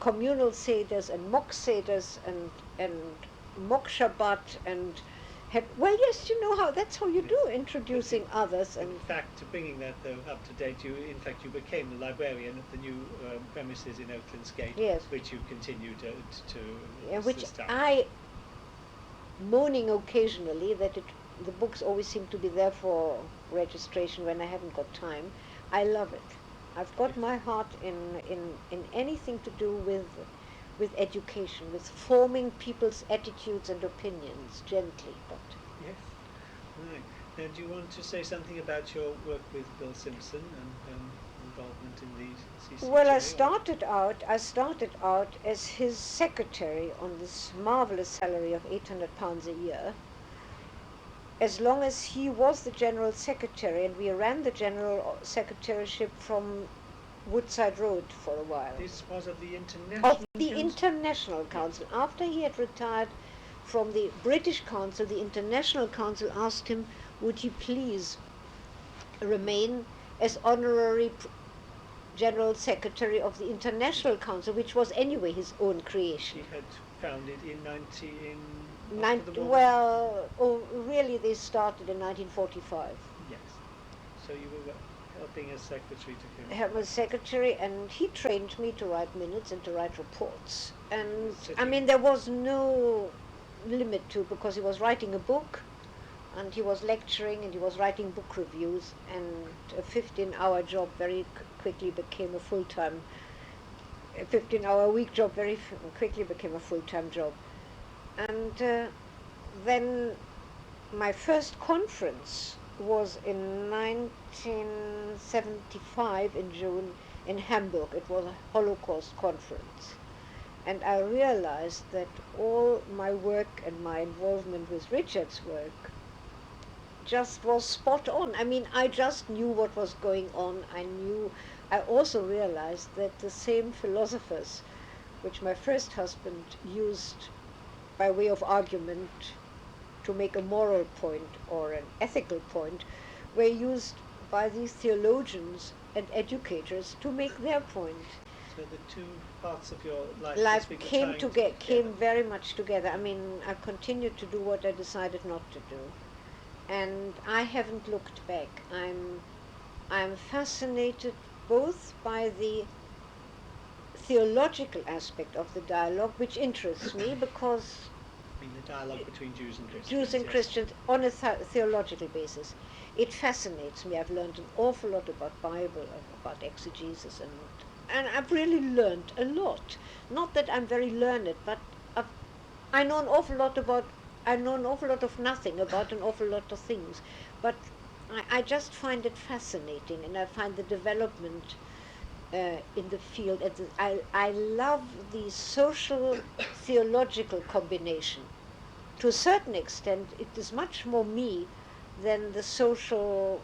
communal seders and mock seders and mock Shabbat and well, yes, you know how that's how you do introducing others. In And fact, bringing that though up to date, you became the librarian of the new premises in Oaklands Gate, yes, which you continue to which assist at. I, moaning occasionally that the books always seem to be there for registration when I haven't got time. I love it. I've got my heart in anything to do with education, with forming people's attitudes and opinions gently. But Yes. Right. Now, do you want to say something about your work with Bill Simpson and involvement in the CCJ? well, I started out as his secretary on this marvelous salary of £800 a year. As long as he was the general secretary, and we ran the general secretaryship from Woodside Road for a while. This was of the International Of the Council? International Council. After he had retired from the British Council, the International Council asked him, would he please remain as honorary General Secretary of the International Council, which was anyway his own creation. She had founded in 19... Really they started in 1945. Yes. So you were helping as secretary to him. He was secretary, and he trained me to write minutes and to write reports. And I Sitting- mean, there was no limit to, because he was writing a book, and he was lecturing, and he was writing book reviews, and a 15-hour job very quickly became a full-time, a 15-hour-a-week job very quickly became a full-time job. And then my first conference was in 1975 in June in Hamburg. It was a Holocaust conference. And I realized that all my work and my involvement with Richard's work just was spot on. I mean, I just knew what was going on. I also realized that the same philosophers which my first husband used by way of argument to make a moral point or an ethical point were used by these theologians and educators to make their point. So the two parts of your life Came very much together. I mean, I continued to do what I decided not to do, and I haven't looked back. I'm fascinated both by the theological aspect of the dialogue, which interests me because I mean, the dialogue between Jews and Christians. Jews and yes. Christians on a theological basis. It fascinates me. I've learned an awful lot about Bible, about exegesis, and I've really learned a lot. Not that I'm very learned, but I know an awful lot of nothing about an awful lot of things. But I just find it fascinating, and I find the development in the field. I love the social theological combination. To a certain extent, it is much more me than the social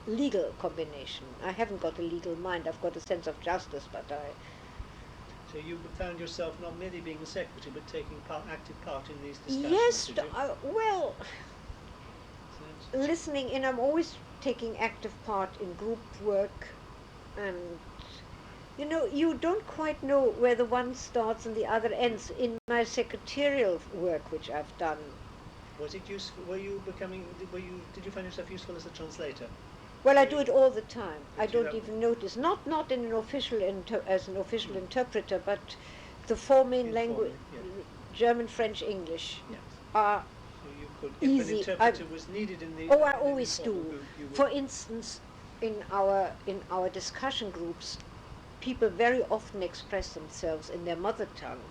legal combination. I haven't got a legal mind. I've got a sense of justice, but So you found yourself not merely being the secretary, but taking active part in these discussions. yes, did you? well, So listening in. I'm always taking active part in group work, and you don't quite know where the one starts and the other ends. In my secretarial work, which I've done, was it useful? Did you find yourself useful as a translator? well, I do it all the time. I Did you don't have- even notice. Not in an official as an official interpreter, but the four main Informally, languages, yeah. German, French, English, Yes. are So you could, easy. if an interpreter was needed in the... Oh, I in the always informal do. group, you would- For instance, in our discussion groups, people very often express themselves in their mother tongue.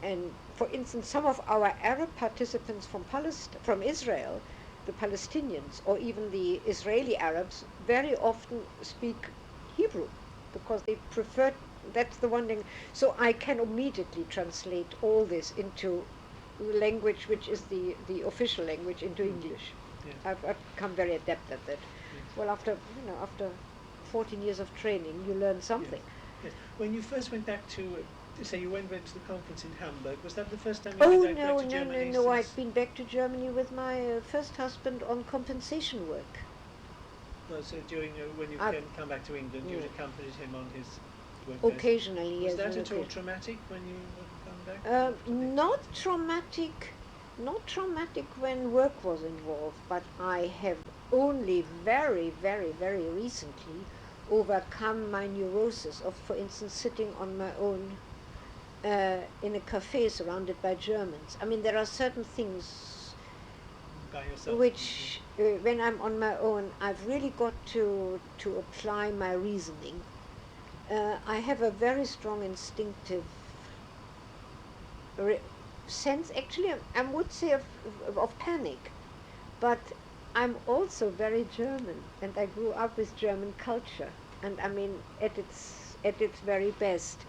And for instance, some of our Arab participants from Israel, the Palestinians, or even the Israeli Arabs, very often speak Hebrew because they prefer, that's the one thing. So I can immediately translate all this into language which is the official language, into English. Yes. I've become very adept at that. Yes. Well, after 14 years of training, you learn something. Yes. When you first went back to, say you went to the conference in Hamburg, was that the first time you Oh, went back to no, Germany? no, I'd been back to Germany with my first husband on compensation work. Well, so during when you come back to England, you accompanied him on his work days. Occasionally, yes. Was that at all traumatic when you come back? Not traumatic, not traumatic when work was involved, but I have only very, very, very recently overcome my neurosis of, for instance, sitting on my own in a cafe surrounded by Germans. I mean, there are certain things By yourself? which, when I'm on my own, I've really got to apply my reasoning. I have a very strong instinctive sense, actually, I would say, of panic. But I'm also very German, and I grew up with German culture, and I mean, at its very best.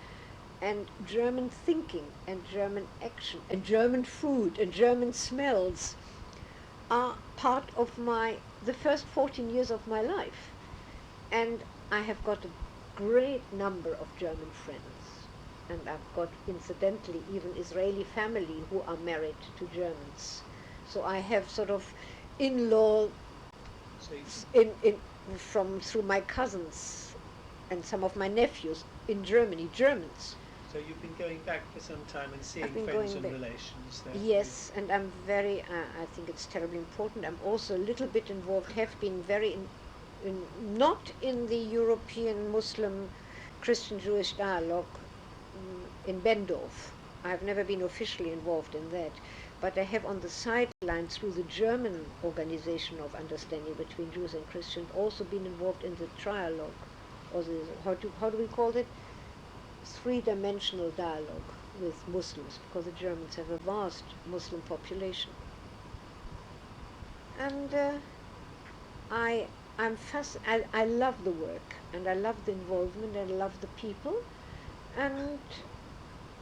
And German thinking, and German action, and German food, and German smells are part of the first 14 years of my life. And I have got a great number of German friends. And I've got, incidentally, even Israeli family who are married to Germans. So I have sort of in-law through my cousins and some of my nephews in Germany, Germans. So you've been going back for some time and seeing friends and relations there? Yes, and I'm very, I think it's terribly important. I'm also a little bit involved, have been very, not in the European Muslim Christian-Jewish dialogue in Bendorf. I've never been officially involved in that, but I have on the sidelines through the German Organization of Understanding between Jews and Christians also been involved in the trialogue, or the, how do we call it? Three-dimensional dialogue with Muslims, because the Germans have a vast Muslim population. And I love the work, and I love the involvement, and I love the people, and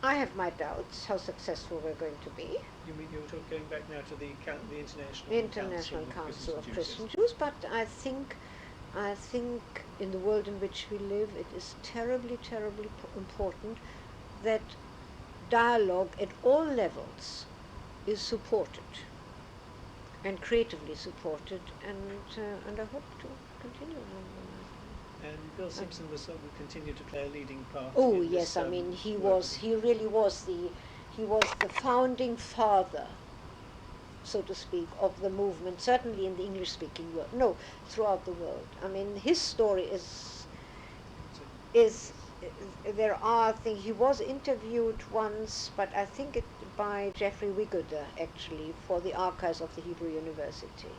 I have my doubts how successful we're going to be. You mean you're going back now to the International Council of Christian Jews, but I think in the world in which we live, it is terribly, terribly important that dialogue at all levels is supported and creatively supported, and I hope to continue. And Bill Simpson will continue to play a leading part. Oh yes, I mean he really was the founding father, so to speak, of the movement, certainly in the English-speaking world. No, throughout the world. I mean, his story is there are things. He was interviewed once, but I think it by Jeffrey Wigoder, actually, for the archives of the Hebrew University.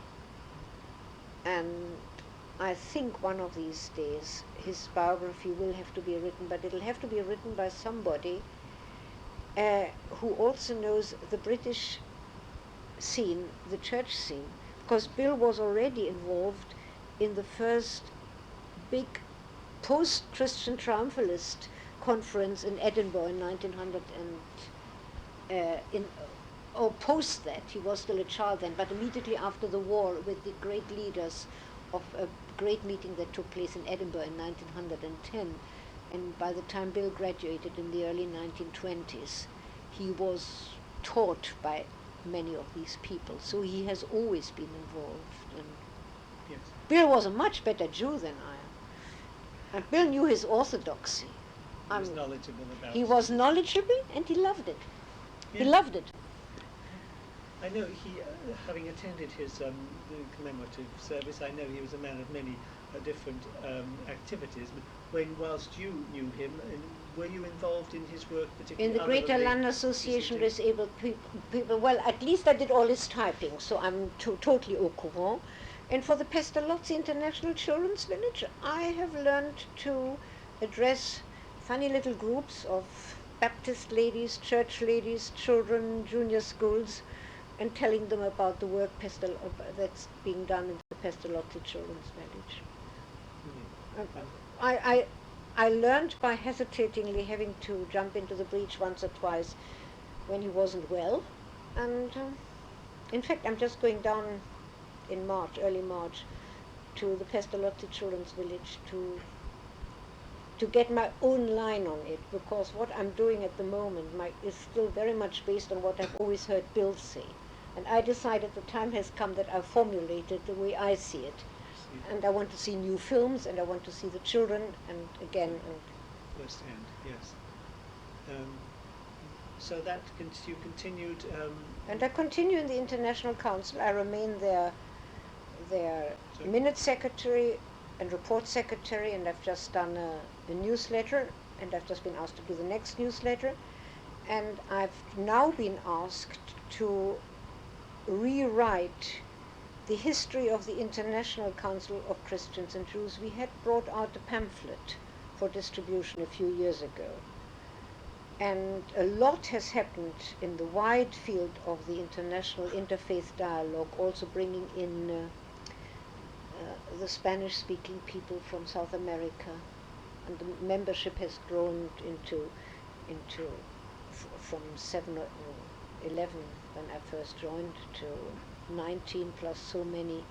And I think one of these days his biography will have to be written, but it'll have to be written by somebody who also knows the British scene, the church scene, because Bill was already involved in the first big post-Christian triumphalist conference in Edinburgh in 1900 or post that. He was still a child then, but immediately after the war, with the great leaders of a great meeting that took place in Edinburgh in 1910, and by the time Bill graduated in the early 1920s, he was taught by many of these people, so he has always been involved. And yes. Bill was a much better Jew than I am, and Bill knew his orthodoxy. He was knowledgeable about it. He was knowledgeable, and he loved it. Yeah. He loved it. I know he, having attended his the commemorative service, I know he was a man of many different activities. But whilst you knew him, were you involved in his work particularly? In the Greater London Association Disabled People, well, at least I did all his typing, so I'm totally au courant. And for the Pestalozzi International Children's Village, I have learned to address funny little groups of Baptist ladies, church ladies, children, junior schools, and telling them about the work that's being done in the Pestalozzi Children's Village. Mm-hmm. I learned by hesitatingly having to jump into the breach once or twice when he wasn't well, and in fact I'm just going down in March, early March, to the Pestalozzi Children's Village to get my own line on it, because what I'm doing at the moment is still very much based on what I've always heard Bill say. And I decided the time has come that I've formulated the way I see it. And I want to see new films, and I want to see the children, and again. And first hand, yes. So that you continued. And I continue in the International Council. I remain their minute secretary and report secretary, and I've just done a newsletter, and I've just been asked to do the next newsletter. And I've now been asked to rewrite the history of the International Council of Christians and Jews. We had brought out a pamphlet for distribution a few years ago. And a lot has happened in the wide field of the international interfaith dialogue, also bringing in the Spanish-speaking people from South America. And the membership has grown from 7 or 11 when I first joined to 19 plus so many.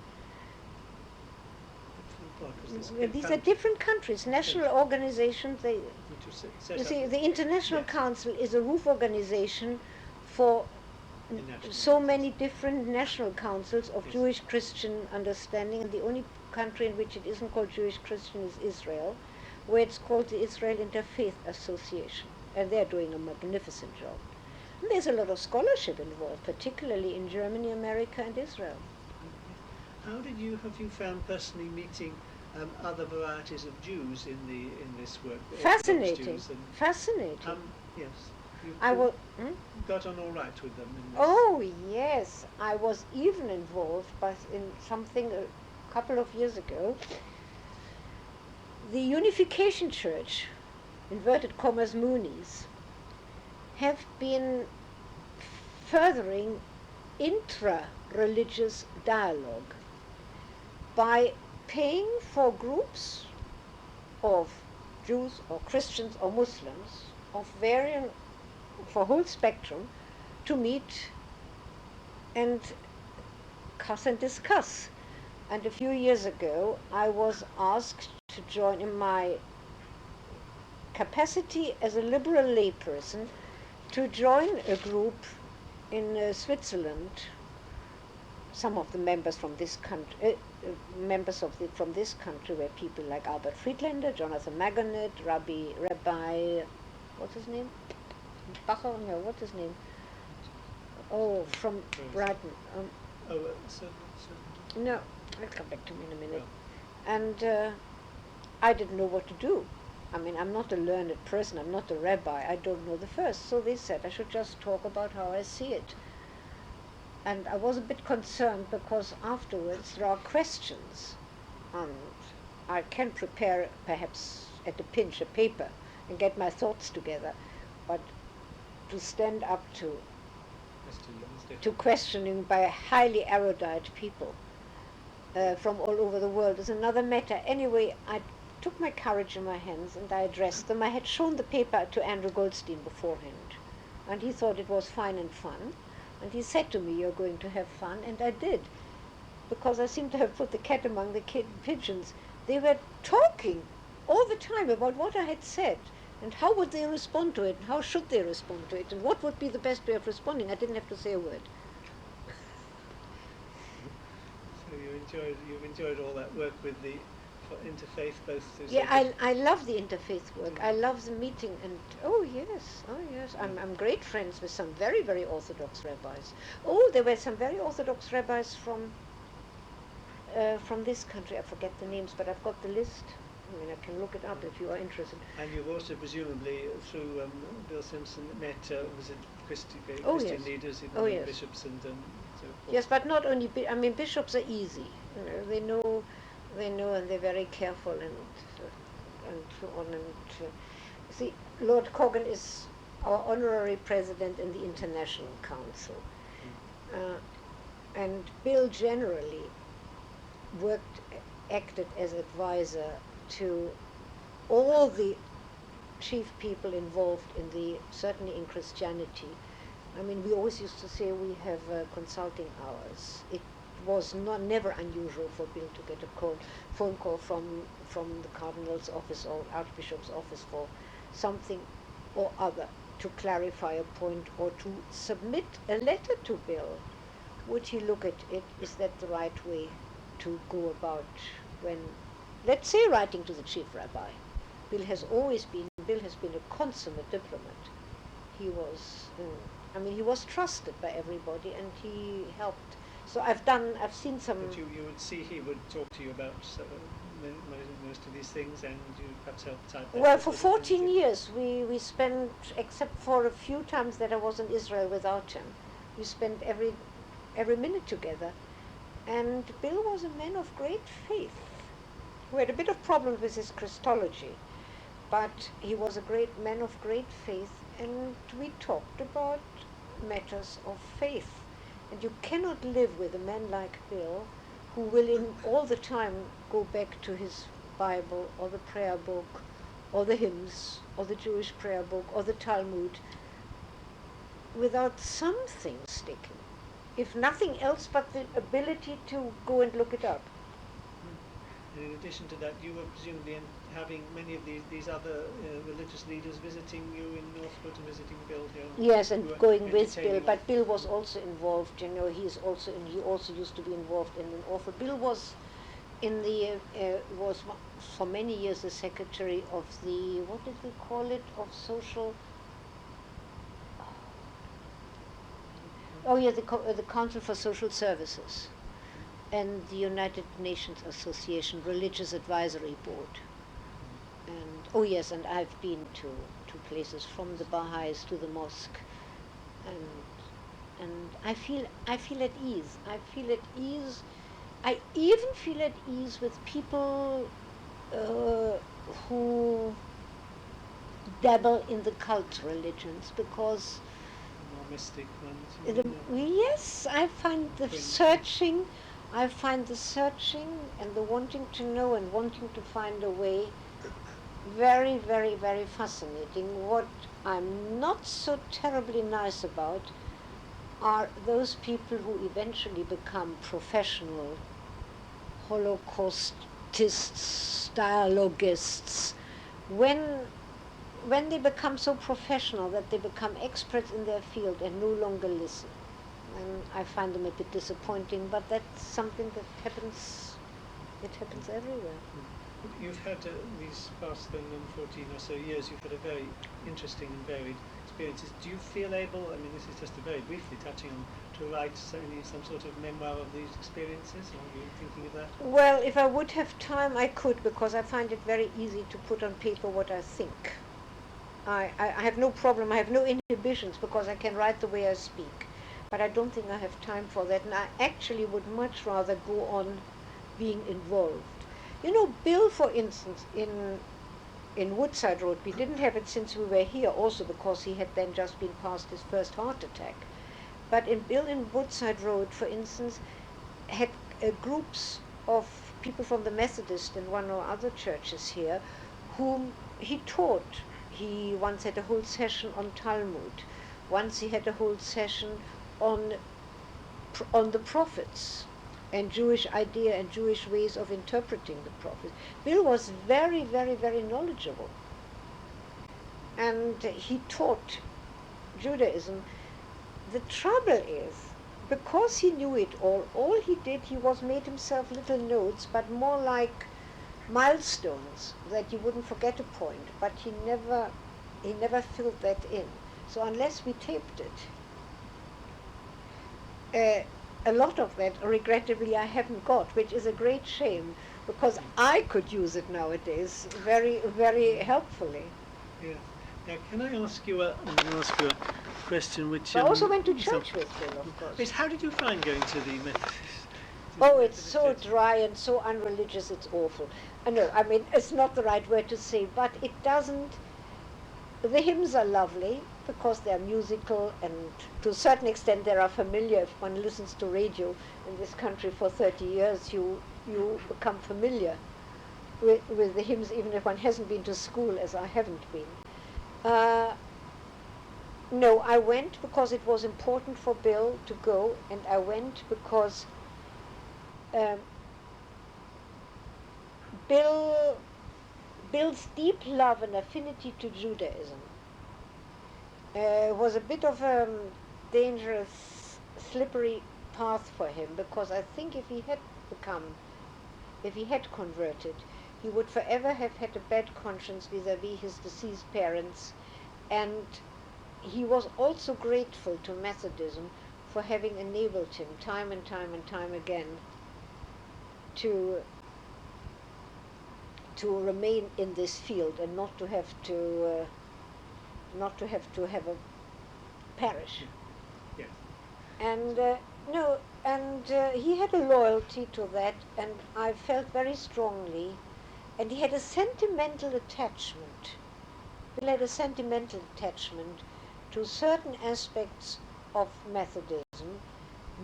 These are different countries, national organizations. You see, the International Council is a roof organization for so many different national councils of Jewish Christian understanding, and the only country in which it isn't called Jewish Christian is Israel, where it's called the Israel Interfaith Association, and they're doing a magnificent job. And there's a lot of scholarship involved, particularly in Germany, America, and Israel. Have you found personally meeting other varieties of Jews in this work? Fascinating, fascinating. Yes. Got on all right with them? Oh yes, I was even involved, but in something a couple of years ago. The Unification Church, inverted commas Moonies, have been furthering intra-religious dialogue by paying for groups of Jews or Christians or Muslims of varying, for whole spectrum, to meet and discuss. And a few years ago, I was asked to join in my capacity as a liberal layperson to join a group in Switzerland. Some of the members from this country, from this country were people like Albert Friedlander, Jonathan Magonet, Rabbi, what's his name? Bacher? No, what's his name? Oh, from Brighton. No, I'll come back to me in a minute. Well. And I didn't know what to do. I mean, I'm not a learned person, I'm not a rabbi, I don't know the first. So they said I should just talk about how I see it. And I was a bit concerned because afterwards there are questions, and I can prepare perhaps at a pinch a paper and get my thoughts together, but to stand up to questioning by highly erudite people from all over the world is another matter. Anyway, I took my courage in my hands and I addressed them. I had shown the paper to Andrew Goldstein beforehand, and he thought it was fine and fun. And he said to me, "You're going to have fun," and I did, because I seemed to have put the cat among the pigeons. They were talking all the time about what I had said, and how would they respond to it, and how should they respond to it, and what would be the best way of responding. I didn't have to say a word. So you've enjoyed all that work with the interfaith, both. Yeah, I love the interfaith work. I love the meeting, and oh yes, I'm great friends with some very, very Orthodox rabbis. Oh, there were some very Orthodox rabbis from this country. I forget the names, but I've got the list. I mean, I can look it up if you are interested. And you've also presumably, through Bill Simpson, met Christian yes. leaders, yes. bishops and so forth. Yes, but not only. I mean, bishops are easy. They know, and they're very careful and so on. And see, Lord Cogan is our honorary president in the International Council, and Bill generally acted as advisor to all the chief people involved certainly in Christianity. I mean, we always used to say we have consulting hours. was never unusual for Bill to get a phone call from the cardinal's office or archbishop's office for something or other, to clarify a point or to submit a letter to Bill. Would he look at it? Is that the right way to go about when, let's say, writing to the chief rabbi? Bill has been a consummate diplomat. He was, he was trusted by everybody, and he helped. So I've seen some. But you would see he would talk to you about most of these things, and you perhaps help type. Well, for 14 years, we spent, except for a few times that I was in Israel without him, we spent every minute together. And Bill was a man of great faith, who had a bit of problems with his Christology, but he was a great man of great faith, and we talked about matters of faith. And you cannot live with a man like Bill, who will all the time go back to his Bible or the prayer book or the hymns or the Jewish prayer book or the Talmud, without something sticking, if nothing else but the ability to go and look it up. And in addition to that, you were presumably having many of these other religious leaders visiting you in Northwood and visiting Bill here. Yes, and going with Bill. But Bill was also involved. He also used to be involved in an awful. Bill was was for many years the secretary of the, what did we call it, of social. Oh yeah, the Council for Social Services, and the United Nations Association Religious Advisory Board. And oh yes, and I've been to places, from the Baha'is to the mosque, and I feel at ease. I even feel at ease with people who dabble in the cult religions, because more mystic ones. yes, I find the searching and the wanting to know and wanting to find a way very, very, very fascinating. What I'm not so terribly nice about are those people who eventually become professional Holocaustists, dialogists, when they become so professional that they become experts in their field and no longer listen. And I find them a bit disappointing, but that's something that happens. It happens everywhere. You've had these past 14 or so years, you've had a very interesting and varied experiences. Do you feel able, this is just a very briefly touching on, to write some sort of memoir of these experiences? Are you thinking of that? Well, if I would have time, I could, because I find it very easy to put on paper what I think. I have no problem, I have no inhibitions, because I can write the way I speak. But I don't think I have time for that, and I actually would much rather go on being involved. Bill, for instance, in Woodside Road, we didn't have it since we were here, also because he had then just been past his first heart attack. But Bill in Woodside Road, for instance, had groups of people from the Methodist and one or other churches here, whom he taught. He once had a whole session on Talmud. Once he had a whole session on the prophets and Jewish idea and Jewish ways of interpreting the prophets. Bill was very, very, very knowledgeable. And he taught Judaism. The trouble is, because he knew it all he did, he made himself little notes, but more like milestones, that you wouldn't forget a point, but he never filled that in. So unless we taped it, a lot of that, regrettably, I haven't got, which is a great shame, because I could use it nowadays very, very helpfully. Yeah. Now, can I ask you a question which... I also went to church with him, of course. Yes, how did you find going to the Methodist? It's so dry and so unreligious, it's awful. It's not the right word to say, but it doesn't... The hymns are lovely because they're musical, and to a certain extent they are familiar. If one listens to radio in this country for 30 years, you become familiar with the hymns, even if one hasn't been to school, as I haven't been. No, I went because it was important for Bill to go, and I went because um, Bill, Bill's deep love and affinity to Judaism was a bit of a dangerous, slippery path for him, because I think if he had converted, he would forever have had a bad conscience vis-à-vis his deceased parents, and he was also grateful to Methodism for having enabled him time and time and time again to remain in this field and not to have to have a parish. Yes. And no, and he had a loyalty to that, and I felt very strongly. And he had a sentimental attachment. Bill had a sentimental attachment to certain aspects of Methodism,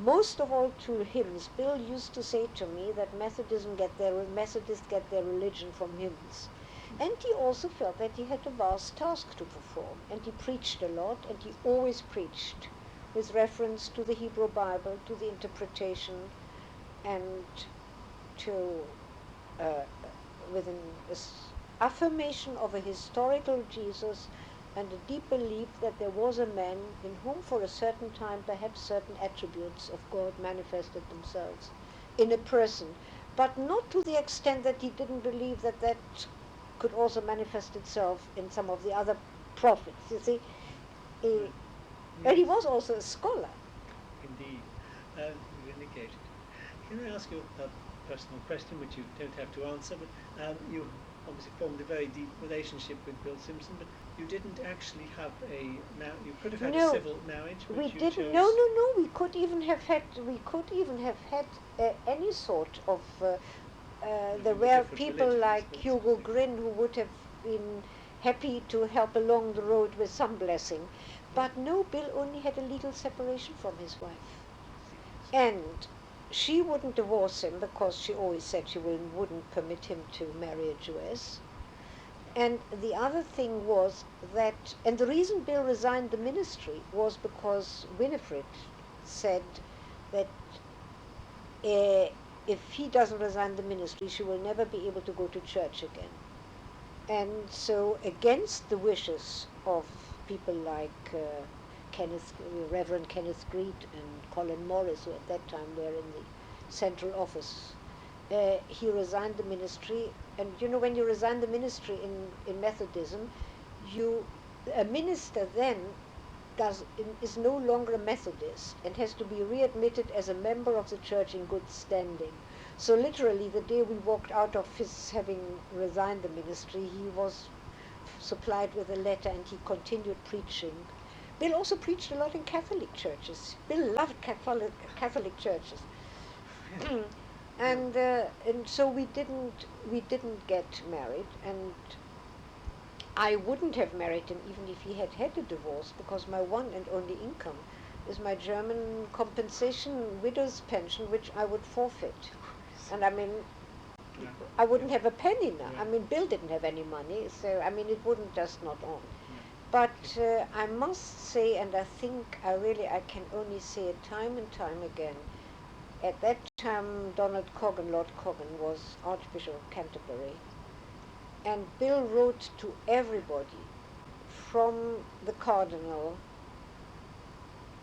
most of all to hymns. Bill used to say to me that Methodists get their religion from hymns. And he also felt that he had a vast task to perform, and he preached a lot, and he always preached with reference to the Hebrew Bible, to the interpretation, and to with an affirmation of a historical Jesus and a deep belief that there was a man in whom for a certain time perhaps certain attributes of God manifested themselves in a person, but not to the extent that he didn't believe that that could also manifest itself in some of the other prophets, you see. And he was also a scholar. Indeed. Vindicated. Can I ask you a personal question, which you don't have to answer, but you obviously formed a very deep relationship with Bill Simpson, but you didn't actually have you could have had a civil marriage, but we you didn't. chose... No. We could even have had any sort of. There were people like Hugo Gryn who would have been happy to help along the road with some blessing, but no, Bill only had a legal separation from his wife, and she wouldn't divorce him because she always said she wouldn't permit him to marry a Jewess. And the other thing was that, and the reason Bill resigned the ministry was because Winifred said that if he doesn't resign the ministry, she will never be able to go to church again. And so, against the wishes of people like Reverend Kenneth Greet and Colin Morris, who at that time were in the central office, he resigned the ministry. And you know, when you resign the ministry in Methodism, a minister then is no longer a Methodist and has to be readmitted as a member of the church in good standing. So literally, the day we walked out of his having resigned the ministry, he was supplied with a letter and he continued preaching. Bill also preached a lot in Catholic churches. Bill loved Catholic churches. And so we didn't get married, and I wouldn't have married him even if he had had a divorce, because my one and only income is my German compensation widow's pension, which I would forfeit. And I mean, I wouldn't have a penny now. I mean, Bill didn't have any money, so I mean, it wouldn't just not on. But I must say, and I think I can only say it time and time again, at that time Lord Coggan was Archbishop of Canterbury, and Bill wrote to everybody, from the Cardinal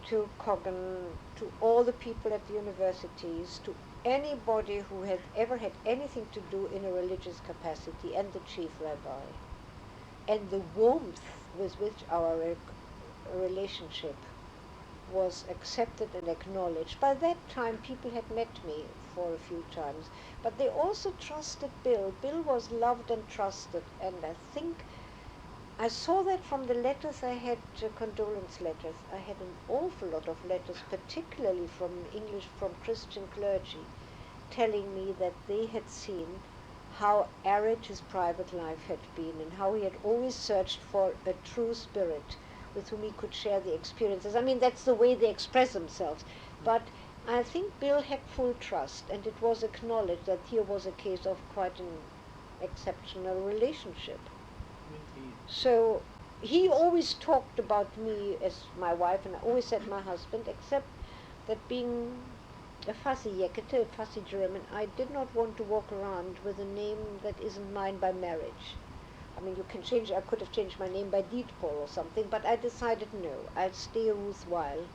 to Coggan, to all the people at the universities, to anybody who had ever had anything to do in a religious capacity, and the chief rabbi. And the warmth with which our relationship was accepted and acknowledged. By that time, people had met me for a few times, but they also trusted Bill. Bill was loved and trusted, and I think I saw that from the letters I had, condolence letters. I had an awful lot of letters, particularly from Christian clergy, telling me that they had seen how arid his private life had been, and how he had always searched for a true spirit with whom he could share the experiences. I mean, that's the way they express themselves. But I think Bill had full trust, and it was acknowledged that here was a case of quite an exceptional relationship. Indeed. So he always talked about me as my wife, and I always said my husband, except that being a fussy Yekete, a fussy German. I did not want to walk around with a name that isn't mine by marriage. I mean, you can change, I could have changed my name by deed poll or something, but I decided no, I'd stay Ruth Weyl.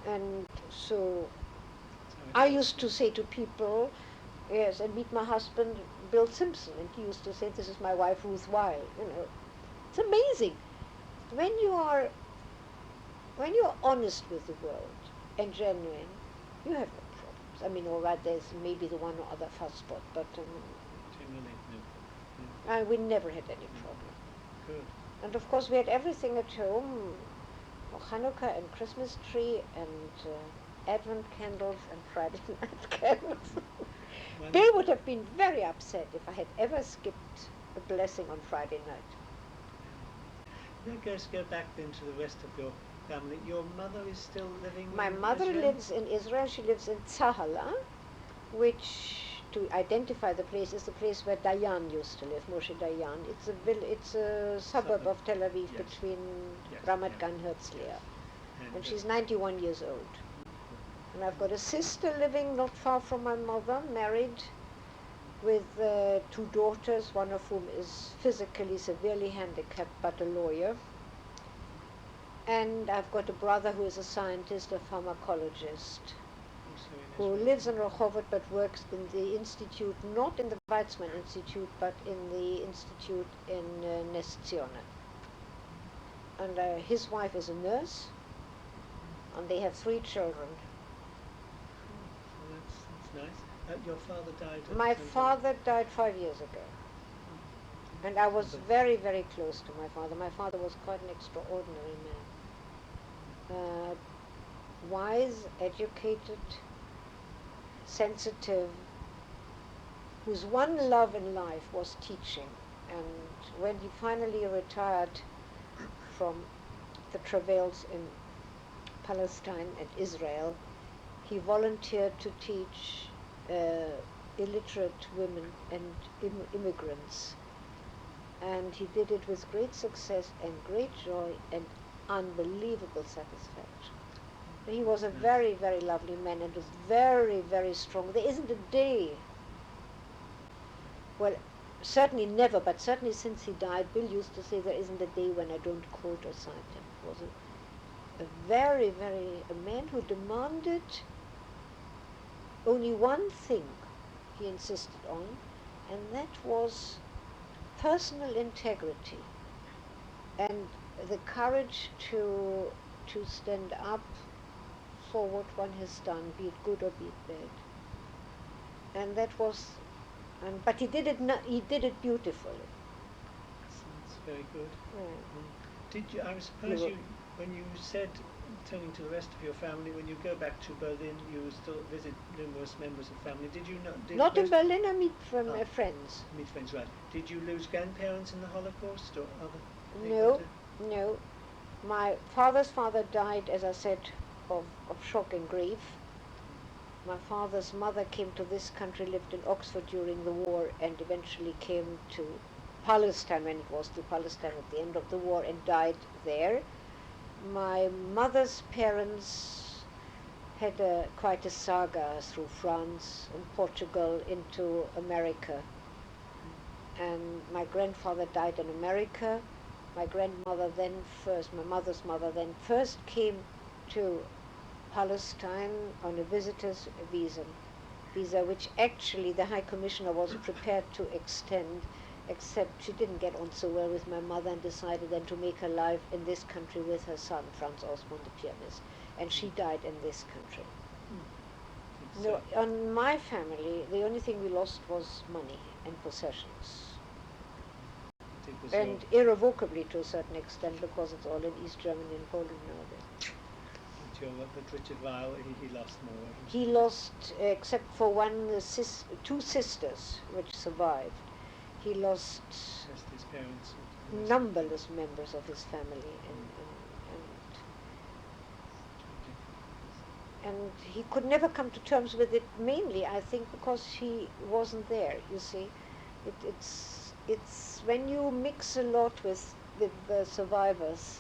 And so I used to say to people, yes, and meet my husband, Bill Simpson, and he used to say, this is my wife, Ruth Weyl. You know, it's amazing. When you are, when you're honest with the world and genuine, you have no problems. I mean, all right, there's maybe the one or other fuss spot, but Generally, no. we never had any problem. Good. And of course, we had everything at home, Hanukkah and Christmas tree and Advent candles and Friday night candles. Bill would have been very upset if I had ever skipped a blessing on Friday night. Let's go back then to the rest of your family. Your mother is still living My in mother Israel? lives in Israel. She lives in Tzahala, which, to identify the place, is the place where Dayan used to live, Moshe Dayan. It's a suburb of Tel Aviv, Yes. between Yes, Ramat yeah. Gan Herzliya. And, And she's 91 years old. And I've got a sister living not far from my mother, married, with two daughters, one of whom is physically severely handicapped but a lawyer. And I've got a brother who is a scientist, a pharmacologist, also in who Israel. lives in Rehovot but works in the institute, not in the Weizmann Institute, but in the institute in Nes Ziona. And his wife is a nurse, and they have 3 children. So that's nice. Your father died at My some time? father died 5 years ago. And I was very, very close to my father. My father was quite an extraordinary man. Wise, educated, sensitive, whose one love in life was teaching. And when he finally retired from the travails in Palestine and Israel, he volunteered to teach illiterate women and immigrants. And he did it with great success and great joy and unbelievable satisfaction. He was a very, very lovely man and was very, very strong. There isn't a day, well, certainly never, but certainly since he died, Bill used to say there isn't a day when I don't quote or cite him. He was a very, a man who demanded only one thing he insisted on, and that was personal integrity and the courage to stand up for what one has done, be it good or be it bad. And that was, but he did it beautifully. That's very good. Yeah. Did you? I suppose when you said, turning to the rest of your family, when you go back to Berlin, you still visit numerous members of family. Did you not? Not in Berlin. I meet from friends. Meet friends, right? Did you lose grandparents in the Holocaust or other? No, no. My father's father died, as I said, of shock and grief. My father's mother came to this country, lived in Oxford during the war, and eventually came to Palestine when it was to Palestine at the end of the war, and died there. My mother's parents had quite a saga through France and Portugal into America. And my grandfather died in America. My grandmother then first, my mother's mother then first came to Palestine on a visitor's visa, which actually the High Commissioner was prepared to extend, except she didn't get on so well with my mother and decided then to make her life in this country with her son, Franz Osmond, the pianist. And she died in this country. No, on my family, the only thing we lost was money and possessions. And irrevocably to a certain extent, because it's all in East Germany and Poland nowadays. But Richard Weyl, he lost more. He lost, except for two sisters, which survived. He lost his parents. Numberless members of his family, and he could never come to terms with it. Mainly, I think, because he wasn't there. You see, it's when you mix a lot with the survivors.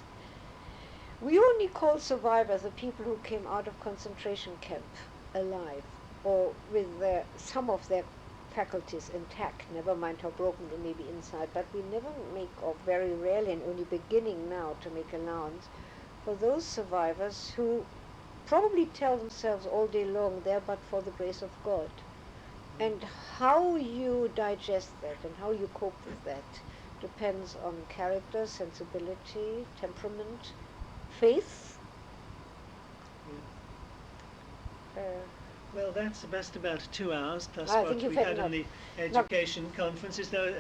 We only call survivors the people who came out of concentration camp. alive, or with some of their faculties intact, never mind how broken they may be inside, but we never make, or very rarely, and only beginning now to make allowance for those survivors who probably tell themselves all day long, there but for the grace of God. And how you digest that and how you cope with that depends on character, sensibility, temperament, faith. Well, that's just about 2 hours plus I what think you've we had had in enough. the No. education conferences. Though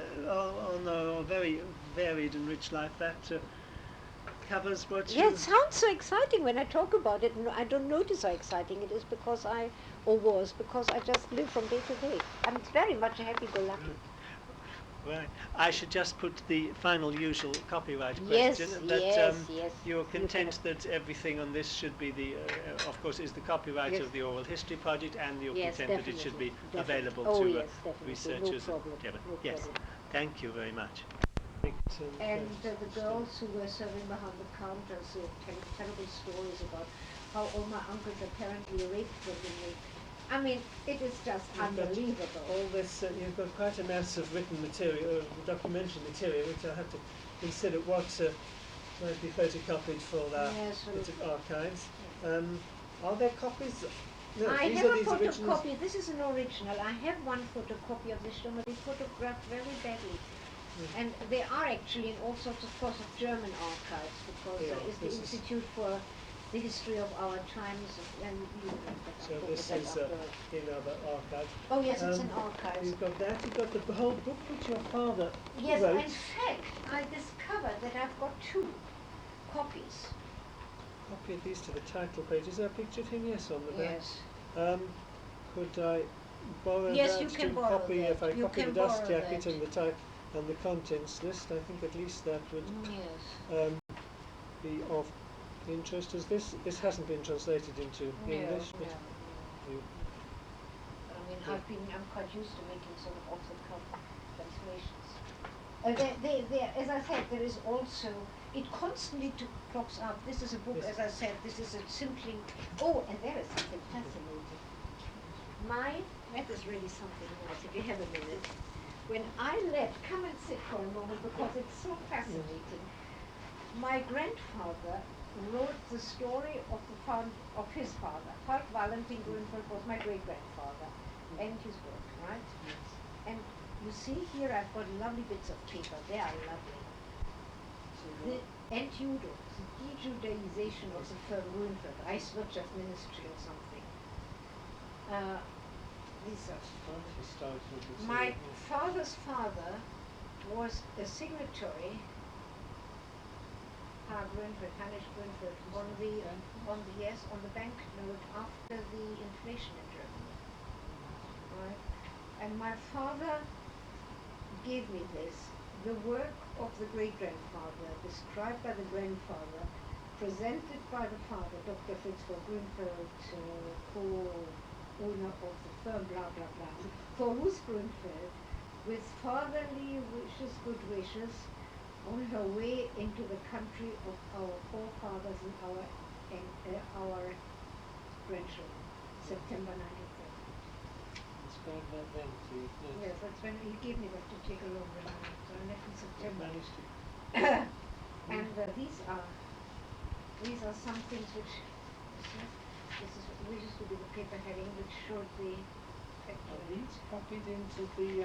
on a very varied and rich life, that covers what Yeah, you. it sounds so exciting when I talk about it. I don't notice how exciting it is because because I just live from day to day. I'm very much a happy-go-lucky. Right. I should just put the final usual copyright Yes, question that yes, yes. you're You content that everything on this should be of course, is the copyright Yes. of the Oral History Project, and you're Yes, content that it should be definitely. available Oh, to yes, definitely. researchers. No problem. No Yes. problem. Thank you very much. And the girls who were serving behind the counters tell terrible stories about how all my uncles apparently raped women. I mean, it is just unbelievable. All this, you've got quite a mass of written material, documentary material, which I have to consider what might be photocopied for our Yes, bits of archives. Are there copies? No, I these have are a these originals. photocopy. This is an original. I have one photocopy of this show, but they photographed very badly. And they are actually in all sorts of course of German archives, because Yeah, it's the this is- Institute for the History of Our Times, and So this is in other archives. oh yes, it's an archive. You've got that. You've got the whole book which your father Yes, wrote. in fact, I discovered that I've got two copies. Copy of these to the title page. Is there a picture of him? Yes, on the back. Yes. Could I borrow Yes, that you can to borrow copy? that. If I You copy the can dust borrow jacket that. and the type and the contents list, I think at least that would Yes. be of interest. As this hasn't been translated into English, but you, I mean, Yeah. I'm quite used to making sort of off-the-cuff translations. As I said, there is also, it constantly crops up. This is a book, Yes. as I said, this is a simply, oh, and there is something fascinating. That is really something nice, if you have a minute. When I left, come and sit for a moment, because it's so fascinating. My grandfather wrote the story of his father. Father Valentin Grünfeld was my great-grandfather, and his work, right? Yes. And you see here, I've got lovely bits of paper. They are lovely. The Entudo, the de-Judaization of the firm Grünfeld, Reichswirtschaft Ministry or something. These are historical material. my father's father was a signatory, Hanisch Grünfeld, on the banknote after the inflation in Germany. Right? And my father gave me this, the work of the great-grandfather, described by the grandfather, presented by the father, Dr. Fritz von Grünfeld, co-owner of the firm, blah, blah, blah, for Ruth Grünfeld, with fatherly wishes, good wishes, on her way into the country of our forefathers and our grandchildren, September 1930. Describe that then, please. Yes, that's when he gave me that to take a look at. So I left in September. Managed to. And these are some things which, this used to be the paper heading which showed the Are these copied into the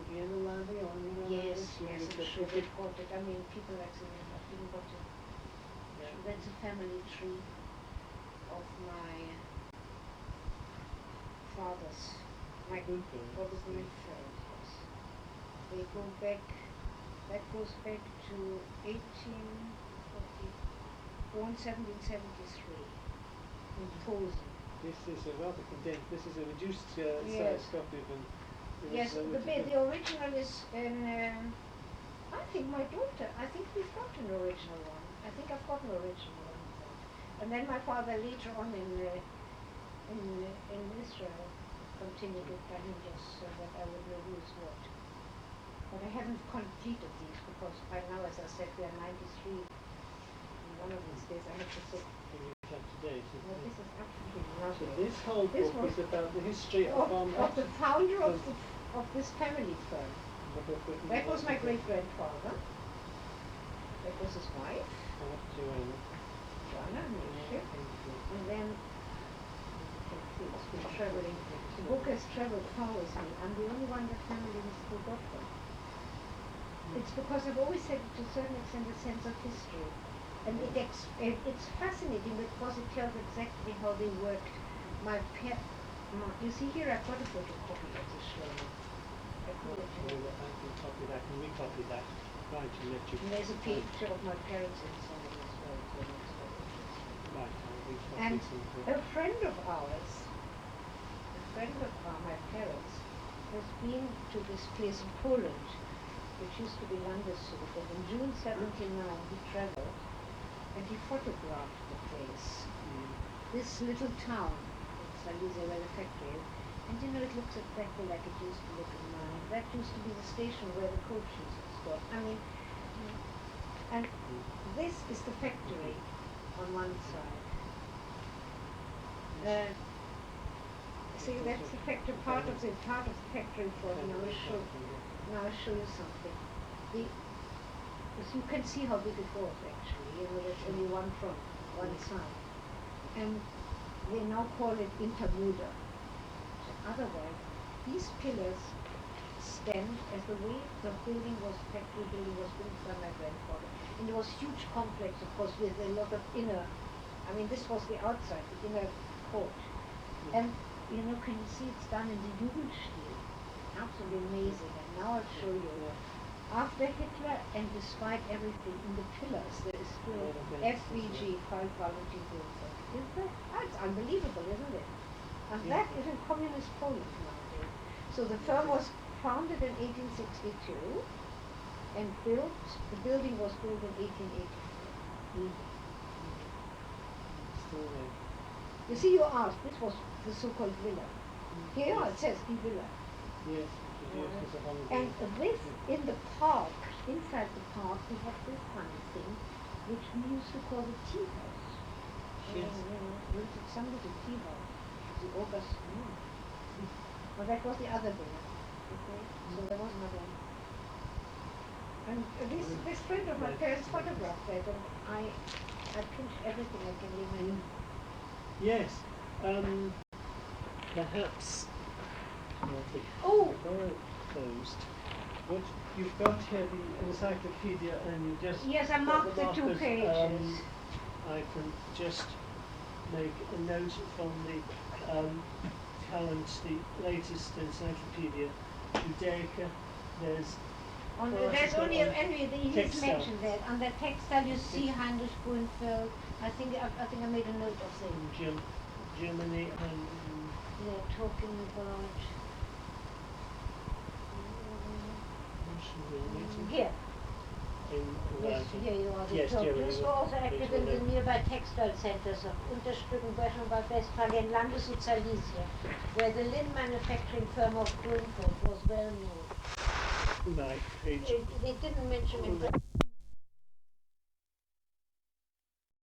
Vienna library or anywhere? Yes, else? I'm sure they got it. I mean, people actually have been got it. Yeah. That's a family tree of my father's, my Grünfeld. father's Grünfeld, yes. They go back, that goes back to 1773, in Posen. This is a rather condensed. This is a reduced Yes. size copy of an. Yes, the original is in, I think my daughter, I think we've got an original one. I think I've got an original one of that. And then my father later on in Israel continued it by him, just so that I would know who's what. But I haven't completed these because by now, as I said, we are 93. And one of these days I have to say, Up to date. well, this is absolutely So this whole book is about the history of the founder of this family firm. That was my great-grandfather. That was his wife, Joanna, and then you can see it's been traveling. The book has traveled far with me. I'm the only one in the family who still got them. It's because I've always had, to a certain extent, a sense of history. And it's fascinating because it tells exactly how they worked. You see here, I've got a photocopy of the Schlomo. I can copy that, and recopy that. Right, to let you. And there's a picture of my parents inside as well. So that's very interesting. Right, I'll recopy And something. a friend of ours, my parents, has been to this place in Poland, which used to be Landeshut, and in June 79 he traveled and he photographed the place. This little town, Silesia, where the factory is, and you know, it looks exactly like it used to look in mine. That used to be the station where the coaches stopped. I mean, and this is the factory on one side. See, that's the factory, part of the factory floor. Now I'll show you something. You can see how big it was actually. You know, there's only one front, one side, and they now call it Intermuda. So otherwise, these pillars stand as the way the factory building was built by my grandfather. And it was a huge complex, of course, with a lot of inner. I mean, this was the outside, the inner court. And you know, can you see it's done in the Jugendstil? Absolutely amazing. And now I'll show you. After Hitler, and despite everything, in the pillars there is still FVG, Fall Valentin. It's unbelievable, isn't it? And that is in communist Poland nowadays. So the firm was founded in 1862 and the building was built in 1884. Still there. You see, you asked, this was the so-called villa. Here it says the villa. Yes, and this, in the park, inside the park, we have this funny thing, which we used to call the tea house. Yes. Somebody's tea house, the August. Well, that was the other villa. Okay, so there was another one. And this friend of my parents photographed that, and I pinched everything I can remember. Yes. Perhaps. Oh! Closed. But you've got here the encyclopedia, and you just. Yes, I marked the 2 pages. I can just make a note from the current, the latest encyclopedia, Judaica. There's only he's mentioned that. On the textile you see Heinrich Grunfeld. I think I made a note of that. Germany and they're talking about here. Yes, here you are. Yes, This were also active in the nearby textile centers of Unterstücken, Bad Westphalen, Landeshut, Silesia, where the linen manufacturing firm of Grunfeld was well known. Right, page. They didn't mention it.